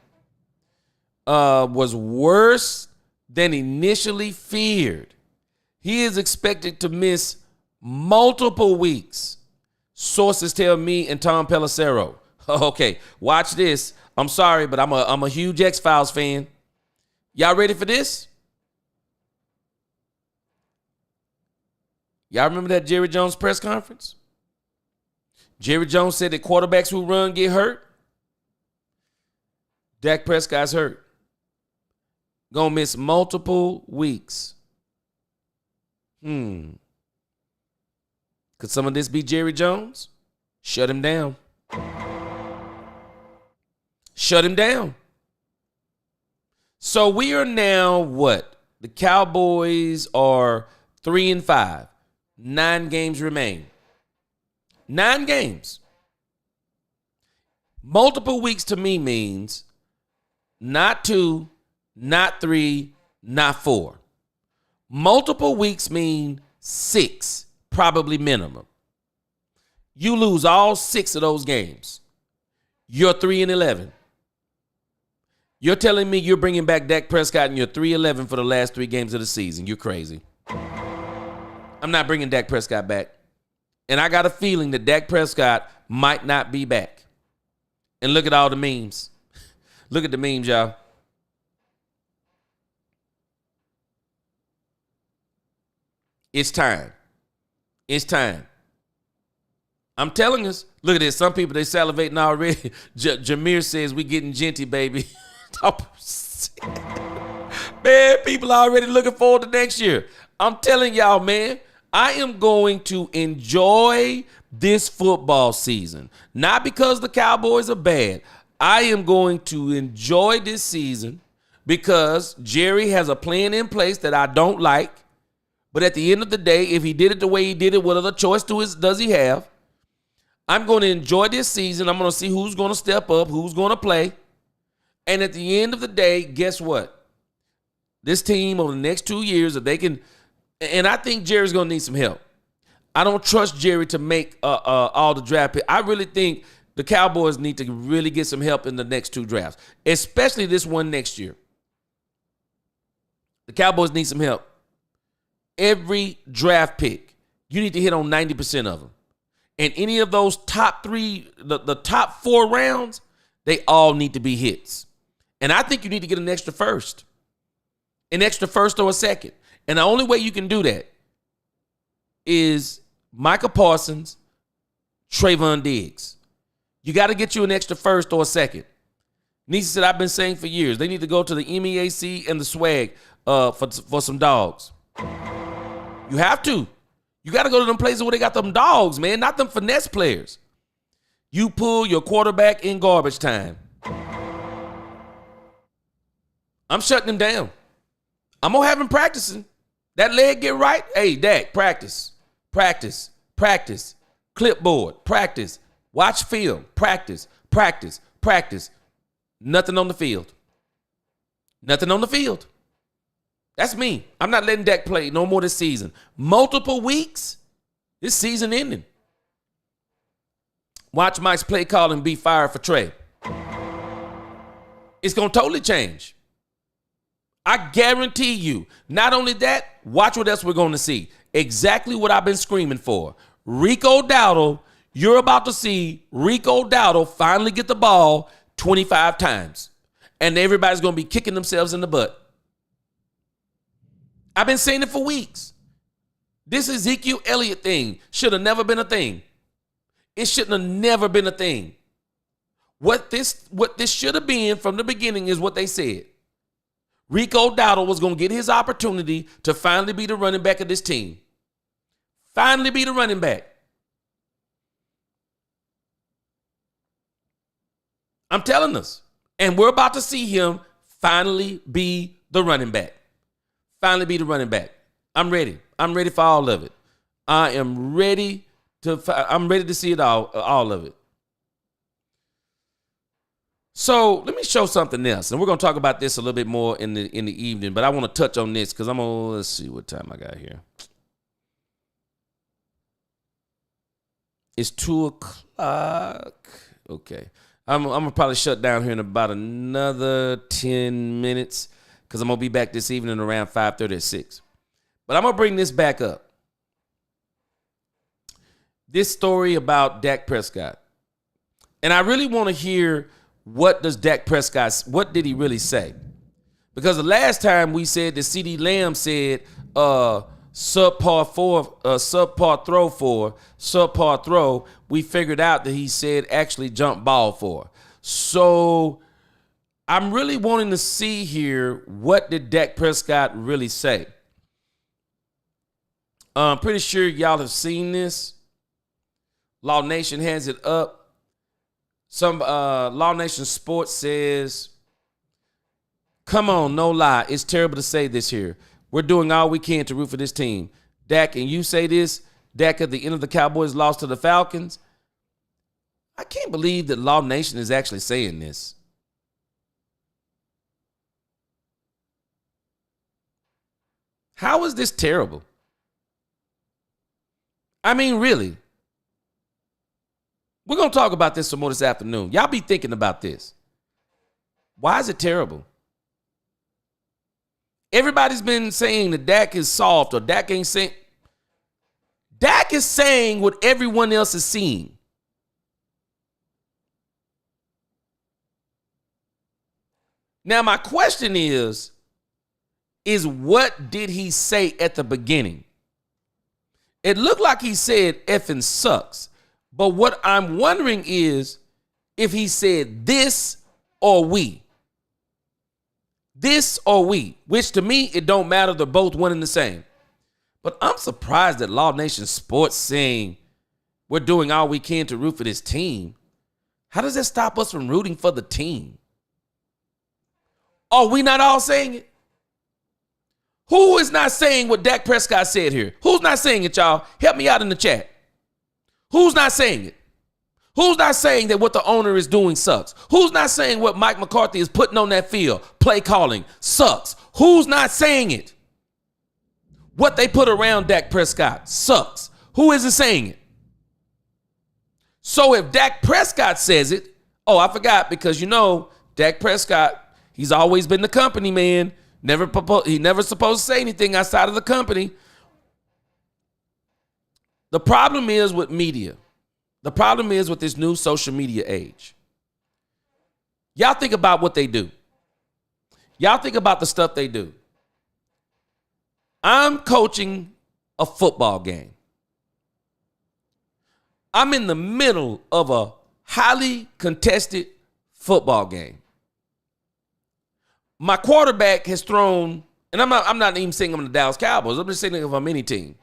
was worse than initially feared. He is expected to miss multiple weeks. Sources tell me and Tom Pelissero. Okay, watch this. I'm sorry, but I'm a huge X-Files fan. Y'all ready for this? Y'all remember that Jerry Jones press conference? Jerry Jones said that quarterbacks who run get hurt. Dak Prescott's hurt. Gonna miss multiple weeks. Could some of this be Jerry Jones? Shut him down. Shut him down. So we are now what? The Cowboys are 3-5. 9 games remain. 9 games. Multiple weeks to me means not 2, not 3, not 4. Multiple weeks mean 6, probably minimum. You lose all 6 of those games. You're 3-11. You're telling me you're bringing back Dak Prescott and you're 3-11 for the last 3 games of the season. You're crazy. I'm not bringing Dak Prescott back. And I got a feeling that Dak Prescott might not be back. And look at all the memes. Look at the memes, y'all. It's time. It's time. I'm telling us. Look at this. Some people, they salivating already. Jameer says we getting genty, baby. Man, people are already looking forward to next year. I'm telling y'all, man, I am going to enjoy this football season. Not because the Cowboys are bad. I am going to enjoy this season because Jerry has a plan in place that I don't like. But at the end of the day, if he did it the way he did it, what other choice does he have? I'm going to enjoy this season. I'm going to see who's going to step up, who's going to play. And at the end of the day, guess what? This team over the next 2 years, if they can, and I think Jerry's going to need some help. I don't trust Jerry to make all the draft picks. I really think the Cowboys need to really get some help in the next 2 drafts, especially this one next year. The Cowboys need some help. Every draft pick, you need to hit on 90% of them. And any of those top 3, the top 4 rounds, they all need to be hits. And I think you need to get an extra first or a second. And the only way you can do that is Micah Parsons, Trayvon Diggs. You got to get you an extra first or a second. Nisa said, I've been saying for years, they need to go to the MEAC and the swag for some dogs. You have to. You got to go to them places where they got them dogs, man, not them finesse players. You pull your quarterback in garbage time. I'm shutting him down. I'm going to have him practicing. That leg get right. Hey, Dak, practice. Practice. Practice. Clipboard. Practice. Watch film. Practice. Practice. Practice. Nothing on the field. Nothing on the field. That's me. I'm not letting Dak play no more this season. Multiple weeks. This season ending. Watch Mike's play call and be fired for Trey. It's going to totally change. I guarantee you. Not only that, watch what else we're going to see. Exactly what I've been screaming for. Rico Dowdle, you're about to see Rico Dowdle finally get the ball 25 times. And everybody's going to be kicking themselves in the butt. I've been saying it for weeks. This Ezekiel Elliott thing should have never been a thing. It shouldn't have never been a thing. What this should have been from the beginning is what they said. Rico Dowdle was going to get his opportunity to finally be the running back of this team. Finally be the running back. I'm telling us. And we're about to see him finally be the running back. Finally be the running back. I'm ready. I'm ready for all of it. I'm ready to see it all of it. So let me show something else, and we're gonna talk about this a little bit more in the evening. But I want to touch on this because let's see what time I got here. It's 2:00. Okay, I'm gonna probably shut down here in about another 10 minutes because I'm gonna be back this evening around 5:30 or 6. But I'm gonna bring this back up. This story about Dak Prescott, and I really want to hear. What did he really say? Because the last time we said that CD Lamb said subpar throw, we figured out that he said actually jump ball for. So I'm really wanting to see here, what did Dak Prescott really say? I'm pretty sure y'all have seen this. Law Nation has it up. Some Law Nation Sports says, come on, no lie. It's terrible to say this here. We're doing all we can to root for this team. Dak, and you say this, Dak at the end of the Cowboys lost to the Falcons. I can't believe that Law Nation is actually saying this. How is this terrible? I mean, really. We're going to talk about this some more this afternoon. Y'all be thinking about this. Why is it terrible? Everybody's been saying that Dak is soft or Dak ain't saying. Dak is saying what everyone else is seeing. Now, my question is what did he say at the beginning? It looked like he said effing sucks. But what I'm wondering is if he said this or we. This or we, which to me, it don't matter. They're both one and the same. But I'm surprised that Law Nation Sports saying we're doing all we can to root for this team. How does that stop us from rooting for the team? Are we not all saying it? Who is not saying what Dak Prescott said here? Who's not saying it, y'all? Help me out in the chat. Who's not saying it? Who's not saying that what the owner is doing sucks? Who's not saying what Mike McCarthy is putting on that field, play calling, sucks? Who's not saying it? What they put around Dak Prescott sucks. Who isn't saying it? So if Dak Prescott says it, oh, I forgot, because Dak Prescott, he's always been the company man. He never supposed to say anything outside of the company. The problem is with media. The problem is with this new social media age. Y'all think about what they do. Y'all think about the stuff they do. I'm coaching a football game. I'm in the middle of a highly contested football game. My quarterback has thrown, and I'm not even saying I'm the Dallas Cowboys. I'm just saying if I'm any team.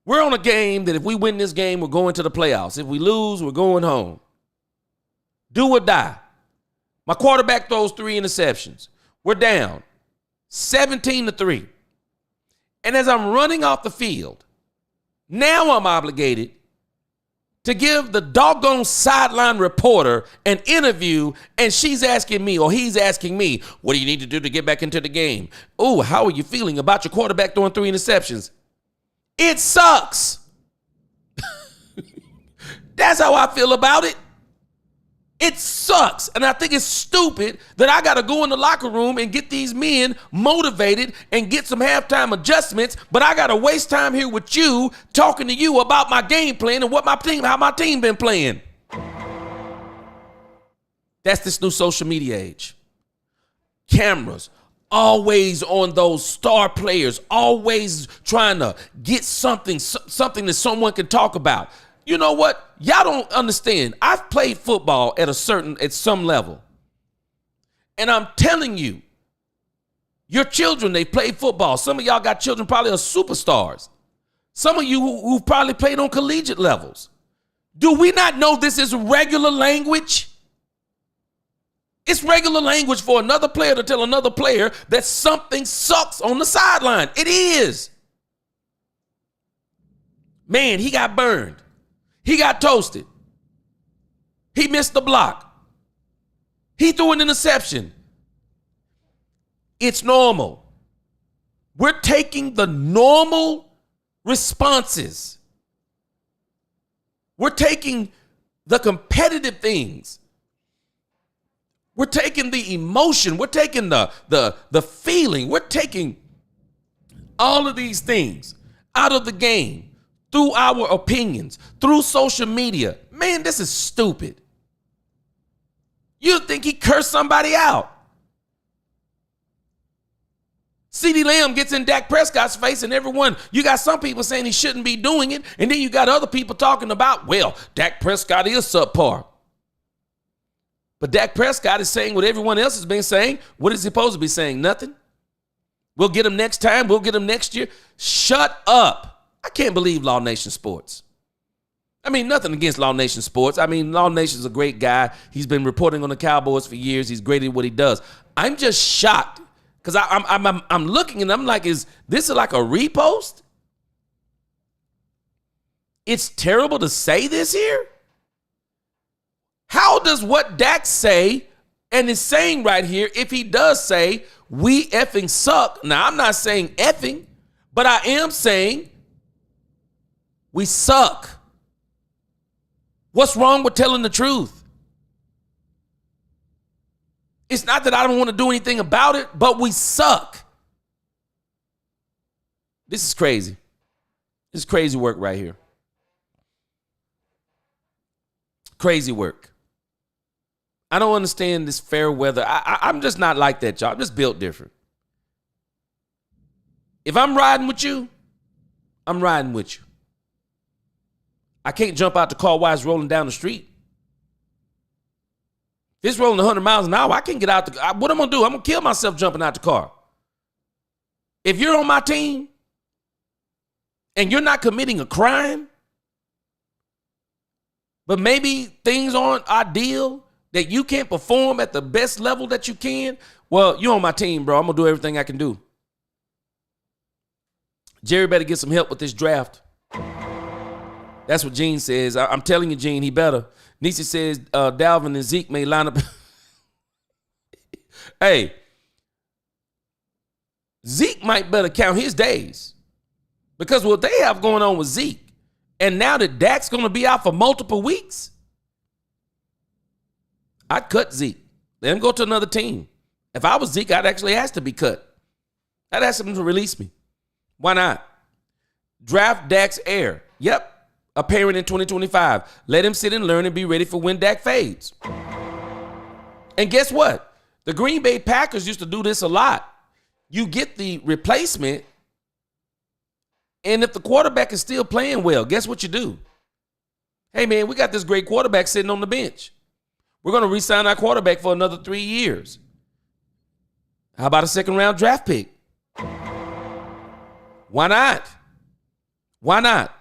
We're on a game that if we win this game, we're going to the playoffs. If we lose, we're going home. Do or die. My quarterback throws 3 interceptions. We're down 17-3. And as I'm running off the field, now I'm obligated to give the doggone sideline reporter an interview, and she's asking me, or he's asking me, what do you need to do to get back into the game? Oh, how are you feeling about your quarterback throwing 3 interceptions? It sucks. That's how I feel about it. It sucks. And I think it's stupid that I got to go in the locker room and get these men motivated and get some halftime adjustments, but I got to waste time here with you talking to you about my game plan and how my team been playing. That's this new social media age. Cameras always on those star players, always trying to get something that someone can talk about. You know what? Y'all don't understand. I've played football at some level. And I'm telling you, your children, they play football. Some of y'all got children probably are superstars. Some of you who've probably played on collegiate levels. Do we not know this is regular language? It's regular language for another player to tell another player that something sucks on the sideline. It is. Man, he got burned. He got toasted. He missed the block. He threw an interception. It's normal. We're taking the normal responses. We're taking the competitive things. We're taking the emotion. We're taking the feeling. We're taking all of these things out of the game through our opinions, through social media. Man, this is stupid. You'd think he cursed somebody out. CeeDee Lamb gets in Dak Prescott's face, and you got some people saying he shouldn't be doing it, and then you got other people talking about, well, Dak Prescott is subpar. But Dak Prescott is saying what everyone else has been saying. What is he supposed to be saying? Nothing? We'll get him next time. We'll get him next year. Shut up. I can't believe Law Nation Sports. I mean, nothing against Law Nation Sports. I mean, Law Nation's a great guy. He's been reporting on the Cowboys for years. He's great at what he does. I'm just shocked because I'm looking and I'm like, is this like a repost? It's terrible to say this here. How does what Dak say and is saying right here, if he does say, we effing suck. Now, I'm not saying effing, but I am saying we suck. What's wrong with telling the truth? It's not that I don't want to do anything about it, but we suck. This is crazy. This is crazy work right here. Crazy work. I don't understand this fair weather. I'm just not like that, y'all. I'm just built different. If I'm riding with you, I'm riding with you. I can't jump out the car while it's rolling down the street. If it's rolling 100 miles an hour, I can't get out the car. What I'm going to do? I'm going to kill myself jumping out the car. If you're on my team and you're not committing a crime, but maybe things aren't ideal, that you can't perform at the best level that you can, well, you're on my team, bro. I'm going to do everything I can do. Jerry better get some help with this draft. That's what Gene says. I'm telling you, Gene, he better. Nisi says Dalvin and Zeke may line up. Hey, Zeke might better count his days because what they have going on with Zeke, and now that Dak's going to be out for multiple weeks, I'd cut Zeke. Let him go to another team. If I was Zeke, I'd actually ask to be cut. I'd ask him to release me. Why not? Draft Dak's heir. Yep. A parent in 2025. Let him sit and learn and be ready for when Dak fades. And guess what? The Green Bay Packers used to do this a lot. You get the replacement, and if the quarterback is still playing well, guess what you do? Hey, man, we got this great quarterback sitting on the bench. We're going to re-sign our quarterback for another 3 years. How about a second-round draft pick? Why not? Why not?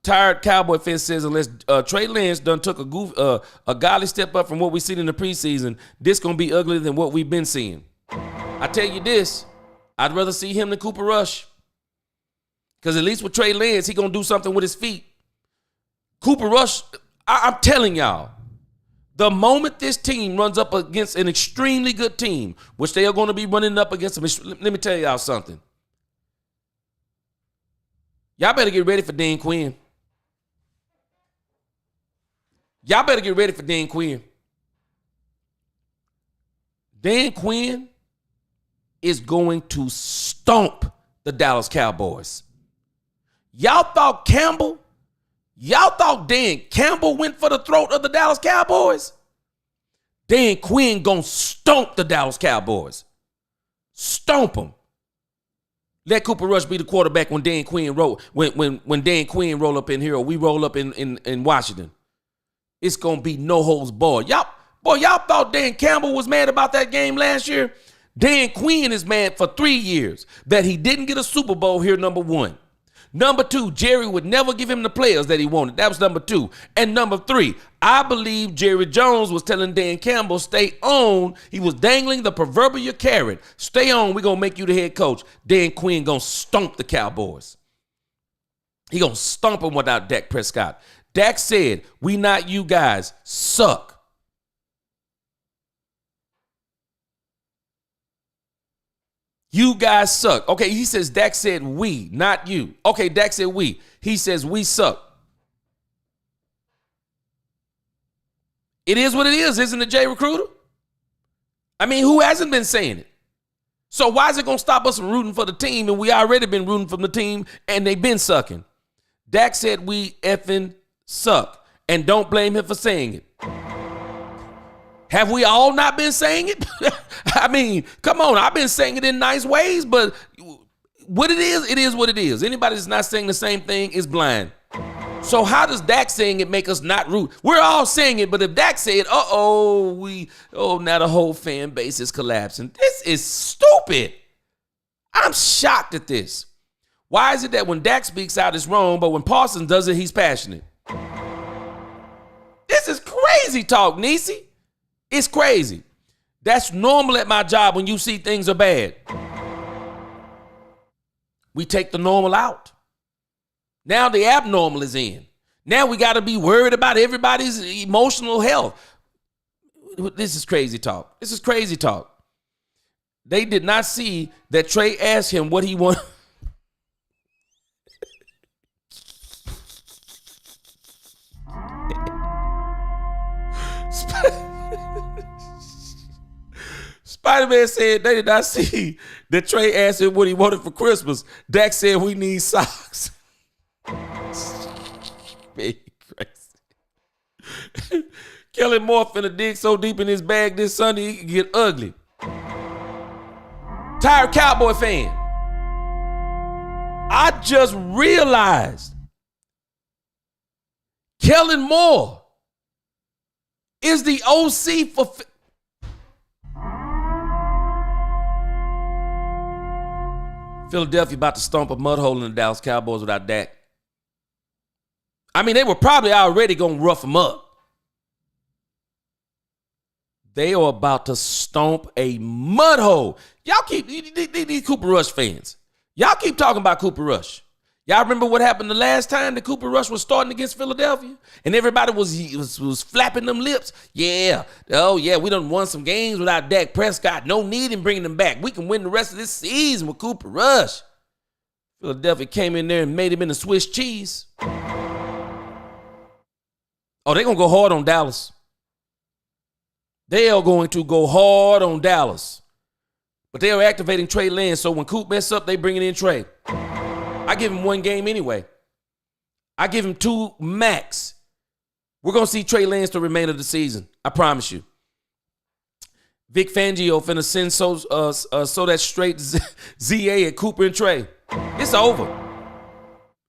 Tired Cowboy fan says, unless Trey Lance done took a godly step up from what we seen in the preseason, this going to be uglier than what we've been seeing. I tell you this, I'd rather see him than Cooper Rush. Because at least with Trey Lance, he going to do something with his feet. Cooper Rush, I'm telling y'all, the moment this team runs up against an extremely good team, which they are going to be running up against them, let me tell y'all something. Y'all better get ready for Dan Quinn. Y'all better get ready for Dan Quinn. Dan Quinn is going to stomp the Dallas Cowboys. Y'all thought Dan Campbell went for the throat of the Dallas Cowboys? Dan Quinn gonna stomp the Dallas Cowboys. Stomp them. Let Cooper Rush be the quarterback when Dan Quinn when Dan Quinn roll up in here or we roll up in Washington. It's gonna be no holds barred. Y'all thought Dan Campbell was mad about that game last year? Dan Quinn is mad for 3 years that he didn't get a Super Bowl here, number one. Number two, Jerry would never give him the players that he wanted. That was number two. And number three, I believe Jerry Jones was telling Dan Campbell, stay on. He was dangling the proverbial carrot. Stay on. We're going to make you the head coach. Dan Quinn going to stomp the Cowboys. He going to stomp them without Dak Prescott. Dak said, we not you guys, suck. You guys suck. Okay, he says Dak said we, not you. Okay, Dak said we. He says we suck. It is what it is, isn't it, Jay Recruiter? I mean, who hasn't been saying it? So why is it going to stop us from rooting for the team and we already been rooting for the team and they've been sucking? Dak said we effing suck. And don't blame him for saying it. Have we all not been saying it? I mean, come on. I've been saying it in nice ways, but what it is what it is. Anybody that's not saying the same thing is blind. So how does Dak saying it make us not root? We're all saying it, but if Dak said, now the whole fan base is collapsing. This is stupid. I'm shocked at this. Why is it that when Dak speaks out, it's wrong, but when Parsons does it, he's passionate? This is crazy talk, Nisi. It's crazy. That's normal at my job when you see things are bad. We take the normal out. Now the abnormal is in. Now we got to be worried about everybody's emotional health. This is crazy talk. This is crazy talk. They did not see that Trey asked him what he wanted. Spider-Man said they did not see that Trey asked him what he wanted for Christmas. Dak said we need socks. Crazy. Kellen Moore finna dig so deep in his bag this Sunday he can get ugly. Tired Cowboy fan. I just realized Kellen Moore is the OC for... Philadelphia about to stomp a mud hole in the Dallas Cowboys without Dak. I mean, they were probably already going to rough him up. They are about to stomp a mud hole. Y'all keep, these Cooper Rush fans, y'all keep talking about Cooper Rush. Y'all remember what happened the last time that Cooper Rush was starting against Philadelphia? And everybody was flapping them lips. Yeah. Oh, yeah, we done won some games without Dak Prescott. No need in bringing them back. We can win the rest of this season with Cooper Rush. Philadelphia came in there and made him into Swiss cheese. Oh, they're going to go hard on Dallas. They are going to go hard on Dallas. But they are activating Trey Lance, so when Coop mess up, they bringing in Trey. I give him one game anyway. I give him 2 max. We're going to see Trey Lance the remainder of the season. I promise you. Vic Fangio finna send so that straight ZA at Cooper and Trey. It's over.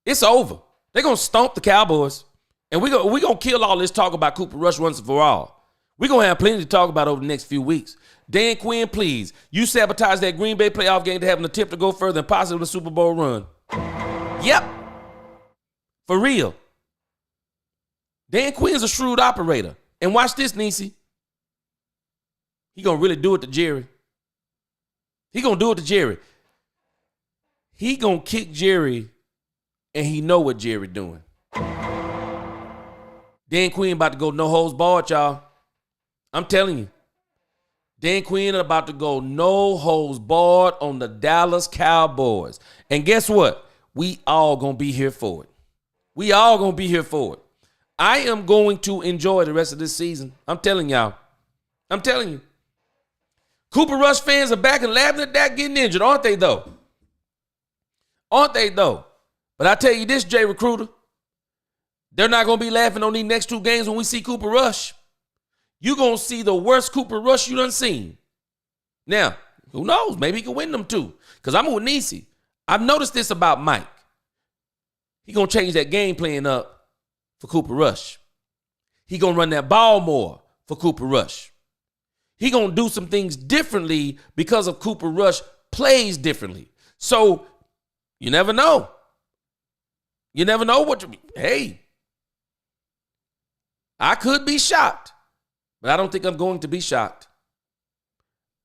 It's over. They're going to stomp the Cowboys. And we're going to kill all this talk about Cooper Rush once and for all. We're going to have plenty to talk about over the next few weeks. Dan Quinn, please. You sabotaged that Green Bay playoff game to have an attempt to go further and possibly a Super Bowl run. Yep. For real. Dan Quinn's a shrewd operator. And watch this, Niecy. He going to really do it to Jerry. He going to do it to Jerry. He going to kick Jerry, and he know what Jerry doing. Dan Quinn about to go no holds barred, y'all. I'm telling you. Dan Quinn about to go no holds barred on the Dallas Cowboys. And guess what? We all going to be here for it. We all going to be here for it. I am going to enjoy the rest of this season. I'm telling y'all. I'm telling you. Cooper Rush fans are back and laughing at Dak getting injured, aren't they, though? Aren't they, though? But I tell you this, Jay Recruiter. They're not going to be laughing on these next 2 games when we see Cooper Rush. You're going to see the worst Cooper Rush you done seen. Now, who knows? Maybe he can win them too. Because I'm with Niecy. I've noticed this about Mike. He going to change that game plan up for Cooper Rush. He going to run that ball more for Cooper Rush. He going to do some things differently because of Cooper Rush plays differently. So, you never know. You never know what you... Hey, I could be shocked. But I don't think I'm going to be shocked.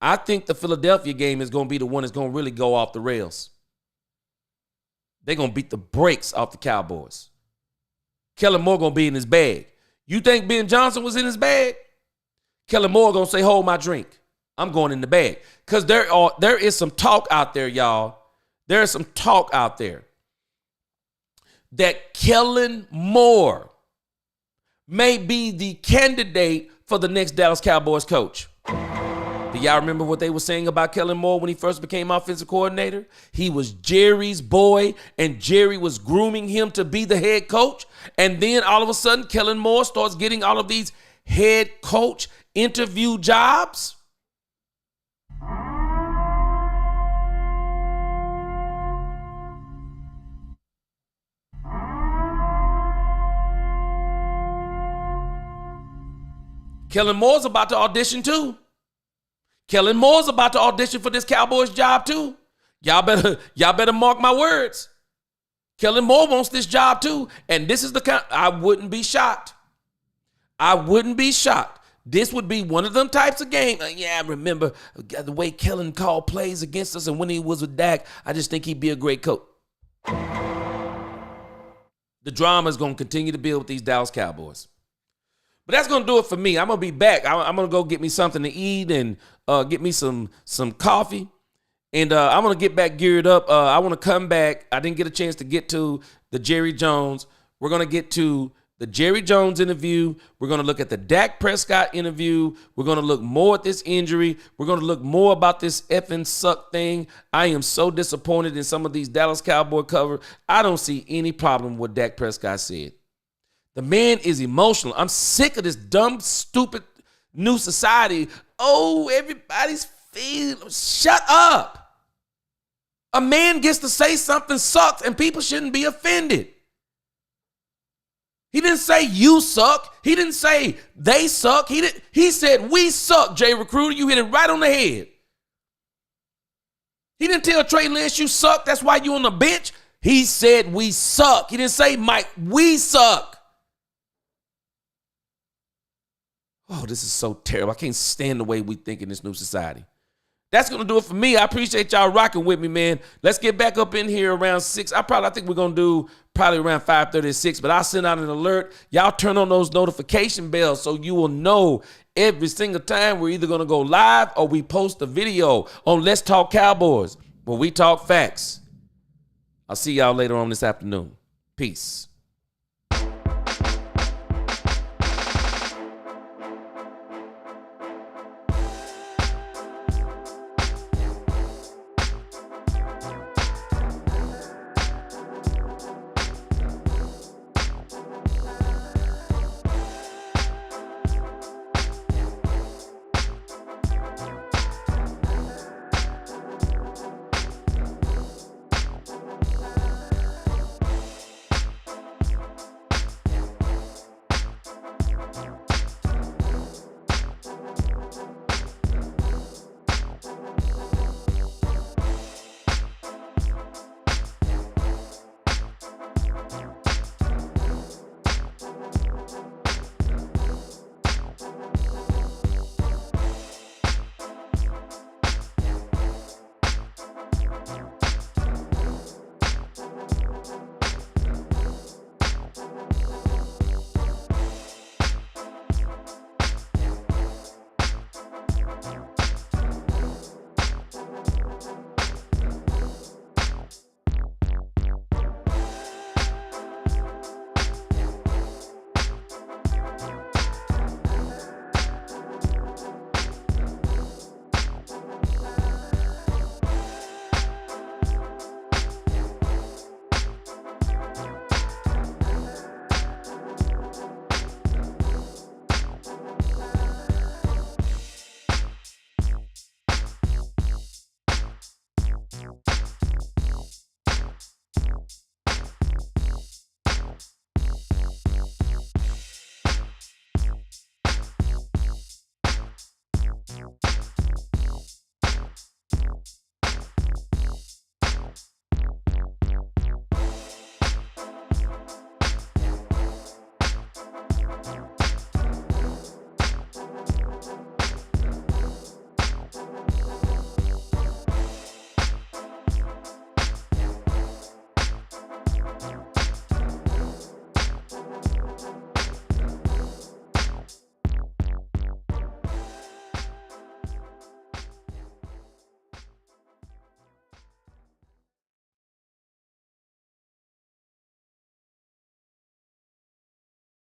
I think the Philadelphia game is going to be the one that's going to really go off the rails. They're going to beat the brakes off the Cowboys. Kellen Moore going to be in his bag. You think Ben Johnson was in his bag? Kellen Moore going to say, hold my drink. I'm going in the bag. Because there is some talk out there, y'all. There is some talk out there that Kellen Moore may be the candidate for the next Dallas Cowboys coach. Do y'all remember what they were saying about Kellen Moore when he first became offensive coordinator? He was Jerry's boy, and Jerry was grooming him to be the head coach. And then all of a sudden, Kellen Moore starts getting all of these head coach interview jobs. Kellen Moore's about to audition too. Kellen Moore's about to audition for this Cowboys job too. Y'all better mark my words. Kellen Moore wants this job too. And this is the kind, I wouldn't be shocked. I wouldn't be shocked. This would be one of them types of games. Yeah, I remember the way Kellen called plays against us, and when he was with Dak, I just think he'd be a great coach. The drama is going to continue to build with these Dallas Cowboys. But that's going to do it for me. I'm going to be back. I'm going to go get me something to eat and get me some coffee. And I'm going to get back geared up. I want to come back. I didn't get a chance to get to the Jerry Jones. We're going to get to the Jerry Jones interview. We're going to look at the Dak Prescott interview. We're going to look more at this injury. We're going to look more about this effing suck thing. I am so disappointed in some of these Dallas Cowboy cover. I don't see any problem with what Dak Prescott said. The man is emotional. I'm sick of this dumb, stupid new society. Oh, everybody's feeling. Shut up. A man gets to say something sucks and people shouldn't be offended. He didn't say you suck. He didn't say they suck. He said we suck, Jay Recruiter. You hit it right on the head. He didn't tell Trey Lance you suck. That's why you on the bench. He said we suck. He didn't say Mike, we suck. Oh, this is so terrible. I can't stand the way we think in this new society. That's going to do it for me. I appreciate y'all rocking with me, man. Let's get back up in here around 6. I think we're going to do probably around 5:30 or 6, but I'll send out an alert. Y'all turn on those notification bells so you will know every single time we're either going to go live or we post a video on Let's Talk Cowboys, where we talk facts. I'll see y'all later on this afternoon. Peace.